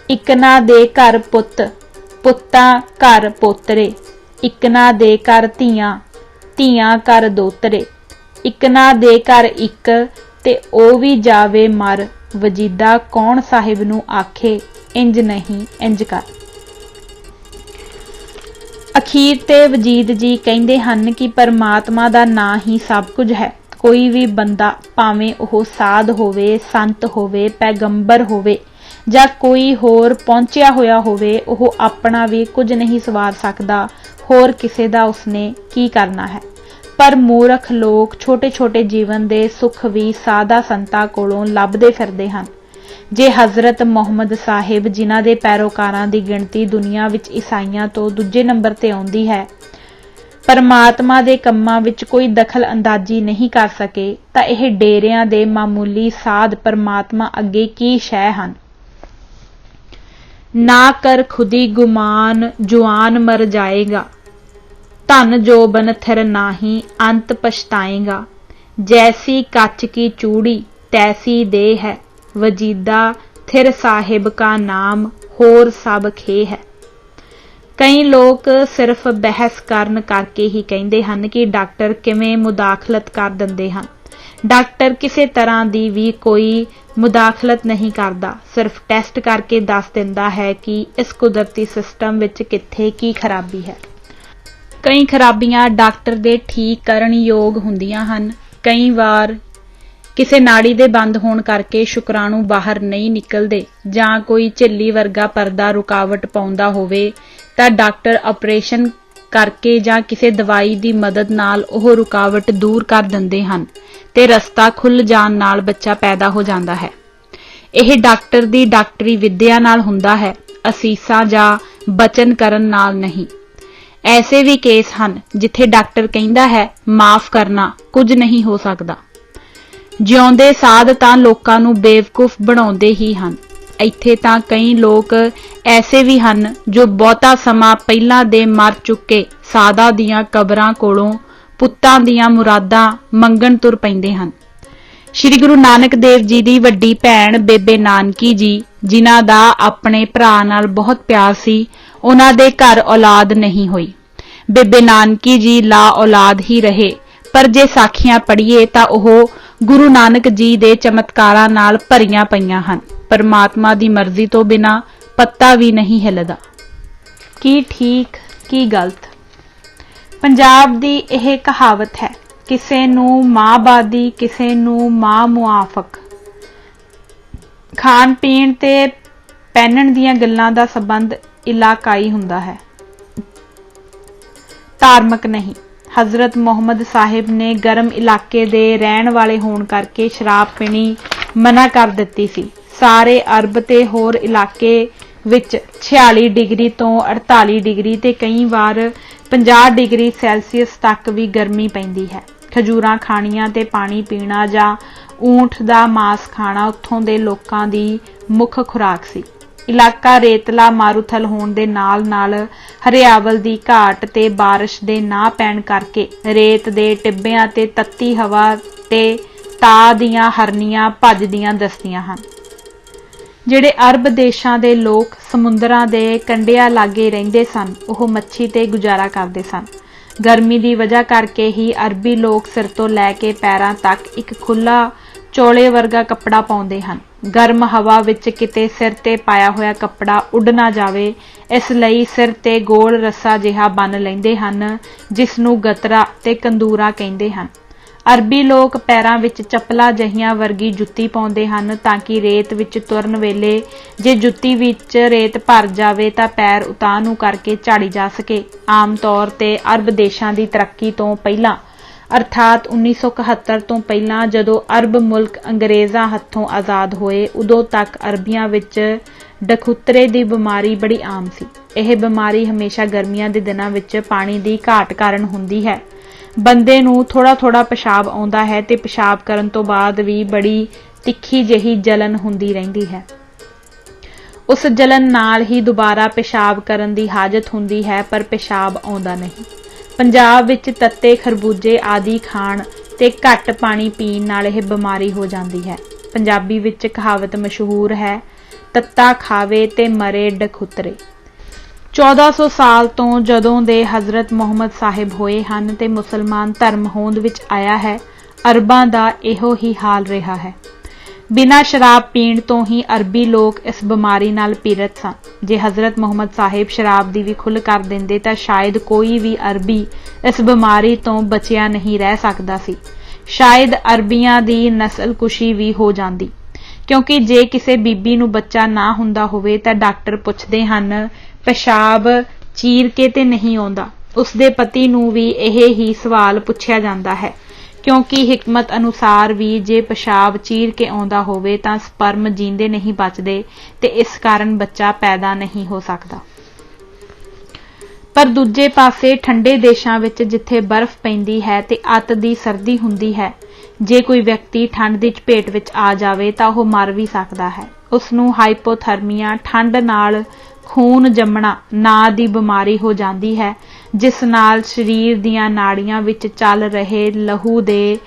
इकना दे घर पुत, पुत्तां घर पोतरे, इकना दे घर धीआं, धीआं घर दोतरे, इकना दे घर इक ते ओ भी जावे मर, वजीदा कौन साहिब नूं आखे इंज नहीं इंज कर। अखीर ते वजीद जी कहिंदे हन कि परमात्मा दा नां ही सब कुछ है। कोई भी बंदा भावें ओह साध होवे, संत होवे, पैगंबर होवे जां कोई होर पहुंचिया होया होवे, ओह अपना भी कुछ नहीं सवार सकदा, होर किसे दा उसने की करना है। पर मूर्ख लोग छोटे छोटे जीवन दे सुख भी साधा संतां कोलों लभदे फिरदे हन। जे हज़रत मुहम्मद साहिब जिन्हां दे पैरोकारां दी गिणती दुनिया विच ईसाइयां तो दूजे नंबर ते आउंदी है, परमात्मा दे कंमां विच कोई दखल अंदाजी नहीं कर सके तां इह डेरियां दे मामूली साध परमात्मा अगे की शै हन। ना कर खुदी गुमान जुआन मर जाएगा, धन जोबन थिर नाही अंत पछताएगा। जैसी कच की चूड़ी तैसी देह है, वजीदा थिर साहिब का नाम होर सब खे है। कई लोग सिर्फ बहस करन करके ही कहिंदे हन कि डॉक्टर किवें मुदाखलत कर दिंदे हन। डॉक्टर किसी तरह की भी कोई मुदाखलत नहीं करता, सिर्फ टेस्ट करके दस दिंदा है कि इस कुदरती सिस्टम विच कित्थे की खराबी है। कई खराबियां डॉक्टर दे ठीक करन योग हुंदियां हन। कई वार किसी नाड़ी दे बंद होण करके शुक्राणु बाहर नहीं निकलदे जां कोई झिल्ली वर्गा परदा रुकावट पाउंदा होवे तां डॉक्टर ऑपरेशन करके जां किसी दवाई दी मदद नाल ओह रुकावट दूर कर दिंदे हन ते रस्ता खुल जाण नाल बच्चा पैदा हो जांदा है। यह डॉक्टर दी डॉक्टरी विद्या नाल हुंदा है, असीसा जां बचन करन नाल नहीं। ऐसे भी केस हैं जिथे डॉक्टर कहिंदा है माफ करना कुछ नहीं हो सकता। जिउंदे साध तां लोकां नूं बेवकूफ बनाउंदे ही हन। इत्थे तां कई लोग ऐसे भी हैं जो बहुता समा पहलां दे मर चुके साधा दियां कबरां कोलों पुत्तां दियां मुरादां मंगण तुर पैंदे हन। श्री गुरु नानक देव जी दी वड्डी भैण बेबे नानकी जी, जिन्हां दा अपने भरा नाल बहुत प्यार सी, उन्हां दे घर औलाद नहीं होई। बेबे नानकी जी ला औलाद ही रहे, पर जे साखियां पढ़िए तां ओह गुरु नानक जी दे चमत्कारां नाल भरियां पईयां हन। परमात्मा दी मर्जी तो बिना पत्ता भी नहीं हिलदा। की ठीक की गलत। पंजाब दी यह कहावत है, किसे नूं मां बादी किसे नूं मां मुआफक। खाण पीण ते पहनण दीयां गल्लां दा संबंध इलाकाई हुंदा है, धार्मिक नहीं। हज़रत मुहम्मद साहिब ने गर्म इलाके दे रहण वाले होण करके शराब पीनी मना कर दित्ती सी। सारे अरब ते होर इलाके विच 46 डिग्री तो 48 डिग्री ते कई वार 50 डिग्री सैल्सीयस तक भी गर्मी पैंदी है। खजूरां खाणियां ते पानी पीना जां ऊंठ दा मांस खाना उत्थों दे लोकां दी मुख खुराक सी। इलाका रेतला मारूथल होण दे नाल नाल हरियावल दी घाट ते बारिश दे ना पैण करके रेत दे टिब्बियां ते तत्ती हवा ते ता दियां हरनियां भजदियां दसदियां हन। ਜਿਹੜੇ अरब देशां दे लोग समुंदरां दे कंढिਆਂ लागे रहिंदे सन, ਉਹ मच्छी ते गुजारा करदे सन। गर्मी दी वजह करके ही अरबी लोग सिर तो लैके पैरां तक एक खुला चौले वर्गा कपड़ा पाउंदे हन। गर्म हवा विच किते सिर ते पाया होया कपड़ा उड़ ना जावे, इस लई सिर ते गोल रस्सा जिहा बन लैंदे हन, जिस नूं गतरा ते कंदूरा कहिंदे हन। अरबी लोग पैरां विच चप्पलां जहियां वर्गी जुत्ती पाउंदे हन ताकि रेत विच तुरन वेले जे जुत्ती विच रेत भर जावे तां पैर उतां नूं करके झाड़ी जा सके। आम तौर ते अरब देशां दी तरक्की तो पहिलां अर्थात 1971 तो पहिलां जदों अरब मुल्क अंग्रेज़ां हत्थों आज़ाद होए, उदों तक अरबियां विच डखुतरे दी बीमारी बड़ी आम सी। यह बीमारी हमेशा गर्मियां दे दिनां विच पानी दी घाट कारण हुंदी है। बंदे नूं थोड़ा थोड़ा पेशाब आउंदा है ते पेशाब करन तो बाद भी बड़ी तिखी जही जलन हुंदी रहिंदी है। उस जलन नाल ही दोबारा पेशाब करन दी हाजत हुंदी है, पर पेशाब आउंदा नहीं। पंजाब विच तत्ते खरबूजे आदि खाण ते घट पानी पीण नाल यह बीमारी हो जाती है। पंजाबी विच कहावत मशहूर है, तत्ता खावे ते मरे डखुतरे। 1400 साल तो जदों दे हज़रत मुहम्मद साहिब होए हन ते मुसलमान धर्म होंद विच आया है, अरबां दा इहो ही हाल रहा है। बिना शराब पीण तो ही अरबी लोग इस बीमारी नाल पीड़ित सन। जे हज़रत मुहम्मद साहिब शराब दी भी खुल कर दिंदे तां शायद कोई भी अरबी इस बीमारी तो बचिया नहीं रह सकदा सी। शायद अरबियां दी नस्ल कुशी भी हो जांदी, क्योंकि जे किसी बीबी नूं बच्चा ना हुंदा होवे तां डॉक्टर पुछदे हन पेशाब चीर के ते नहीं आउंदा, ਉਸਦੇ ਪਤੀ ਨੂੰ ਵੀ ਇਹ ਹੀ ਸਵਾਲ ਪੁੱਛਿਆ ਜਾਂਦਾ ਹੈ, ਕਿਉਂਕਿ ਹਿਕਮਤ ਅਨੁਸਾਰ ਵੀ ਜੇ ਪਿਸ਼ਾਬ ਚੀਰ ਕੇ ਆਉਂਦਾ ਹੋਵੇ ਤਾਂ ਸਪਰਮ ਜੀਂਦੇ ਨਹੀਂ ਬਚਦੇ ਤੇ ਇਸ ਕਾਰਨ ਬੱਚਾ ਪੈਦਾ ਨਹੀਂ ਹੋ ਸਕਦਾ। ਪਰ ਦੂਜੇ ਪਾਸੇ ਠੰਡੇ ਦੇਸ਼ਾਂ ਵਿੱਚ ਜਿੱਥੇ ਬਰਫ਼ ਪੈਂਦੀ ਹੈ ਤੇ ਅੱਤ ਦੀ ਸਰਦੀ ਹੁੰਦੀ ਹੈ, ਜੇ ਕੋਈ ਵਿਅਕਤੀ ਠੰਡ ਦੀ ਚਪੇਟ ਵਿੱਚ ਆ ਜਾਵੇ ਤਾਂ ਉਹ ਮਰ ਵੀ ਸਕਦਾ ਹੈ। ਉਸ ਨੂੰ ਹਾਈਪੋਥਰਮੀਆ, ਠੰਡ ਨਾਲ ਖੂਨ ਜੰਮਣਾ ਨਾਂ ਦੀ ਬਿਮਾਰੀ ਹੋ ਜਾਂਦੀ ਹੈ, ਜਿਸ ਨਾਲ ਸਰੀਰ ਦੀਆਂ ਨਾੜੀਆਂ ਵਿੱਚ ਚੱਲ ਰਹੇ ਲਹੂ ਦੇ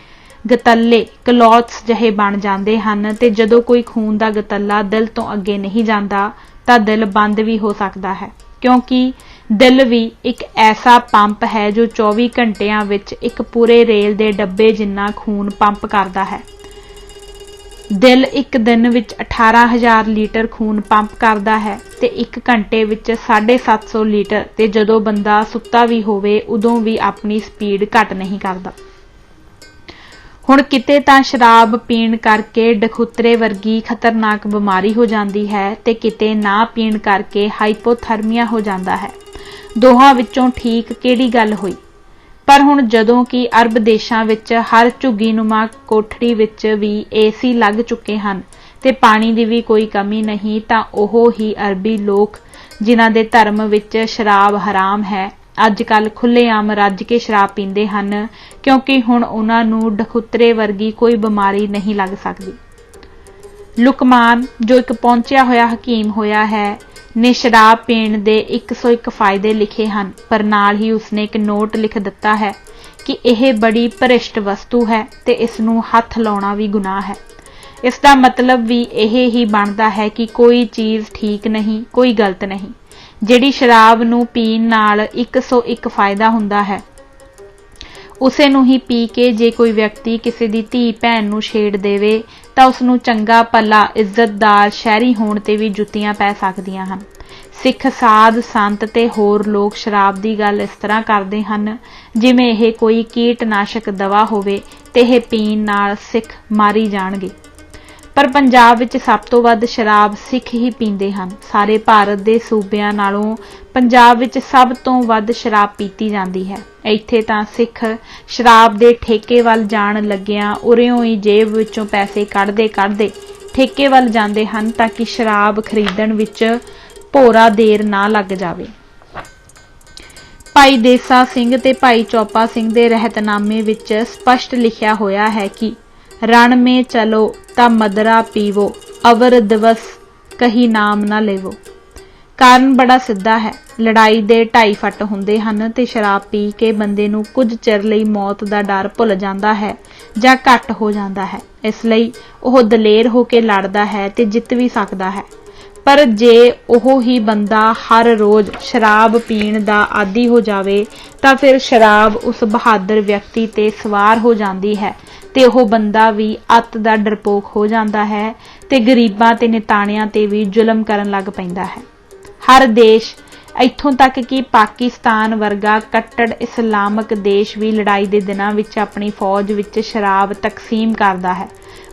ਗਤੱਲੇ ਕਲੌਥਸ ਜਿਹੇ ਬਣ ਜਾਂਦੇ ਹਨ ਤੇ ਜਦੋਂ ਕੋਈ ਖੂਨ ਦਾ ਗਤੱਲਾ ਦਿਲ ਤੋਂ ਅੱਗੇ ਨਹੀਂ ਜਾਂਦਾ ਤਾਂ ਦਿਲ ਬੰਦ ਵੀ ਹੋ ਸਕਦਾ ਹੈ, ਕਿਉਂਕਿ ਦਿਲ ਵੀ ਇੱਕ ਐਸਾ ਪੰਪ ਹੈ ਜੋ 24 ਘੰਟਿਆਂ ਵਿੱਚ ਇੱਕ ਪੂਰੇ ਰੇਲ ਦੇ ਡੱਬੇ ਜਿੰਨਾ ਖੂਨ ਪੰਪ ਕਰਦਾ ਹੈ। ਦਿਲ ਇੱਕ ਦਿਨ ਵਿੱਚ 18,000 ਲੀਟਰ ਖੂਨ ਪੰਪ ਕਰਦਾ ਹੈ ਤੇ ਇੱਕ ਘੰਟੇ ਵਿੱਚ 750 ਲੀਟਰ, ਤੇ ਜਦੋਂ ਬੰਦਾ ਸੁੱਤਾ ਵੀ ਹੋਵੇ ਉਦੋਂ ਵੀ ਆਪਣੀ ਸਪੀਡ ਘੱਟ ਨਹੀਂ ਕਰਦਾ। ਹੁਣ ਕਿਤੇ ਤਾਂ ਸ਼ਰਾਬ ਪੀਣ ਕਰਕੇ ਡਖੁਤਰੇ ਵਰਗੀ ਖਤਰਨਾਕ ਬਿਮਾਰੀ ਹੋ ਜਾਂਦੀ ਹੈ ਤੇ ਕਿਤੇ ਨਾ ਪੀਣ ਕਰਕੇ ਹਾਈਪੋਥਰਮੀਆ ਹੋ ਜਾਂਦਾ ਹੈ। ਦੋਹਾਂ ਵਿੱਚੋਂ ਠੀਕ ਕਿਹੜੀ ਗੱਲ ਹੋਈ? ਪਰ ਹੁਣ ਜਦੋਂ ਕਿ ਅਰਬ ਦੇਸ਼ਾਂ ਵਿੱਚ ਹਰ ਝੁੱਗੀਨੁਮਾ ਕੋਠੜੀ ਵਿੱਚ ਵੀ ਏਸੀ ਲੱਗ ਚੁੱਕੇ ਹਨ ਤੇ ਪਾਣੀ ਦੀ ਵੀ ਕੋਈ ਕਮੀ ਨਹੀਂ, ਤਾਂ ਉਹ ਹੀ ਅਰਬੀ ਲੋਕ ਜਿਨ੍ਹਾਂ ਦੇ ਧਰਮ ਵਿੱਚ ਸ਼ਰਾਬ ਹਰਾਮ ਹੈ, ਅੱਜ ਕੱਲ੍ਹ ਖੁੱਲ੍ਹੇਆਮ ਰੱਜ ਕੇ ਸ਼ਰਾਬ ਪੀਂਦੇ ਹਨ, ਕਿਉਂਕਿ ਹੁਣ ਉਹਨਾਂ ਨੂੰ ਡਖੁਤਰੇ ਵਰਗੀ ਕੋਈ ਬਿਮਾਰੀ ਨਹੀਂ ਲੱਗ ਸਕਦੀ। ਲੁਕਮਾਨ, ਜੋ ਇੱਕ ਪਹੁੰਚਿਆ ਹੋਇਆ ਹਕੀਮ ਹੋਇਆ ਹੈ, ਨੇ ਸ਼ਰਾਬ ਪੀਣ ਦੇ 101 ਫਾਇਦੇ ਲਿਖੇ ਹਨ, ਪਰ ਨਾਲ ਹੀ ਉਸਨੇ ਇੱਕ ਨੋਟ ਲਿਖ ਦਿੱਤਾ ਹੈ ਕਿ ਇਹ ਬੜੀ ਭ੍ਰਿਸ਼ਟ ਵਸਤੂ ਹੈ ਤੇ ਇਸ ਨੂੰ ਹੱਥ ਲਾਉਣਾ ਵੀ ਗੁਨਾਹ ਹੈ। ਇਸ ਦਾ ਮਤਲਬ ਵੀ ਇਹ ਹੀ ਬਣਦਾ ਹੈ ਕਿ ਕੋਈ ਚੀਜ਼ ਠੀਕ ਨਹੀਂ, ਕੋਈ ਗਲਤ ਨਹੀਂ। ਜਿਹੜੀ ਸ਼ਰਾਬ ਨੂੰ ਪੀਣ ਨਾਲ 101 ਫਾਇਦਾ ਹੁੰਦਾ ਹੈ, ਉਸੇ ਨੂੰ ਹੀ ਪੀ ਕੇ ਜੇ ਕੋਈ ਵਿਅਕਤੀ ਕਿਸੇ ਦੀ ਧੀ ਭੈਣ ਨੂੰ ਛੇੜ ਦੇਵੇ ਤਾਂ ਉਸਨੂੰ ਚੰਗਾ ਭਲਾ ਇੱਜ਼ਤਦਾਰ ਸ਼ਹਿਰੀ ਹੋਣ ਤੇ ਵੀ ਜੁੱਤੀਆਂ ਪੈ ਸਕਦੀਆਂ ਹਨ। ਸਿੱਖ ਸਾਧ ਸੰਤ ਤੇ ਹੋਰ ਲੋਕ ਸ਼ਰਾਬ ਦੀ ਗੱਲ ਇਸ ਤਰ੍ਹਾਂ ਕਰਦੇ ਹਨ ਜਿਵੇਂ ਇਹ ਕੋਈ ਕੀਟਨਾਸ਼ਕ ਦਵਾ ਹੋਵੇ ਤੇ ਇਹ ਪੀਣ ਨਾਲ ਸਿੱਖ ਮਾਰੀ ਜਾਣਗੇ। ਪਰ ਪੰਜਾਬ ਵਿੱਚ ਸਭ ਤੋਂ ਵੱਧ ਸ਼ਰਾਬ ਸਿੱਖ ਹੀ ਪੀਂਦੇ ਹਨ। ਸਾਰੇ ਭਾਰਤ ਦੇ ਸੂਬਿਆਂ ਨਾਲੋਂ ਪੰਜਾਬ ਵਿੱਚ ਸਭ ਤੋਂ ਵੱਧ ਸ਼ਰਾਬ ਪੀਤੀ ਜਾਂਦੀ ਹੈ। ਇੱਥੇ ਤਾਂ ਸਿੱਖ ਸ਼ਰਾਬ ਦੇ ਠੇਕੇ ਵੱਲ ਜਾਣ ਲੱਗਿਆਂ ਉਰਿਓਂ ਹੀ ਜੇਬ ਵਿੱਚੋਂ ਪੈਸੇ ਕੱਢਦੇ ਠੇਕੇ ਵੱਲ ਜਾਂਦੇ ਹਨ ਤਾਂ ਕਿ ਸ਼ਰਾਬ ਖਰੀਦਣ ਵਿੱਚ ਭੋਰਾ ਦੇਰ ਨਾ ਲੱਗ ਜਾਵੇ। ਭਾਈ ਦੇਸਾ ਸਿੰਘ ਤੇ ਭਾਈ ਚੌਪਾ ਸਿੰਘ ਦੇ ਰਹਿਤਨਾਮੇ ਵਿੱਚ ਸਪਸ਼ਟ ਲਿਖਿਆ ਹੋਇਆ ਹੈ ਕਿ ਰਣ ਮੇਂ ਚਲੋ ਤਾਂ ਮਦਰਾ ਪੀਵੋ, ਅਵਰ ਦਿਵਸ ਕਹੀ ਨਾਮ ਨਾ ਲੇਵੋ। ਕਾਰਨ ਬੜਾ ਸਿੱਧਾ ਹੈ। ਲੜਾਈ ਦੇ 2.5 ਫੱਟ ਹੁੰਦੇ ਹਨ ਤੇ ਸ਼ਰਾਬ ਪੀ ਕੇ ਬੰਦੇ ਨੂੰ ਕੁਝ ਚਿਰ ਲਈ ਮੌਤ ਦਾ ਡਰ ਭੁੱਲ ਜਾਂਦਾ ਹੈ ਜਾਂ ਘੱਟ ਹੋ ਜਾਂਦਾ ਹੈ। ਇਸ ਲਈ ਉਹ ਦਲੇਰ ਹੋ ਕੇ ਲੜਦਾ ਹੈ ਤੇ ਜਿੱਤ ਵੀ ਸਕਦਾ ਹੈ। ਪਰ ਜੇ ਉਹ ਹੀ ਬੰਦਾ ਹਰ ਰੋਜ਼ ਸ਼ਰਾਬ ਪੀਣ ਦਾ ਆਦੀ ਹੋ ਜਾਵੇ ਤਾਂ ਫਿਰ ਸ਼ਰਾਬ ਉਸ ਬਹਾਦਰ ਵਿਅਕਤੀ ਤੇ ਸਵਾਰ ਹੋ ਜਾਂਦੀ ਹੈ ਤੇ ਉਹ ਬੰਦਾ ਵੀ ਅੱਤ ਦਾ ਡਰਪੋਕ ਹੋ ਜਾਂਦਾ ਹੈ ਤੇ ਗਰੀਬਾਂ ਤੇ ਨਿਤਾਣਿਆਂ ਤੇ ਵੀ ਜ਼ੁਲਮ ਕਰਨ ਲੱਗ ਪੈਂਦਾ ਹੈ। ਹਰ ਦੇਸ਼, ਇੱਥੋਂ ਤੱਕ ਕਿ ਪਾਕਿਸਤਾਨ ਵਰਗਾ ਕੱਟੜ ਇਸਲਾਮਕ ਦੇਸ਼ ਵੀ ਲੜਾਈ ਦੇ ਦਿਨਾਂ ਵਿੱਚ ਆਪਣੀ ਫੌਜ ਵਿੱਚ ਸ਼ਰਾਬ ਤਕਸੀਮ ਕਰਦਾ ਹੈ।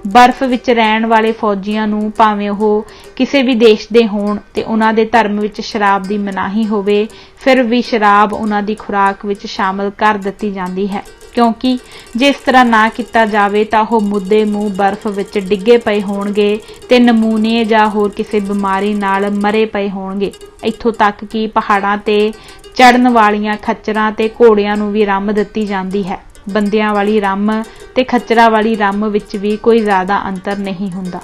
ਬਰਫ਼ ਵਿੱਚ ਰਹਿਣ ਵਾਲੇ ਫੌਜੀਆਂ ਨੂੰ ਭਾਵੇਂ ਉਹ ਕਿਸੇ ਵੀ ਦੇਸ਼ ਦੇ ਹੋਣ ਤੇ ਉਹਨਾਂ ਦੇ ਧਰਮ ਵਿੱਚ ਸ਼ਰਾਬ ਦੀ ਮਨਾਹੀ ਹੋਵੇ, ਫਿਰ ਵੀ ਸ਼ਰਾਬ ਉਹਨਾਂ ਦੀ ਖੁਰਾਕ ਵਿੱਚ ਸ਼ਾਮਲ ਕਰ ਦਿੱਤੀ ਜਾਂਦੀ ਹੈ, ਕਿਉਂਕਿ ਜੇ ਇਸ ਤਰ੍ਹਾਂ ਨਾ ਕੀਤਾ ਜਾਵੇ ਤਾਂ ਉਹ ਮੁੱਦੇ ਮੂੰਹ ਬਰਫ਼ ਵਿੱਚ ਡਿੱਗੇ ਪਏ ਹੋਣਗੇ ਤੇ ਨਮੂਨੀਏ ਜਾਂ ਹੋਰ ਕਿਸੇ ਬਿਮਾਰੀ ਨਾਲ ਮਰੇ ਪਏ ਹੋਣਗੇ। ਇੱਥੋਂ ਤੱਕ ਕਿ ਪਹਾੜਾਂ ਤੇ ਚੜ੍ਹਨ ਵਾਲੀਆਂ ਖੱਚਰਾਂ ਤੇ ਘੋੜਿਆਂ ਨੂੰ ਵੀ ਰੰਮ ਦਿੱਤੀ ਜਾਂਦੀ ਹੈ। ਬੰਦਿਆਂ ਵਾਲੀ ਰੰਮ ਤੇ ਖੱਚਰਾਂ ਵਾਲੀ ਰੰਮ ਵਿੱਚ ਵੀ ਕੋਈ ਜ਼ਿਆਦਾ ਅੰਤਰ ਨਹੀਂ ਹੁੰਦਾ।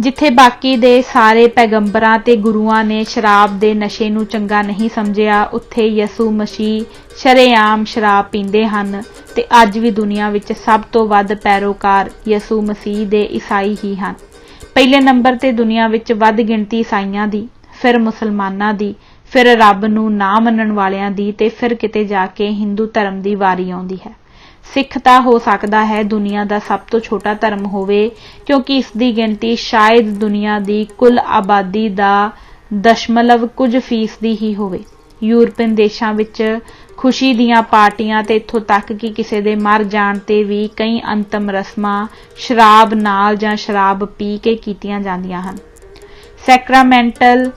ਜਿੱਥੇ ਬਾਕੀ ਦੇ ਸਾਰੇ ਪੈਗੰਬਰਾਂ ਤੇ ਗੁਰੂਆਂ ਨੇ ਸ਼ਰਾਬ ਦੇ ਨਸ਼ੇ ਨੂੰ ਚੰਗਾ ਨਹੀਂ ਸਮਝਿਆ, ਉੱਥੇ ਯਿਸੂ ਮਸੀਹ ਸ਼ਰੇਆਮ ਸ਼ਰਾਬ ਪੀਂਦੇ ਹਨ ਤੇ ਅੱਜ ਵੀ ਦੁਨੀਆ ਵਿੱਚ ਸਭ ਤੋਂ ਵੱਧ ਪੈਰੋਕਾਰ ਯਿਸੂ ਮਸੀਹ ਦੇ ਈਸਾਈ ਹੀ ਹਨ। ਪਹਿਲੇ ਨੰਬਰ ਤੇ ਦੁਨੀਆ ਵਿੱਚ ਵੱਧ ਗਿਣਤੀ ਈਸਾਈਆਂ ਦੀ, ਫਿਰ ਮੁਸਲਮਾਨਾਂ ਦੀ, ਫਿਰ ਰੱਬ ਨੂੰ ਨਾ ਮੰਨਣ ਵਾਲਿਆਂ ਦੀ ਤੇ ਫਿਰ ਕਿਤੇ ਜਾ ਕੇ ਹਿੰਦੂ ਧਰਮ ਦੀ ਵਾਰੀ ਆਉਂਦੀ ਹੈ। ਸਿੱਖ ਤਾਂ ਹੋ ਸਕਦਾ ਹੈ ਦੁਨੀਆ ਦਾ ਸਭ ਤੋਂ ਛੋਟਾ ਧਰਮ ਹੋਵੇ, ਕਿਉਂਕਿ ਇਸ ਦੀ ਗਿਣਤੀ ਸ਼ਾਇਦ ਦੁਨੀਆ ਦੀ ਕੁੱਲ ਆਬਾਦੀ ਦਾ 0.0 ਕੁਝ ਫੀਸਦੀ ਹੀ ਹੋਵੇ। ਯੂਰਪੀਅਨ ਦੇਸ਼ਾਂ ਵਿੱਚ ਖੁਸ਼ੀ ਦੀਆਂ ਪਾਰਟੀਆਂ ਤੇ ਇੱਥੋਂ ਤੱਕ ਕਿ ਕਿਸੇ ਦੇ ਮਰ ਜਾਣ ਤੇ ਵੀ ਕਈ ਅੰਤਮ ਰਸਮਾਂ ਸ਼ਰਾਬ ਨਾਲ ਜਾਂ ਸ਼ਰਾਬ ਪੀ ਕੇ ਕੀਤੀਆਂ ਜਾਂਦੀਆਂ ਹਨ। ਸੈਕਰਾਮੈਂਟਲ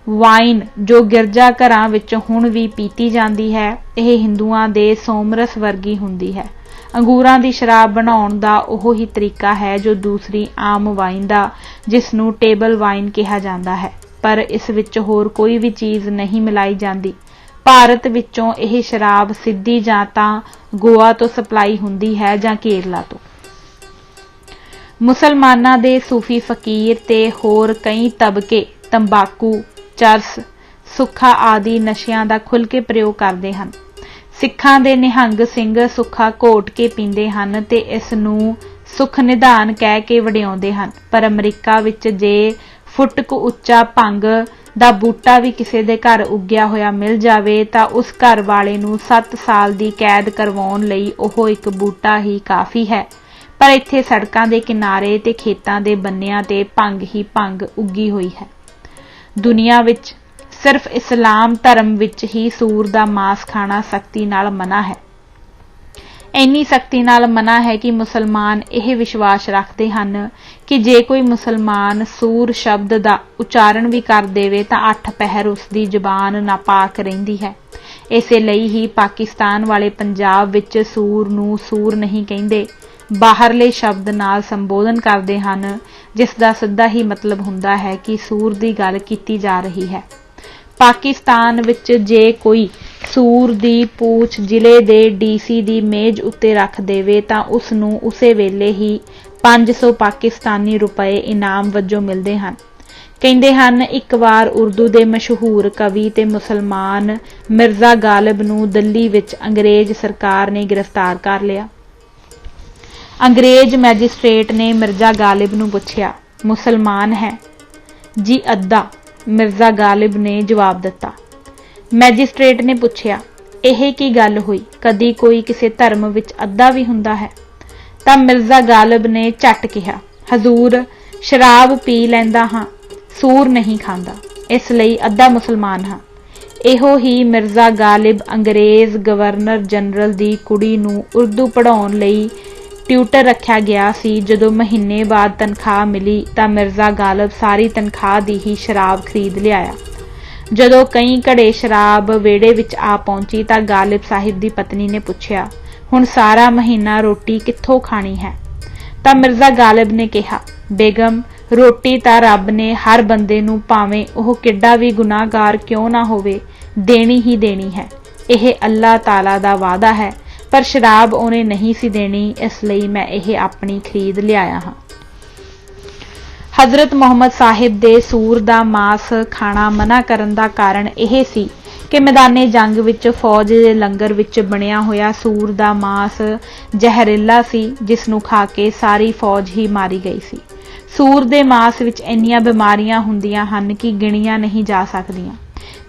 ਵਾਈਨ ਜੋ ਗਿਰਜਾ ਘਰਾਂ ਵਿੱਚ ਹੁਣ ਵੀ ਪੀਤੀ ਜਾਂਦੀ ਹੈ, ਇਹ ਹਿੰਦੂਆਂ ਦੇ ਸੋਮਰਸ ਵਰਗੀ ਹੁੰਦੀ ਹੈ। ਅੰਗੂਰਾਂ ਦੀ ਸ਼ਰਾਬ ਬਣਾਉਣ ਦਾ ਉਹ ਹੀ ਤਰੀਕਾ ਹੈ ਜੋ ਦੂਸਰੀ ਆਮ ਵਾਈਨ ਦਾ, ਜਿਸ ਨੂੰ ਟੇਬਲ ਵਾਈਨ ਕਿਹਾ ਜਾਂਦਾ ਹੈ, ਪਰ ਇਸ ਵਿੱਚ ਹੋਰ ਕੋਈ ਵੀ ਚੀਜ਼ ਨਹੀਂ ਮਿਲਾਈ ਜਾਂਦੀ। ਭਾਰਤ ਵਿੱਚੋਂ ਇਹ ਸ਼ਰਾਬ ਸਿੱਧੀ ਜਾਂ ਤਾਂ ਗੋਆ ਤੋਂ ਸਪਲਾਈ ਹੁੰਦੀ ਹੈ ਜਾਂ ਕੇਰਲਾ ਤੋਂ। ਮੁਸਲਮਾਨਾਂ ਦੇ ਸੂਫੀ ਫਕੀਰ ਤੇ ਹੋਰ ਕਈ ਤਬਕੇ ਤੰਬਾਕੂ, ਚਰਸ, ਸੁੱਖਾ ਆਦਿ ਨਸ਼ਿਆਂ ਦਾ ਖੁੱਲ੍ਹ ਕੇ ਪ੍ਰਯੋਗ ਕਰਦੇ ਹਨ। ਸਿੱਖਾਂ ਦੇ ਨਿਹੰਗ ਸਿੰਘ ਸੁੱਖਾ ਘੋਟ ਕੇ ਪੀਂਦੇ ਹਨ ਤੇ ਇਸ ਨੂੰ ਸੁੱਖ ਨਿਧਾਨ ਕਹਿ ਕੇ ਵਡਿਆਉਂਦੇ ਹਨ, ਪਰ ਅਮਰੀਕਾ ਵਿੱਚ ਜੇ ਫੁੱਟ ਕੁ ਉੱਚਾ ਭੰਗ ਦਾ ਬੂਟਾ ਵੀ ਕਿਸੇ ਦੇ ਘਰ ਉੱਗਿਆ ਹੋਇਆ ਮਿਲ ਜਾਵੇ ਤਾਂ ਉਸ ਘਰ ਵਾਲੇ ਨੂੰ 7 ਸਾਲ ਦੀ ਕੈਦ ਕਰਵਾਉਣ ਲਈ ਉਹ ਇੱਕ ਬੂਟਾ ਹੀ ਕਾਫੀ ਹੈ। ਪਰ ਇੱਥੇ ਸੜਕਾਂ ਦੇ ਕਿਨਾਰੇ ਤੇ ਖੇਤਾਂ ਦੇ ਬੰਨਿਆਂ ਤੇ ਭੰਗ ਹੀ ਭੰਗ ਉੱਗੀ ਹੋਈ ਹੈ। ਦੁਨੀਆ ਵਿੱਚ ਸਿਰਫ ਇਸਲਾਮ ਧਰਮ ਵਿੱਚ ਹੀ ਸੂਰ ਦਾ ਮਾਸ ਖਾਣਾ ਸਖਤੀ ਨਾਲ ਮਨਾ ਹੈ। ਇੰਨੀ ਸਖਤੀ ਨਾਲ ਮਨਾ ਹੈ ਕਿ ਮੁਸਲਮਾਨ ਇਹ ਵਿਸ਼ਵਾਸ ਰੱਖਦੇ ਹਨ ਕਿ ਜੇ ਕੋਈ ਮੁਸਲਮਾਨ ਸੂਰ ਸ਼ਬਦ ਦਾ ਉਚਾਰਨ ਵੀ ਕਰ ਦੇਵੇ ਤਾਂ 8 ਪਹਿਰ ਉਸ ਦੀ ਜ਼ੁਬਾਨ ਨਾਪਾਕ ਰਹਿੰਦੀ ਹੈ। ਇਸੇ ਲਈ ਹੀ ਪਾਕਿਸਤਾਨ ਵਾਲੇ ਪੰਜਾਬ ਵਿੱਚ ਸੂਰ ਨੂੰ ਸੂਰ ਨਹੀਂ ਕਹਿੰਦੇ, ਬਾਹਰਲੇ ਸ਼ਬਦ ਨਾਲ ਸੰਬੋਧਨ ਕਰਦੇ ਹਨ, ਜਿਸ ਦਾ ਸਿੱਧਾ ਹੀ ਮਤਲਬ ਹੁੰਦਾ ਹੈ ਕਿ ਸੂਰ ਦੀ ਗੱਲ ਕੀਤੀ ਜਾ ਰਹੀ ਹੈ। ਪਾਕਿਸਤਾਨ ਵਿੱਚ ਜੇ ਕੋਈ ਸੂਰ ਦੀ ਪੂਛ ਜ਼ਿਲ੍ਹੇ ਦੇ DC ਦੀ ਮੇਜ਼ ਉੱਤੇ ਰੱਖ ਦੇਵੇ ਤਾਂ ਉਸ ਨੂੰ ਉਸੇ ਵੇਲੇ ਹੀ 500 ਪਾਕਿਸਤਾਨੀ ਰੁਪਏ ਇਨਾਮ ਵਜੋਂ ਮਿਲਦੇ ਹਨ। ਕਹਿੰਦੇ ਹਨ ਇੱਕ ਵਾਰ ਉਰਦੂ ਦੇ ਮਸ਼ਹੂਰ ਕਵੀ ਤੇ ਮੁਸਲਮਾਨ ਮਿਰਜ਼ਾ ਗਾਲਿਬ ਨੂੰ ਦਿੱਲੀ ਵਿੱਚ ਅੰਗਰੇਜ਼ ਸਰਕਾਰ ਨੇ ਗ੍ਰਿਫਤਾਰ ਕਰ ਲਿਆ। ਅੰਗਰੇਜ਼ ਮੈਜਿਸਟ੍ਰੇਟ ਨੇ ਮਿਰਜ਼ਾ ਗਾਲਿਬ ਨੂੰ ਪੁੱਛਿਆ, ਮੁਸਲਮਾਨ ਹੈ? ਜੀ ਅੱਧਾ, ਮਿਰਜ਼ਾ ਗਾਲਿਬ ਨੇ ਜਵਾਬ ਦਿੱਤਾ। ਮੈਜਿਸਟ੍ਰੇਟ ਨੇ ਪੁੱਛਿਆ, ਇਹ ਕੀ ਗੱਲ ਹੋਈ, ਕਦੀ ਕੋਈ ਕਿਸੇ ਧਰਮ ਵਿੱਚ ਅੱਧਾ ਵੀ ਹੁੰਦਾ ਹੈ? ਤਾਂ ਮਿਰਜ਼ਾ ਗਾਲਿਬ ਨੇ ਝੱਟ ਕਿਹਾ, ਹਜ਼ੂਰ, ਸ਼ਰਾਬ ਪੀ ਲੈਂਦਾ ਹਾਂ, ਸੂਰ ਨਹੀਂ ਖਾਂਦਾ, ਇਸ ਲਈ ਅੱਧਾ ਮੁਸਲਮਾਨ ਹਾਂ। ਇਹੋ ਹੀ ਮਿਰਜ਼ਾ ਗਾਲਿਬ ਅੰਗਰੇਜ਼ ਗਵਰਨਰ ਜਨਰਲ ਦੀ ਕੁੜੀ ਨੂੰ ਉਰਦੂ ਪੜ੍ਹਾਉਣ ਲਈ ਟਿਊਟਰ ਰੱਖਿਆ ਗਿਆ ਸੀ। ਜਦੋਂ ਮਹੀਨੇ ਬਾਅਦ ਤਨਖਾਹ ਮਿਲੀ ਤਾਂ ਮਿਰਜ਼ਾ ਗਾਲਿਬ ਸਾਰੀ ਤਨਖਾਹ ਦੀ ਹੀ ਸ਼ਰਾਬ ਖਰੀਦ ਲਿਆਇਆ। ਜਦੋਂ ਕਈ ਘੜੇ ਸ਼ਰਾਬ ਵਿਹੜੇ ਵਿੱਚ ਆ ਪਹੁੰਚੀ ਤਾਂ ਗਾਲਿਬ ਸਾਹਿਬ ਦੀ ਪਤਨੀ ਨੇ ਪੁੱਛਿਆ, ਹੁਣ ਸਾਰਾ ਮਹੀਨਾ ਰੋਟੀ ਕਿੱਥੋਂ ਖਾਣੀ ਹੈ? ਤਾਂ ਮਿਰਜ਼ਾ ਗਾਲਿਬ ਨੇ ਕਿਹਾ, ਬੇਗਮ, ਰੋਟੀ ਤਾਂ ਰੱਬ ਨੇ ਹਰ ਬੰਦੇ ਨੂੰ, ਭਾਵੇਂ ਉਹ ਕਿੱਡਾ ਵੀ ਗੁਨਾਹਗਾਰ ਕਿਉਂ ਨਾ ਹੋਵੇ, ਦੇਣੀ ਹੀ ਦੇਣੀ ਹੈ। ਇਹ ਅੱਲਾਹ ਤਾਲਾ ਦਾ ਵਾਅਦਾ ਹੈ, ਪਰ ਸ਼ਰਾਬ ਉਹਨੇ ਨਹੀਂ ਸੀ ਦੇਣੀ, ਇਸ ਲਈ ਮੈਂ ਇਹ ਆਪਣੀ ਖਰੀਦ ਲਿਆਇਆ ਹਾਂ। ਹਜ਼ਰਤ ਮੁਹੰਮਦ ਸਾਹਿਬ ਦੇ ਸੂਰ ਦਾ ਮਾਸ ਖਾਣਾ ਮਨਾ ਕਰਨ ਦਾ ਕਾਰਨ ਇਹ ਸੀ ਕਿ ਮੈਦਾਨੇ ਜੰਗ ਵਿੱਚ ਫੌਜ ਦੇ ਲੰਗਰ ਵਿੱਚ ਬਣਿਆ ਹੋਇਆ ਸੂਰ ਦਾ ਮਾਸ ਜ਼ਹਿਰੀਲਾ ਸੀ, ਜਿਸ ਨੂੰ ਖਾ ਕੇ ਸਾਰੀ ਫੌਜ ਹੀ ਮਾਰੀ ਗਈ ਸੀ। ਸੂਰ ਦੇ ਮਾਸ ਵਿੱਚ ਇੰਨੀਆਂ ਬਿਮਾਰੀਆਂ ਹੁੰਦੀਆਂ ਹਨ ਕਿ ਗਿਣੀਆਂ ਨਹੀਂ ਜਾ ਸਕਦੀਆਂ।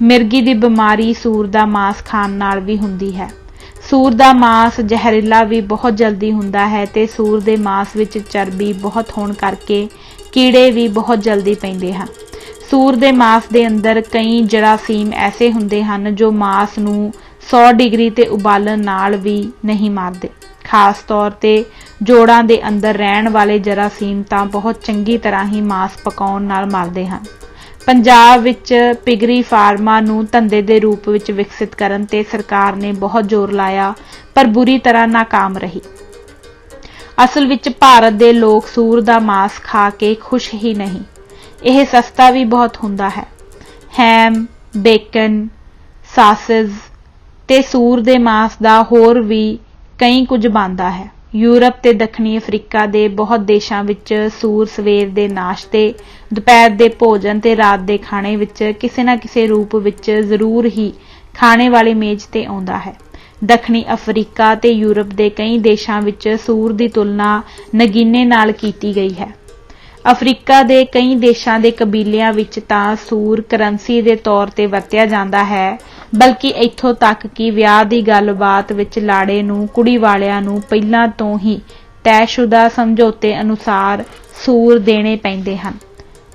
ਮਿਰਗੀ ਦੀ ਬਿਮਾਰੀ ਸੂਰ ਦਾ ਮਾਸ ਖਾਣ ਨਾਲ ਵੀ ਹੁੰਦੀ ਹੈ। ਸੂਰ ਦਾ ਮਾਸ ਜ਼ਹਿਰੀਲਾ ਵੀ ਬਹੁਤ ਜਲਦੀ ਹੁੰਦਾ ਹੈ ਤੇ ਸੂਰ ਦੇ ਮਾਸ ਵਿੱਚ ਚਰਬੀ ਬਹੁਤ ਹੋਣ ਕਰਕੇ ਕੀੜੇ ਵੀ ਬਹੁਤ ਜਲਦੀ ਪੈਂਦੇ ਹਨ। ਸੂਰ ਦੇ ਮਾਸ ਦੇ ਅੰਦਰ ਕਈ ਜਰਾਸੀਮ ਐਸੇ ਹੁੰਦੇ ਹਨ ਜੋ ਮਾਸ ਨੂੰ 100 ਡਿਗਰੀ ਤੇ ਉਬਾਲਣ ਨਾਲ ਵੀ ਨਹੀਂ ਮਾਰਦੇ। ਖਾਸ ਤੌਰ ਤੇ ਜੋੜਾਂ ਦੇ ਅੰਦਰ ਰਹਿਣ ਵਾਲੇ ਜਰਾਸੀਮ ਤਾਂ ਬਹੁਤ ਚੰਗੀ ਤਰ੍ਹਾਂ ਹੀ ਮਾਸ ਪਕਾਉਣ ਨਾਲ ਮਰਦੇ ਹਨ। ਪੰਜਾਬ ਵਿੱਚ ਪਿਗਰੀ ਫਾਰਮਾਂ ਨੂੰ ਧੰਦੇ ਦੇ ਰੂਪ ਵਿੱਚ ਵਿਕਸਿਤ ਕਰਨ ਤੇ ਸਰਕਾਰ ਨੇ ਬਹੁਤ ਜ਼ੋਰ ਲਾਇਆ, ਪਰ ਬੁਰੀ ਤਰ੍ਹਾਂ ਨਾਕਾਮ ਰਹੀ। ਅਸਲ ਵਿੱਚ ਭਾਰਤ ਦੇ ਲੋਕ ਸੂਰ ਦਾ ਮਾਸ ਖਾ ਕੇ ਖੁਸ਼ ਹੀ ਨਹੀਂ। ਇਹ ਸਸਤਾ ਵੀ ਬਹੁਤ ਹੁੰਦਾ ਹੈ। ਹੈਮ, ਬੇਕਨ, ਸਾਸਿਜ਼ ਤੇ ਸੂਰ ਦੇ ਮਾਸ ਦਾ ਹੋਰ ਵੀ ਕਈ ਕੁਝ ਬਣਦਾ ਹੈ। ਯੂਰਪ ਤੇ ਦੱਖਣੀ ਅਫਰੀਕਾ ਦੇ ਬਹੁਤ ਦੇਸ਼ਾਂ ਵਿੱਚ ਸੂਰ ਸਵੇਰ ਦੇ ਨਾਸ਼ਤੇ, ਦੁਪਹਿਰ ਦੇ ਭੋਜਨ ਤੇ ਰਾਤ ਦੇ ਖਾਣੇ ਵਿੱਚ ਕਿਸੇ ਨਾ ਕਿਸੇ ਰੂਪ ਵਿੱਚ ਜ਼ਰੂਰ ਹੀ ਖਾਣੇ ਵਾਲੀ ਮੇਜ਼ ਤੇ ਆਉਂਦਾ ਹੈ। ਦੱਖਣੀ ਅਫਰੀਕਾ ਤੇ ਯੂਰਪ ਦੇ ਕਈ ਦੇਸ਼ਾਂ ਵਿੱਚ ਸੂਰ ਦੀ ਤੁਲਨਾ ਨਗੀਨੇ ਨਾਲ ਕੀਤੀ ਗਈ ਹੈ। ਅਫਰੀਕਾ ਦੇ ਕਈ ਦੇਸ਼ਾਂ ਦੇ ਕਬੀਲਿਆਂ ਵਿੱਚ ਤਾਂ ਸੂਰ ਕਰੰਸੀ ਦੇ ਤੌਰ ਤੇ ਵਰਤਿਆ ਜਾਂਦਾ ਹੈ, ਬਲਕਿ ਇੱਥੋਂ ਤੱਕ ਕਿ ਵਿਆਹ ਦੀ ਗੱਲਬਾਤ ਵਿੱਚ ਲਾੜੇ ਨੂੰ ਕੁੜੀ ਵਾਲਿਆਂ ਨੂੰ ਪਹਿਲਾਂ ਤੋਂ ਹੀ ਤੈਅਸ਼ੁਦਾ ਸਮਝੌਤੇ ਅਨੁਸਾਰ ਸੂਰ ਦੇਣੇ ਪੈਂਦੇ ਹਨ।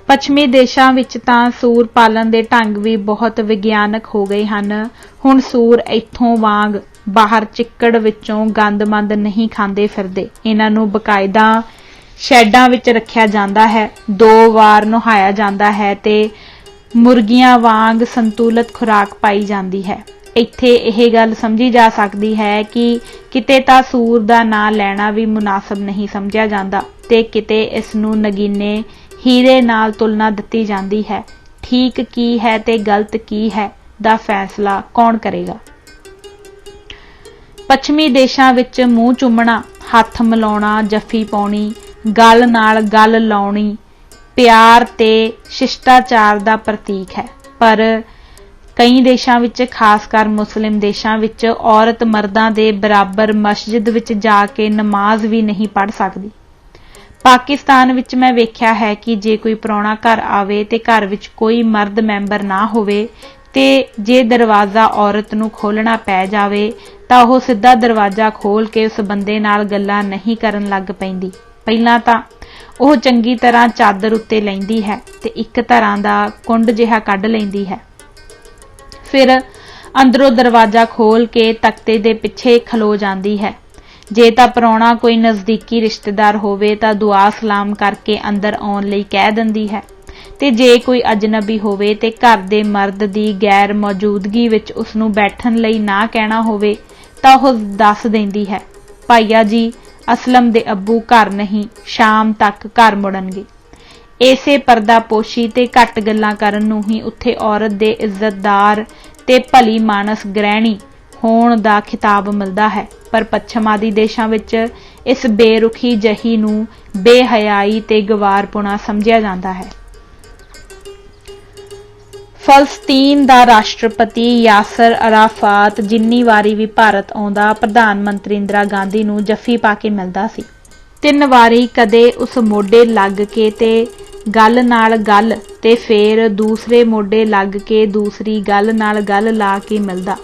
ਪੱਛਮੀ ਦੇਸ਼ਾਂ ਵਿੱਚ ਤਾਂ ਸੂਰ ਪਾਲਣ ਦੇ ਢੰਗ ਵੀ ਬਹੁਤ ਵਿਗਿਆਨਕ ਹੋ ਗਏ ਹਨ। ਹੁਣ ਸੂਰ ਇੱਥੋਂ ਵਾਂਗ ਬਾਹਰ ਚਿੱਕੜ ਵਿੱਚੋਂ ਗੰਦ-ਮੰਦ ਨਹੀਂ ਖਾਂਦੇ ਫਿਰਦੇ। ਇਹਨਾਂ ਨੂੰ ਬਕਾਇਦਾ ਸ਼ੈਡਾਂ ਵਿੱਚ ਰੱਖਿਆ ਜਾਂਦਾ ਹੈ, 2 ਵਾਰ ਨਹਾਇਆ ਜਾਂਦਾ ਹੈ ਤੇ ਮੁਰਗੀਆਂ ਵਾਂਗ ਸੰਤੁਲਿਤ ਖੁਰਾਕ ਪਾਈ ਜਾਂਦੀ ਹੈ। ਇੱਥੇ ਇਹ ਗੱਲ ਸਮਝੀ ਜਾ ਸਕਦੀ ਹੈ ਕਿ ਕਿਤੇ ਤਾਂ ਸੂਰ ਦਾ ਨਾਂ ਲੈਣਾ ਵੀ ਮੁਨਾਸਬ ਨਹੀਂ ਸਮਝਿਆ ਜਾਂਦਾ ਤੇ ਕਿਤੇ ਇਸ ਨੂੰ ਨਗੀਨੇ ਹੀਰੇ ਨਾਲ ਤੁਲਨਾ ਦਿੱਤੀ ਜਾਂਦੀ ਹੈ। ਠੀਕ ਕੀ ਹੈ ਤੇ ਗਲਤ ਕੀ ਹੈ ਦਾ ਫੈਸਲਾ ਕੌਣ ਕਰੇਗਾ? ਪੱਛਮੀ ਦੇਸ਼ਾਂ ਵਿੱਚ ਮੂੰਹ ਚੁੰਮਣਾ, ਹੱਥ ਮਿਲਾਉਣਾ, ਜੱਫੀ ਪਾਉਣੀ, ਗਲ ਨਾਲ ਗਲ ਲਾਉਣੀ ਪਿਆਰ ਤੇ ਸ਼ਿਸ਼ਟਾਚਾਰ ਦਾ ਪ੍ਰਤੀਕ ਹੈ, ਪਰ ਕਈ ਦੇਸ਼ਾਂ ਵਿੱਚ, ਖਾਸ ਕਰ ਮੁਸਲਿਮ ਦੇਸ਼ਾਂ ਵਿੱਚ, ਔਰਤ ਮਰਦਾਂ ਦੇ ਬਰਾਬਰ ਮਸਜਿਦ ਵਿੱਚ ਜਾ ਕੇ ਨਮਾਜ਼ ਵੀ ਨਹੀਂ ਪੜ੍ਹ ਸਕਦੀ। ਪਾਕਿਸਤਾਨ ਵਿੱਚ ਮੈਂ ਵੇਖਿਆ ਹੈ ਕਿ ਜੇ ਕੋਈ ਪ੍ਰਾਹੁਣਾ ਘਰ ਆਵੇ ਤੇ ਘਰ ਵਿੱਚ ਕੋਈ ਮਰਦ ਮੈਂਬਰ ਨਾ ਹੋਵੇ ਤੇ ਜੇ ਦਰਵਾਜ਼ਾ ਔਰਤ ਨੂੰ ਖੋਲ੍ਹਣਾ ਪੈ ਜਾਵੇ ਤਾਂ ਉਹ ਸਿੱਧਾ ਦਰਵਾਜ਼ਾ ਖੋਲ੍ਹ ਕੇ ਉਸ ਬੰਦੇ ਨਾਲ ਗੱਲਾਂ ਨਹੀਂ ਕਰਨ ਲੱਗ ਪੈਂਦੀ। ਪਹਿਲਾਂ ਤਾਂ ਉਹ ਚੰਗੀ ਤਰ੍ਹਾਂ ਚਾਦਰ ਉੱਤੇ ਲੈਂਦੀ ਹੈ ਤੇ ਇੱਕ ਤਰ੍ਹਾਂ ਦਾ ਕੁੰਡ ਜਿਹਾ ਕੱਢ ਲੈਂਦੀ ਹੈ। ਫਿਰ ਅੰਦਰੋਂ ਦਰਵਾਜ਼ਾ ਖੋਲ੍ਹ ਕੇ ਤਖਤੇ ਦੇ ਪਿੱਛੇ ਖਲੋ ਜਾਂਦੀ ਹੈ। ਜੇ ਤਾਂ ਪ੍ਰਾਹੁਣਾ ਕੋਈ ਨਜ਼ਦੀਕੀ ਰਿਸ਼ਤੇਦਾਰ ਹੋਵੇ ਤਾਂ ਦੁਆ ਸਲਾਮ ਕਰਕੇ ਅੰਦਰ ਆਉਣ ਲਈ ਕਹਿ ਦਿੰਦੀ ਹੈ ਤੇ ਜੇ ਕੋਈ ਅਜਨਬੀ ਹੋਵੇ ਤੇ ਘਰ ਦੇ ਮਰਦ ਦੀ ਗੈਰ ਮੌਜੂਦਗੀ ਵਿੱਚ ਉਸ ਨੂੰ ਬੈਠਣ ਲਈ ਨਾ ਕਹਿਣਾ ਹੋਵੇ ਤਾਂ ਉਹ ਦੱਸ ਦਿੰਦੀ ਹੈ, ਭਾਈਆ ਜੀ ਅਸਲਮ ਦੇ ਅੱਬੂ ਘਰ ਨਹੀਂ, ਸ਼ਾਮ ਤੱਕ ਘਰ ਮੁੜਨਗੇ। ਇਸੇ ਪਰਦਾਪੋਸ਼ੀ ਤੇ ਘੱਟ ਗੱਲਾਂ ਕਰਨ ਨੂੰ ਹੀ ਉੱਥੇ ਔਰਤ ਦੇ ਇੱਜ਼ਤਦਾਰ ਤੇ ਭਲੀ ਮਾਨਸ ਗ੍ਰਹਿਣੀ ਹੋਣ ਦਾ ਖਿਤਾਬ ਮਿਲਦਾ ਹੈ, ਪਰ ਪੱਛਮ ਆਦਿ ਦੇਸ਼ਾਂ ਵਿੱਚ ਇਸ ਬੇਰੁਖੀ ਜਹੀ ਨੂੰ ਬੇਹਯਾਈ ਤੇ ਗਵਾਰਪੁਣਾ ਸਮਝਿਆ ਜਾਂਦਾ ਹੈ। ਫਲਸਤੀਨ ਦਾ ਰਾਸ਼ਟਰਪਤੀ ਯਾਸਰ ਅਰਾਫਾਤ ਜਿੰਨੀ ਵਾਰੀ ਵੀ ਭਾਰਤ ਆਉਂਦਾ ਪ੍ਰਧਾਨ ਮੰਤਰੀ ਇੰਦਰਾ ਗਾਂਧੀ ਨੂੰ ਜੱਫੀ ਪਾ ਕੇ ਮਿਲਦਾ ਸੀ। 3 ਵਾਰੀ ਕਦੇ ਉਸ ਮੋਢੇ ਲੱਗ ਕੇ ਤੇ ਗੱਲ ਨਾਲ ਗੱਲ ਤੇ ਫੇਰ ਦੂਸਰੇ ਮੋਢੇ ਲੱਗ ਕੇ ਦੂਸਰੀ ਗੱਲ ਨਾਲ ਗੱਲ ਲਾ ਕੇ ਮਿਲਦਾ।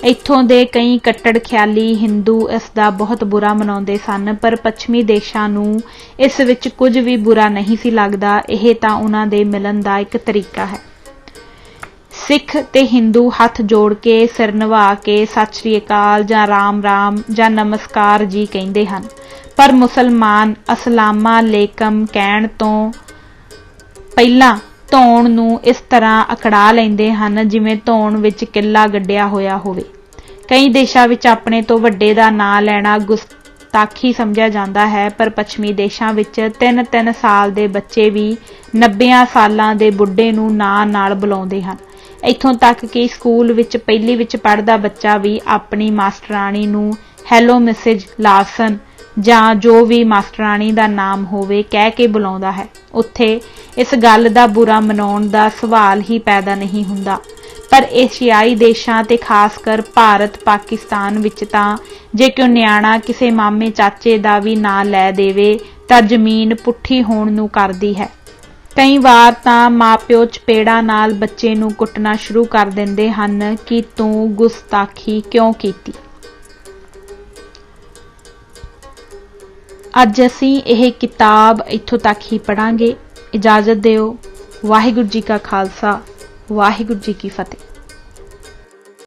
ਇੱਥੋਂ ਦੇ ਕਈ ਕੱਟੜ ਖਿਆਲੀ ਹਿੰਦੂ ਇਸ ਦਾ ਬਹੁਤ ਬੁਰਾ ਮਨਾਉਂਦੇ ਸਨ, ਪਰ ਪੱਛਮੀ ਦੇਸ਼ਾਂ ਨੂੰ ਇਸ ਵਿੱਚ ਕੁਝ ਵੀ ਬੁਰਾ ਨਹੀਂ ਸੀ ਲੱਗਦਾ। ਇਹ ਤਾਂ ਉਹਨਾਂ ਦੇ ਮਿਲਣ ਦਾ ਇੱਕ ਤਰੀਕਾ ਹੈ। ਸਿੱਖ ਤੇ ਹਿੰਦੂ ਹੱਥ ਜੋੜ ਕੇ ਸਿਰ ਨਿਵਾ ਕੇ ਸਤਿ ਸ੍ਰੀ ਅਕਾਲ ਜਾਂ ਰਾਮ ਰਾਮ ਜਾਂ ਨਮਸਕਾਰ ਜੀ ਕਹਿੰਦੇ ਹਨ, ਪਰ ਮੁਸਲਮਾਨ ਅਸਲਾਮਾ ਅਲੈਕਮ ਕਹਿਣ ਤੋਂ ਪਹਿਲਾਂ ਧੌਣ ਨੂੰ ਇਸ ਤਰ੍ਹਾਂ ਅਕੜਾ ਲੈਂਦੇ ਹਨ ਜਿਵੇਂ ਧੌਣ ਵਿੱਚ ਕਿੱਲਾ ਗੱਡਿਆ ਹੋਇਆ ਹੋਵੇ। ਕਈ ਦੇਸ਼ਾਂ ਵਿੱਚ ਆਪਣੇ ਤੋਂ ਵੱਡੇ ਦਾ ਨਾਂ ਲੈਣਾ ਗੁਸਤਾਖੀ ਸਮਝਿਆ ਜਾਂਦਾ ਹੈ, ਪਰ ਪੱਛਮੀ ਦੇਸ਼ਾਂ ਵਿੱਚ 3-3 ਸਾਲ ਦੇ ਬੱਚੇ ਵੀ 90 ਸਾਲਾਂ ਦੇ ਬੁੱਢੇ ਨੂੰ ਨਾਂ ਨਾਲ ਬੁਲਾਉਂਦੇ ਹਨ। ਇੱਥੋਂ ਤੱਕ ਕਿ ਸਕੂਲ ਵਿੱਚ ਪਹਿਲੀ ਵਿੱਚ ਪੜ੍ਹਦਾ ਬੱਚਾ ਵੀ ਆਪਣੀ ਮਾਸਟਰਾਣੀ ਨੂੰ ਹੈਲੋ ਮਿਸਿਜ ਲਾਰਸਨ ਜਾਂ ਜੋ ਵੀ ਮਾਸਟਰਾਣੀ ਦਾ ਨਾਮ ਹੋਵੇ ਕਹਿ ਕੇ ਬੁਲਾਉਂਦਾ ਹੈ। ਉੱਥੇ ਇਸ ਗੱਲ ਦਾ ਬੁਰਾ ਮਨਾਉਣ ਦਾ ਸਵਾਲ ਹੀ ਪੈਦਾ ਨਹੀਂ ਹੁੰਦਾ, ਪਰ ਏਸ਼ੀਆਈ ਦੇਸ਼ਾਂ ਤੇ ਖਾਸ ਕਰ ਭਾਰਤ ਪਾਕਿਸਤਾਨ ਵਿੱਚ ਤਾਂ ਜੇ ਕੋਈ ਨਿਆਣਾ ਕਿਸੇ ਮਾਮੇ ਚਾਚੇ ਦਾ ਵੀ ਨਾਂ ਲੈ ਦੇਵੇ ਤਾਂ ਜ਼ਮੀਨ ਪੁੱਠੀ ਹੋਣ ਨੂੰ ਕਰਦੀ ਹੈ। ਕਈ ਵਾਰ ਤਾਂ ਮਾਪਿਓ ਚਪੇੜਾਂ ਨਾਲ ਬੱਚੇ ਨੂੰ ਕੁੱਟਣਾ ਸ਼ੁਰੂ ਕਰ ਦਿੰਦੇ ਹਨ ਕਿ ਤੂੰ ਗੁਸਤਾਖੀ ਕਿਉਂ ਕੀਤੀ। ਅੱਜ ਅਸੀਂ ਇਹ ਕਿਤਾਬ ਇੱਥੋਂ ਤੱਕ ਹੀ ਪੜ੍ਹਾਂਗੇ। ਇਜਾਜ਼ਤ ਦਿਓ। ਵਾਹਿਗੁਰੂ ਜੀ ਕਾ ਖਾਲਸਾ, ਵਾਹਿਗੁਰੂ ਜੀ ਕੀ ਫਤਿਹ।